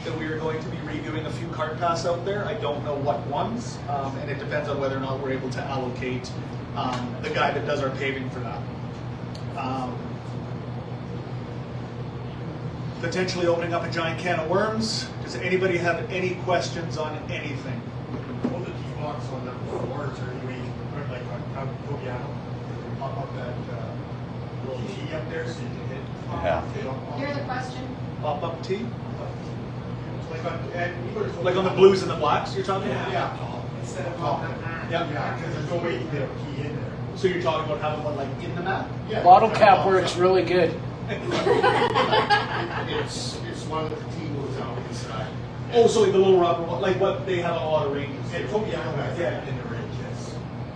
Speaker 1: that we are going to be redoing a few cart paths out there. I don't know what ones, and it depends on whether or not we're able to allocate the guy that does our paving for that. Potentially opening up a giant can of worms. Does anybody have any questions on anything?
Speaker 8: All the tee box on the boards or anyway, like on Tobiano, pop up that little tee up there so you can hit.
Speaker 2: Hear the question?
Speaker 1: Pop-up tee?
Speaker 8: Like
Speaker 1: on the blues and the blacks you're talking about?
Speaker 8: Yeah. Instead of popping. Yeah, because there's no way you can get a key in there.
Speaker 1: So you're talking about having one like in the mat?
Speaker 8: Yeah.
Speaker 5: Bottle cap works really good.
Speaker 8: It's one of the tee goes out inside.
Speaker 1: Oh, so like the little rubber one, like what they have on a lot of ranges.
Speaker 8: And Tobiano has
Speaker 1: Yeah.
Speaker 8: that in the range, yes.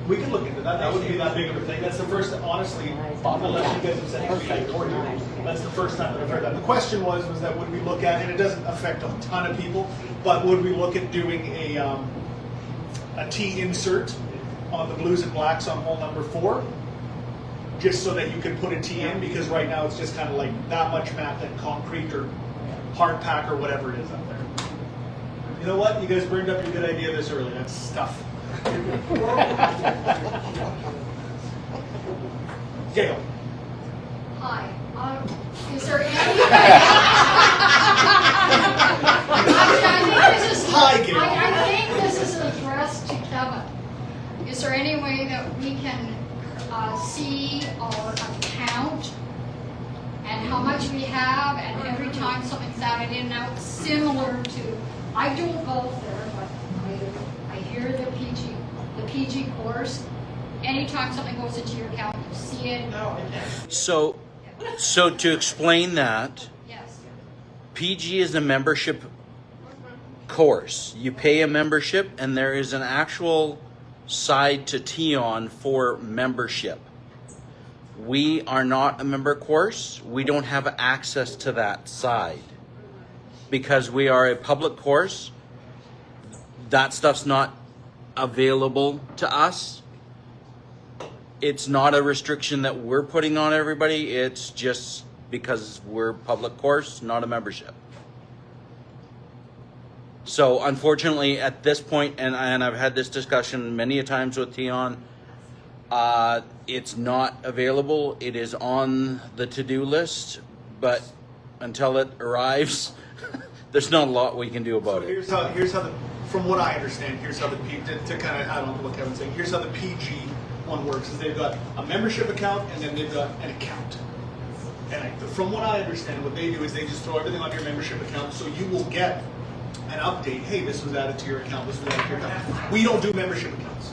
Speaker 1: We can look into that. That wouldn't be that big of a thing. That's the first, honestly, unless you guys have said anything before you, that's the first time that I've heard that. The question was that would we look at, and it doesn't affect a ton of people, but would we look at doing a T insert on the blues and blacks on hole number 4? Just so that you can put a T in, because right now it's just kind of like that much mat, that concrete or hard pack or whatever it is up there. You know what? You guys burned up your good idea this early. That's stuff. Gail.
Speaker 2: Hi. Is there any way?
Speaker 1: Hi, Gail.
Speaker 2: I think this is addressed to Kevin. Is there any way that we can see our account and how much we have, and every time something's added in and out, similar to, I don't golf there, but I hear the PG course. Anytime something goes into your account, you see it.
Speaker 4: So to explain that,
Speaker 2: Yes.
Speaker 4: PG is a membership course. You pay a membership, and there is an actual side to Tion for membership. We are not a member course. We don't have access to that side because we are a public course. That stuff's not available to us. It's not a restriction that we're putting on everybody. It's just because we're public course, not a membership. So unfortunately at this point, and I've had this discussion many a times with Tion, it's not available. It is on the to-do list, but until it arrives, there's not a lot we can do about it.
Speaker 1: Here's how from what I understand, here's how to kind of add on to what Kevin's saying, here's how the PG one works, is they've got a membership account and then they've got an account. And from what I understand, what they do is they just throw everything on your membership account, so you will get an update. Hey, this was added to your account, this was added to your account. We don't do membership accounts.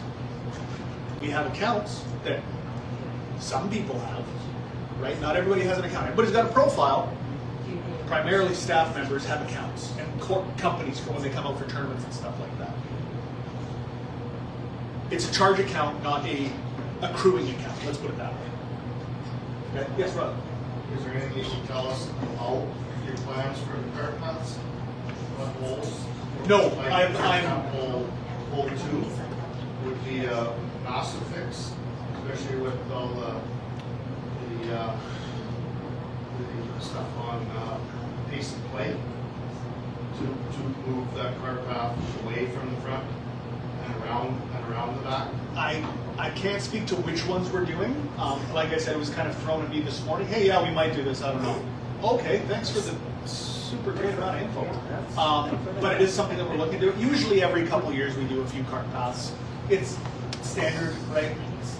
Speaker 1: We have accounts that some people have, right? Not everybody has an account. Everybody's got a profile. Primarily staff members have accounts, and companies for when they come out for tournaments and stuff like that. It's a charge account, not a accruing account. Let's put it that way. Okay. Yes, Rob.
Speaker 8: Is there anything you can tell us about your plans for the cart paths? What holes?
Speaker 1: No,
Speaker 8: Like,
Speaker 1: I'm-
Speaker 8: for example, hole 2 would be a massive fix, especially with all the stuff on pace and play to move that cart path away from the front and around the back.
Speaker 1: I can't speak to which ones we're doing. Like I said, it was kind of thrown at me this morning. Hey, yeah, we might do this. I don't know. Okay, thanks for the super great amount of info. But it is something that we're looking to do. Usually every couple of years we do a few cart paths. It's standard, right?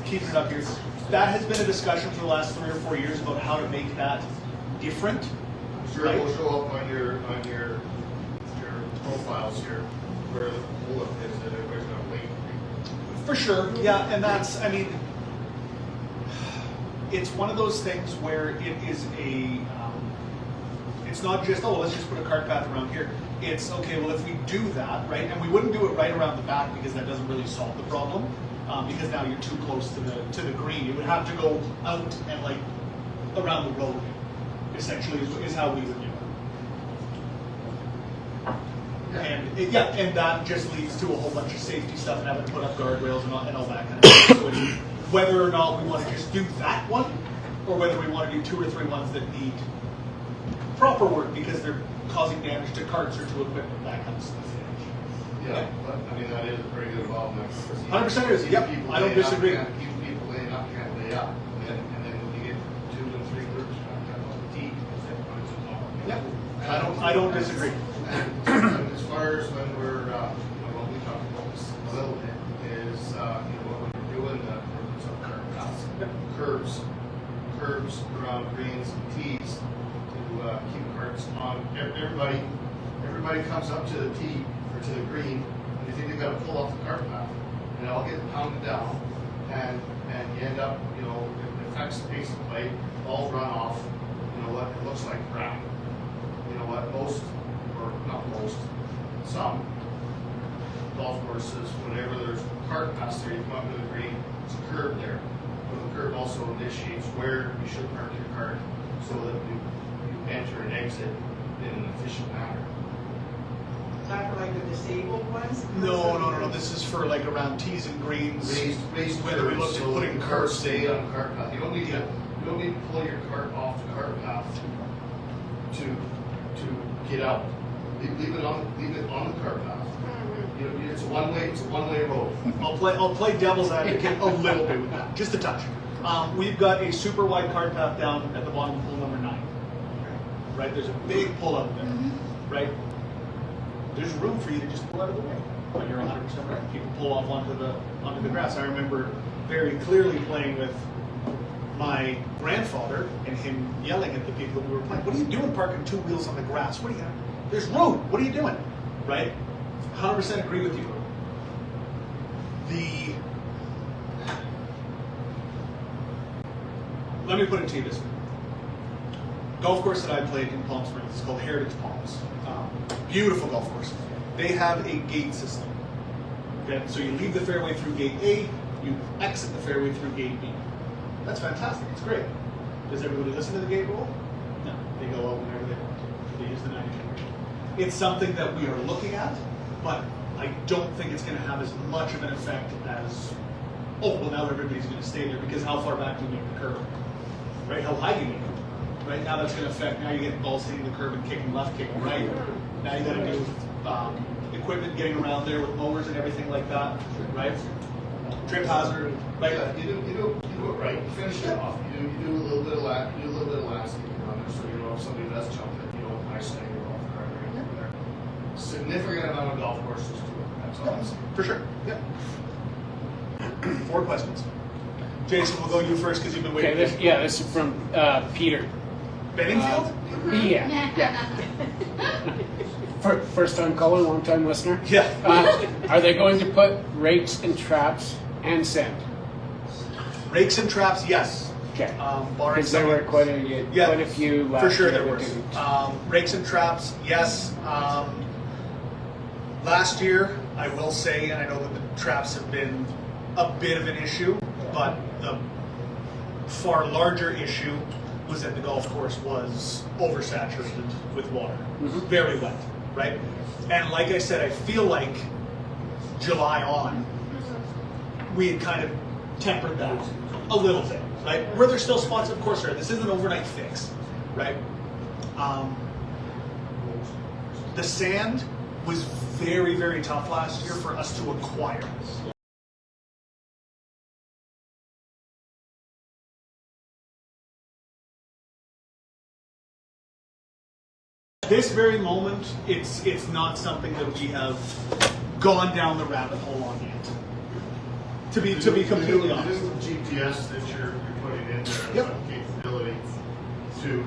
Speaker 1: Keeping it up here. That has been a discussion for the last 3 or 4 years about how to make that different.
Speaker 8: Sure,
Speaker 1: right?
Speaker 8: it will show up on your profiles here where the bullet is that everybody's gonna wait.
Speaker 1: For sure, yeah, and that's, I mean, it's one of those things where it is it's not just, oh, let's just put a cart path around here. It's, okay, well, if we do that, right, and we wouldn't do it right around the back because that doesn't really solve the problem, because now you're too close to the green. You would have to go out and like around the road, essentially, is how we would do it. And and that just leads to a whole bunch of safety stuff and having to put up guardrails and all that kind of stuff. So it's whether or not we want to just do that one, or whether we want to do 2 or 3 ones that need proper work because they're causing damage to carts or to equipment, that kind of stuff.
Speaker 8: Yeah, but I mean, that is a pretty good involvement.
Speaker 1: 100% is, yep, I don't disagree.
Speaker 8: Keep people laying up, can't lay up. And then when you get 2 and 3 groups, kind of deep, because everybody's involved.
Speaker 1: Yep, I don't disagree.
Speaker 8: And as far as when we're, what we talked about this a little bit, is, what we're doing, the curbs around greens and tees to keep carts on. Everybody comes up to the tee or to the green, and you think they got to pull off the cart path, and it all gets pounded down, and you end up, it affects the pace of play, balls run off, it looks like crap. Some golf courses, whenever there's a cart pass there, you come up to the green, it's a curb there. But the curb also initiates where you should park your cart so that you enter and exit in an efficient manner.
Speaker 14: Is that for like the disabled ones?
Speaker 1: No. This is for like around tees and greens.
Speaker 8: Raised
Speaker 1: whether we look at
Speaker 8: so
Speaker 1: putting
Speaker 8: the cars
Speaker 1: curbs
Speaker 8: stay on the cart path. You don't need to pull your cart off the cart path to get out. Leave it on the cart path. It's a one-way road.
Speaker 1: I'll play devil's advocate a little bit with that, just a touch. We've got a super wide cart path down at the bottom of pool number 9. Right, there's a big pull out there. Right, there's room for you to just pull out of the way. But you're 100% right. People pull off onto the grass. I remember very clearly playing with my grandfather and him yelling at the people that we were playing. What are you doing parking 2 wheels on the grass? What are you? There's room. What are you doing? Right? 100% agree with you. Let me put it to you this way. Golf course that I played in Palm Springs is called Heritage Palms. Beautiful golf course. They have a gate system. Okay? So you leave the fairway through gate A, you exit the fairway through gate B. That's fantastic. It's great. Does everybody listen to the gate rule? No. They go out whenever they want. They use the 90 rule. It's something that we are looking at, but I don't think it's going to have as much of an effect as, oh, well, now everybody's going to stay there, because how far back do you make the curve? Right? How high do you make it? Right? Now that's going to affect, now you get balls hitting the curb and kicking left, kicking right. Now you got to do equipment getting around there with mowers and everything like that, right? Trip hazard, right?
Speaker 8: Yeah, you do it right. You finish it off. You do a little bit of landscaping on there, so if somebody does jump it, you don't ice it off the cart or anything there. Significant amount of golf courses do it. That's all I'm saying.
Speaker 1: For sure. Yep. 4 questions. Jason, we'll go you first because you've been waiting.
Speaker 5: Okay, this is from Peter.
Speaker 1: Benningfield?
Speaker 5: First time caller, long time listener.
Speaker 1: Yeah.
Speaker 5: Are they going to put rakes and traps and sand?
Speaker 1: Rakes and traps, yes.
Speaker 5: Okay.
Speaker 1: Because
Speaker 5: there were quite a few last
Speaker 1: for sure
Speaker 5: year
Speaker 1: there
Speaker 5: that
Speaker 1: was.
Speaker 5: didn't.
Speaker 1: Rakes and traps, yes. Last year, I will say, and I know that the traps have been a bit of an issue, but the far larger issue was that the golf course was oversaturated with water, very wet, right? And like I said, I feel like July on, we had kind of tempered that a little bit, right? Were there still spots? Of course there are. This isn't an overnight fix, right? The sand was very, very tough last year for us to acquire. This very moment, it's not something that we have gone down the rabbit hole on yet. To be completely honest.
Speaker 8: This is the GPS that you're putting in there,
Speaker 1: Yep.
Speaker 8: some capability to,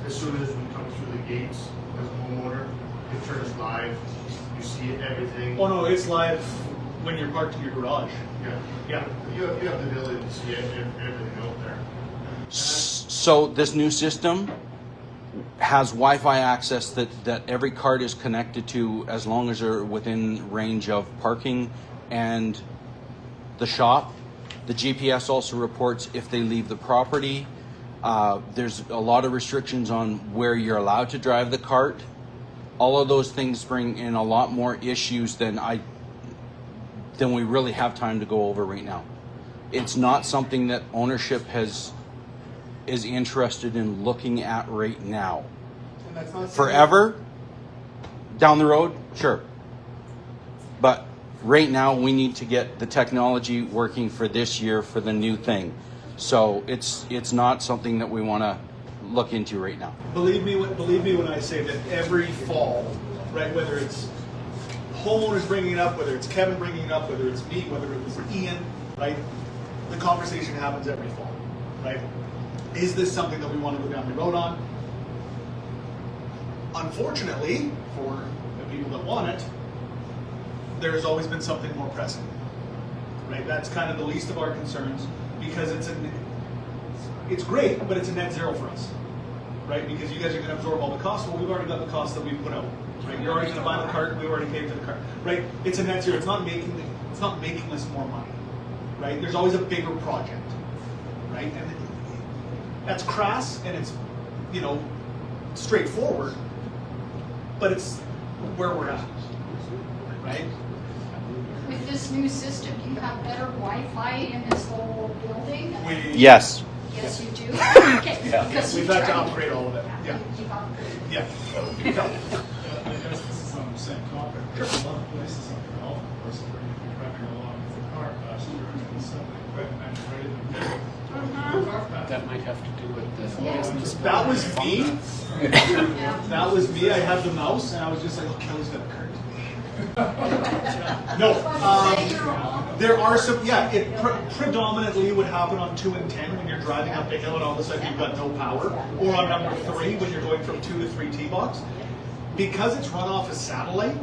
Speaker 8: as soon as we come through the gates as a homeowner, it turns live, you see everything.
Speaker 1: Oh no, it's live when you're parked in your garage.
Speaker 8: Yeah.
Speaker 1: Yeah.
Speaker 8: You have the ability to see everything out there.
Speaker 4: So this new system has Wi-Fi access that every cart is connected to as long as they're within range of parking and the shop. The GPS also reports if they leave the property. There's a lot of restrictions on where you're allowed to drive the cart. All of those things bring in a lot more issues than we really have time to go over right now. It's not something that ownership is interested in looking at right now.
Speaker 1: And that's not
Speaker 4: Forever, down the road, sure. But right now, we need to get the technology working for this year for the new thing. So it's not something that we want to look into right now.
Speaker 1: Believe me when I say that every fall, right, whether it's homeowners bringing it up, whether it's Kevin bringing it up, whether it's me, whether it was Ian, right, the conversation happens every fall, right? Is this something that we want to go down the road on? Unfortunately, for the people that want it, there's always been something more pressing, right? That's kind of the least of our concerns because it's great, but it's a net zero for us, right? Because you guys are going to absorb all the costs. Well, we've already got the costs that we've put out, right? You're already going to buy the cart. We've already paid for the cart, right? It's a net zero. It's not making us more money, right? There's always a bigger project, right? And that's crass and it's, straightforward, but it's where we're at, right?
Speaker 2: With this new system, do you have better Wi-Fi in this whole building?
Speaker 4: Yes.
Speaker 2: Yes, you do? Okay. Because
Speaker 1: We've had to upgrade all of it. Yeah.
Speaker 2: You've upgraded.
Speaker 1: Yeah.
Speaker 7: I guess this is on the same topic. There's a lot of places on the golf course where you can driving along with the cart last year and something equipment ready to go.
Speaker 5: That might have to do with the business.
Speaker 1: That was me.
Speaker 2: Yeah.
Speaker 1: That was me. I had the mouse and I was just like, oh, Kelly's got a cart. No. There are some, it predominantly would happen on 2 and 10 when you're driving up the hill and all of a sudden you've got no power, or on number 3 when you're going from 2 to 3 T-box. Because it's run off a satellite,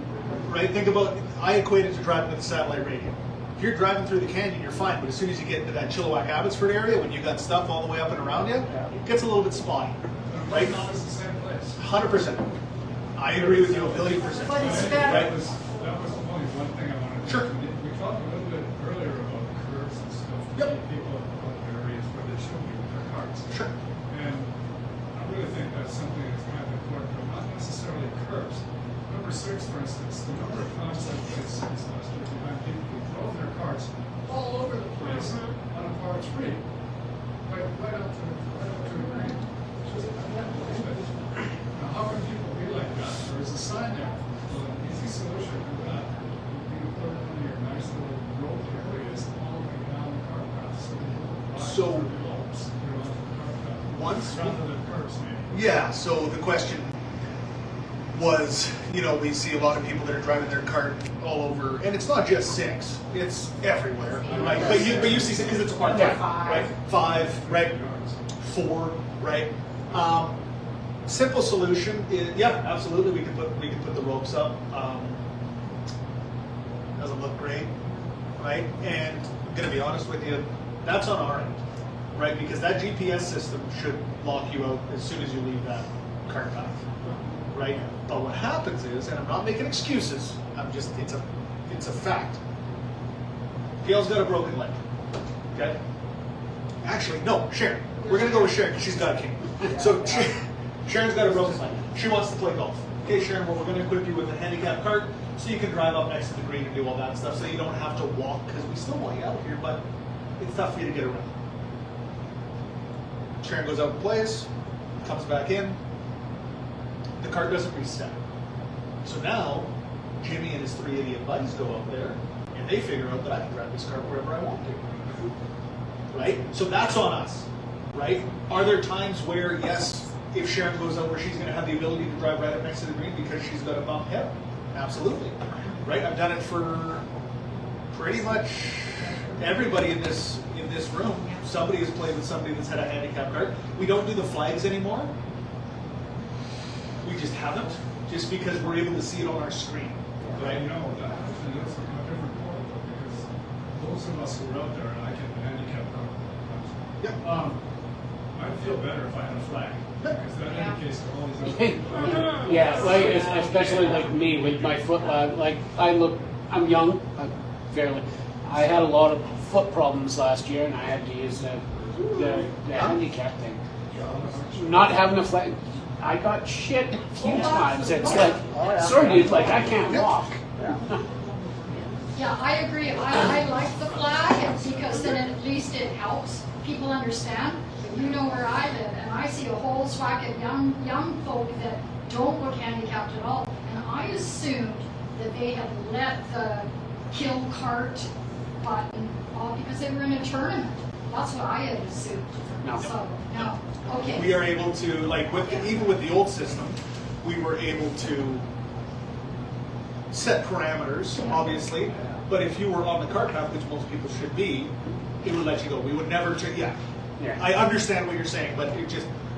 Speaker 1: right? Think about, I equate it to driving with a satellite radio. If you're driving through the canyon, you're fine, but as soon as you get into that Chilliwack Abbotsford area, when you got stuff all the way up and around you, it gets a little bit spotty, right?
Speaker 7: Now it's the same place.
Speaker 1: 100%. I agree with you 1,000,000,000%.
Speaker 2: But it's
Speaker 7: That
Speaker 2: better.
Speaker 7: was only one thing I wanted to
Speaker 1: Sure.
Speaker 7: mention. We talked a little bit earlier about curves and stuff.
Speaker 1: Yep.
Speaker 7: People in public areas where they should be with their carts.
Speaker 1: Sure.
Speaker 7: And I really think that's something that's kind of important, but not necessarily curves. Number 6, for instance, the number of times that we see last year behind people who drove their carts
Speaker 12: All over the
Speaker 7: place
Speaker 12: place.
Speaker 7: on a par 3, right up to the green. Just, I can't believe it. Now, how can people be like that? There is a sign there. Well, an easy solution to that would be to put one of your nice little road areas all the way down the cart path so people ride
Speaker 1: So,
Speaker 7: through the Alps, you know, onto the cart path.
Speaker 1: once we-
Speaker 7: Rather than curbs, maybe.
Speaker 1: Yeah, so the question was, we see a lot of people that are driving their cart all over, and it's not just 6, it's everywhere, right? But you see, because it's a part time, right? 5, right? 4, right? Simple solution is, absolutely, we could put the ropes up. Doesn't look great, right? And I'm gonna be honest with you, that's on our end, right? Because that GPS system should lock you out as soon as you leave that cart path, right? But what happens is, and I'm not making excuses, it's a fact. Gail's got a broken leg, okay? Actually, no, Sharon. We're gonna go with Sharon because she's got a king. So Sharon's got a broken leg. She wants to play golf. Okay, Sharon, well, we're gonna equip you with a handicap cart so you can drive up next to the green and do all that stuff so you don't have to walk because we still want you out here, but it's tough for you to get around. Sharon goes out and plays, comes back in. The cart doesn't reset. So now, Jimmy and his 3 idiot buddies go out there and they figure out that I can drive this cart wherever I want to. Right? So that's on us. Right? Are there times where, yes, if Sharon goes out where she's going to have the ability to drive right up next to the green because she's got a bump hip? Absolutely. Right? I've done it for pretty much everybody in this room. Somebody has played with somebody that's had a handicap cart. We don't do the flags anymore. We just haven't, just because we're able to see it on our screen. Right?
Speaker 7: You know, that actually is a different point, because those of us who are out there, and I can handicap them.
Speaker 1: Yep.
Speaker 7: I'd feel better if I had a flag, because that indicates to all these other people.
Speaker 5: Yeah, like especially like me with my foot, like I'm young, fairly. I had a lot of foot problems last year, and I had to use the handicap thing. Not having a flag, I got shit a few times. It's like, sorry, dude, like I can't walk.
Speaker 2: Yeah, I agree. I like the flag because then at least it helps people understand. You know where I live, and I see a whole swack of young folk that don't look handicapped at all. And I assumed that they had let the kill cart button off because they were in a tournament. That's what I had assumed.
Speaker 5: No.
Speaker 2: So, no. Okay.
Speaker 1: We are able to, like, even with the old system, we were able to set parameters, obviously. But if you were on the cart path, which most people should be, it would let you go. We would never yeah. I understand what you're saying, but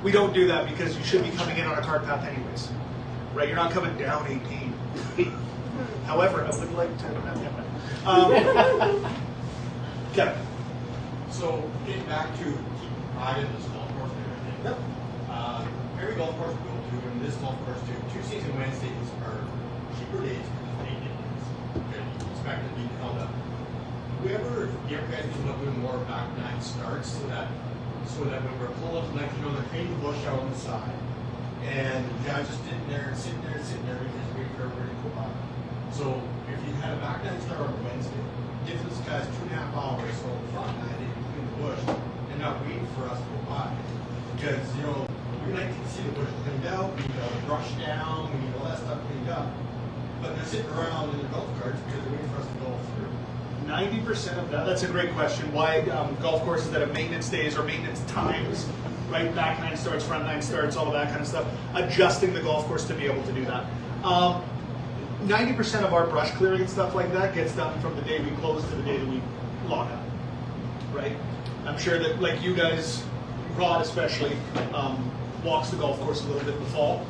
Speaker 1: we don't do that because you should be coming in on a cart path anyways. Right? You're not coming down 18. However, I would like to. Kevin.
Speaker 13: So getting back to pride in this golf course and everything.
Speaker 1: Yep.
Speaker 13: Every golf course we go to, and this golf course too, Tuesdays and Wednesdays are cheaper days because they get days. Expect to be held up. You ever guys think about doing more back nine starts so that when we're pulling up the next, they're creating the bush out on the side, and the guys just sitting there because waiting for everybody to go by. So if you had a back nine start on Wednesday, gives those guys 2.5 hours so front nine in between the bush and not waiting for us to go by. Because, we like to see the bush cleaned out, we need to brush down, we need all that stuff cleaned up. But they're sitting around in their golf carts because they're waiting for us to go through.
Speaker 1: 90% of that, that's a great question. Why golf courses that have maintenance days or maintenance times, right? Back nine starts, front nine starts, all of that kind of stuff. Adjusting the golf course to be able to do that. 90% of our brush clearing and stuff like that gets done from the day we close to the day that we log out, right? I'm sure that, like you guys, Rod especially, walks the golf course a little bit in the fall.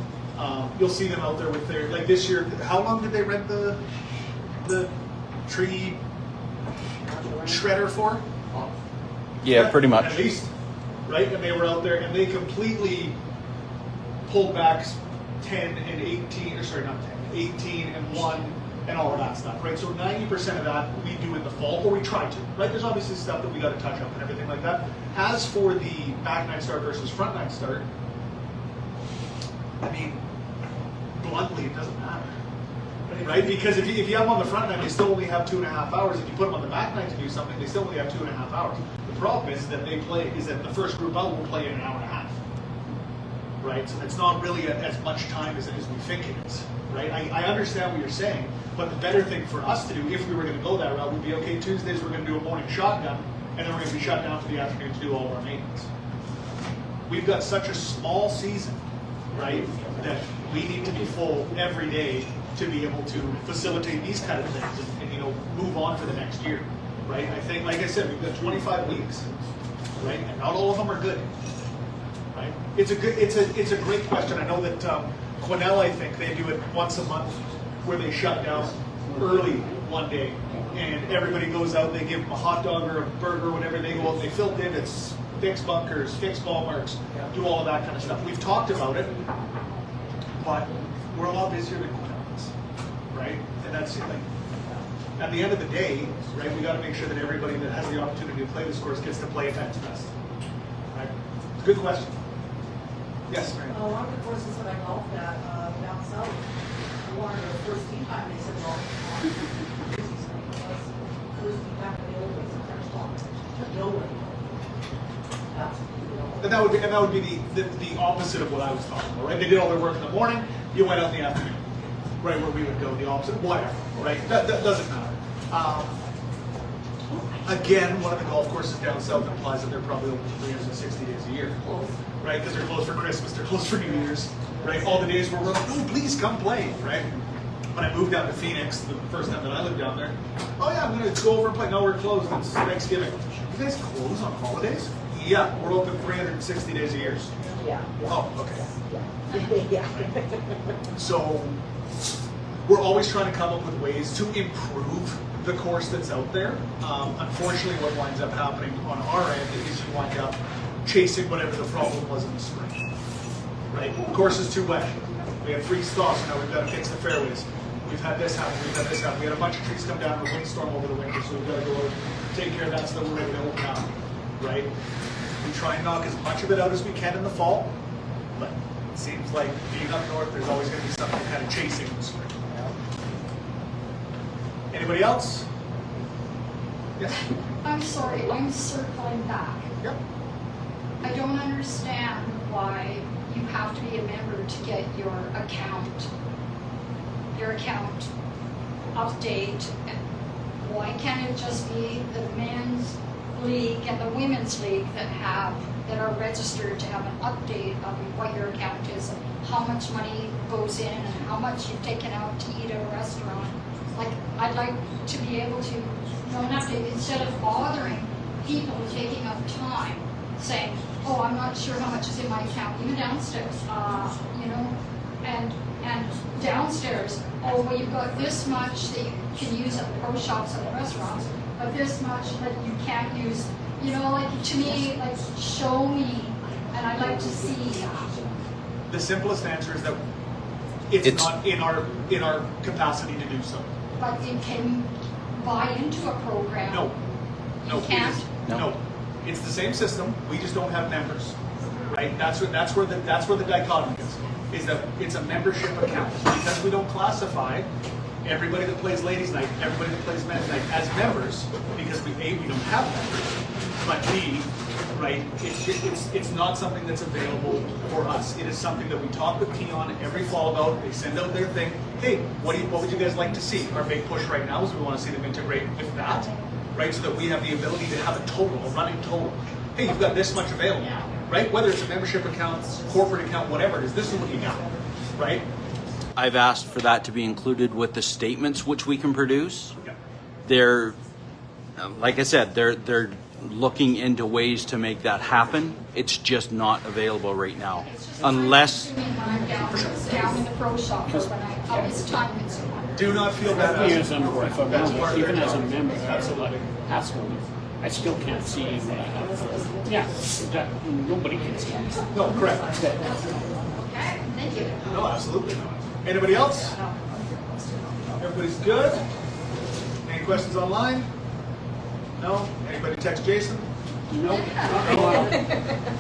Speaker 1: You'll see them out there with their, like this year, how long did they rent the tree shredder for?
Speaker 4: Yeah, pretty much.
Speaker 1: At least, right? And they were out there and they completely pulled back 10 and 18, or sorry, not 10, 18 and 1 and all of that stuff, right? So 90% of that we do in the fall, or we try to, right? There's obviously stuff that we got to touch up and everything like that. As for the back nine start versus front nine start, I mean, bluntly, it doesn't matter. Right? Because if you have them on the front nine, they still only have 2.5 hours. If you put them on the back nine to do something, they still only have 2.5 hours. The problem is that the first group out will play in an hour and a half. Right? So it's not really as much time as we think it is. Right? I understand what you're saying, but the better thing for us to do, if we were going to go that route, would be, okay, Tuesdays we're going to do a morning shotgun, and then we're going to be shut down for the afternoon to do all of our maintenance. We've got such a small season, right, that we need to be full every day to be able to facilitate these kind of things and move on for the next year, right? I think, like I said, we've got 25 weeks, right? And not all of them are good, right? It's a great question. I know that Quinnell, I think they do it once a month where they shut down early one day and everybody goes out, they give them a hot dog or a burger or whatever, they go out, they fill divots, fix bunkers, fix ball marks, do all of that kind of stuff. We've talked about it, but we're a lot busier than Quinnell is, right? And that's the thing. At the end of the day, right, we got to make sure that everybody that has the opportunity to play this course gets to play at its best. Good question. Yes, Mary?
Speaker 3: One of the courses that I golfed at down south, I wanted a first tee time, they said, well, first tee time available is a French block. No way. That's,
Speaker 1: And that would be the opposite of what I was talking about, right? They did all their work in the morning, you went out in the afternoon, right? Where we would go the opposite, whatever, right? That doesn't matter. Again, one of the golf courses down south implies that they're probably open 360 days a year, right? Because they're closed for Christmas, they're closed for New Year's, right? All the days where we're like, oh, please come play, right? When I moved down to Phoenix, the first time that I lived down there, oh yeah, I'm gonna go over and play. No, we're closed. It's Thanksgiving. You guys close on holidays? Yeah, we're open 360 days a year.
Speaker 11: Yeah.
Speaker 1: Wow, okay.
Speaker 11: Yeah.
Speaker 1: So we're always trying to come up with ways to improve the course that's out there. Unfortunately, what winds up happening on our end is you wind up chasing whatever the problem was in the spring. Right? The course is too wet. We have freeze thaw, so now we've got to fix the fairways. We've had this happen, we've had this happen. We had a bunch of trees come down in a windstorm over the winter, so we've got to go out, take care of that so that we're ready to open up. Right? We try and knock as much of it out as we can in the fall, but it seems like being up north, there's always going to be something kind of chasing in the spring. Anybody else? Yes?
Speaker 2: I'm sorry, I'm circling back.
Speaker 1: Yep.
Speaker 2: I don't understand why you have to be a member to get your account update. Why can't it just be the men's league and the women's league that are registered to have an update of what your account is and how much money goes in and how much you've taken out to eat at a restaurant? Like, I'd like to be able to know an update instead of bothering people taking up time saying, oh, I'm not sure how much is in my account, even downstairs, and downstairs, oh, well, you've got this much that you can use at the pro shops and the restaurants, but this much that you can't use, like, to me, like, show me, and I'd like to see that.
Speaker 1: The simplest answer is that it's not in our capacity to do so.
Speaker 2: But it can buy into a program.
Speaker 1: No.
Speaker 2: You can't?
Speaker 1: No. It's the same system. We just don't have members, right? That's where the dichotomy is that it's a membership account because we don't classify everybody that plays ladies' night, everybody that plays men's night as members because we don't have members, but B, right? It's not something that's available for us. It is something that we talk with Keon every fall about. They send out their thing. Hey, what would you guys like to see? Our big push right now is we want to see them integrate with that, right? So that we have the ability to have a running total. Hey, you've got this much available, right? Whether it's a membership account, corporate account, whatever it is, this is what you got, right?
Speaker 4: I've asked for that to be included with the statements which we can produce.
Speaker 1: Okay.
Speaker 4: They're, like I said, they're looking into ways to make that happen. It's just not available right now, unless.
Speaker 2: When I'm down in the pro shop, or when it's time consuming.
Speaker 1: Do not feel bad.
Speaker 5: Even as a member, absolutely. I still can't see what I have. Yeah, nobody can see.
Speaker 1: No, correct.
Speaker 2: Okay, thank you.
Speaker 1: No, absolutely not. Anybody else? Everybody's good? Any questions online? No? Anybody text Jason?
Speaker 5: Nope.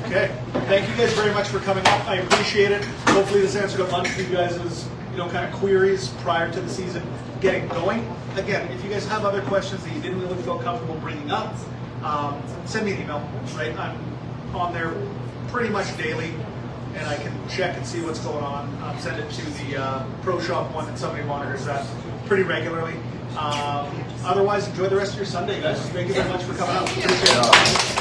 Speaker 1: Okay. Thank you guys very much for coming up. I appreciate it. Hopefully this answered a bunch of you guys' kind of queries prior to the season getting going. Again, if you guys have other questions that you didn't really feel comfortable bringing up, send me an email, right? I'm on there pretty much daily, and I can check and see what's going on. Send it to the Pro Shop one, and somebody monitors that pretty regularly. Otherwise, enjoy the rest of your Sunday, guys. Thank you very much for coming out. Appreciate it.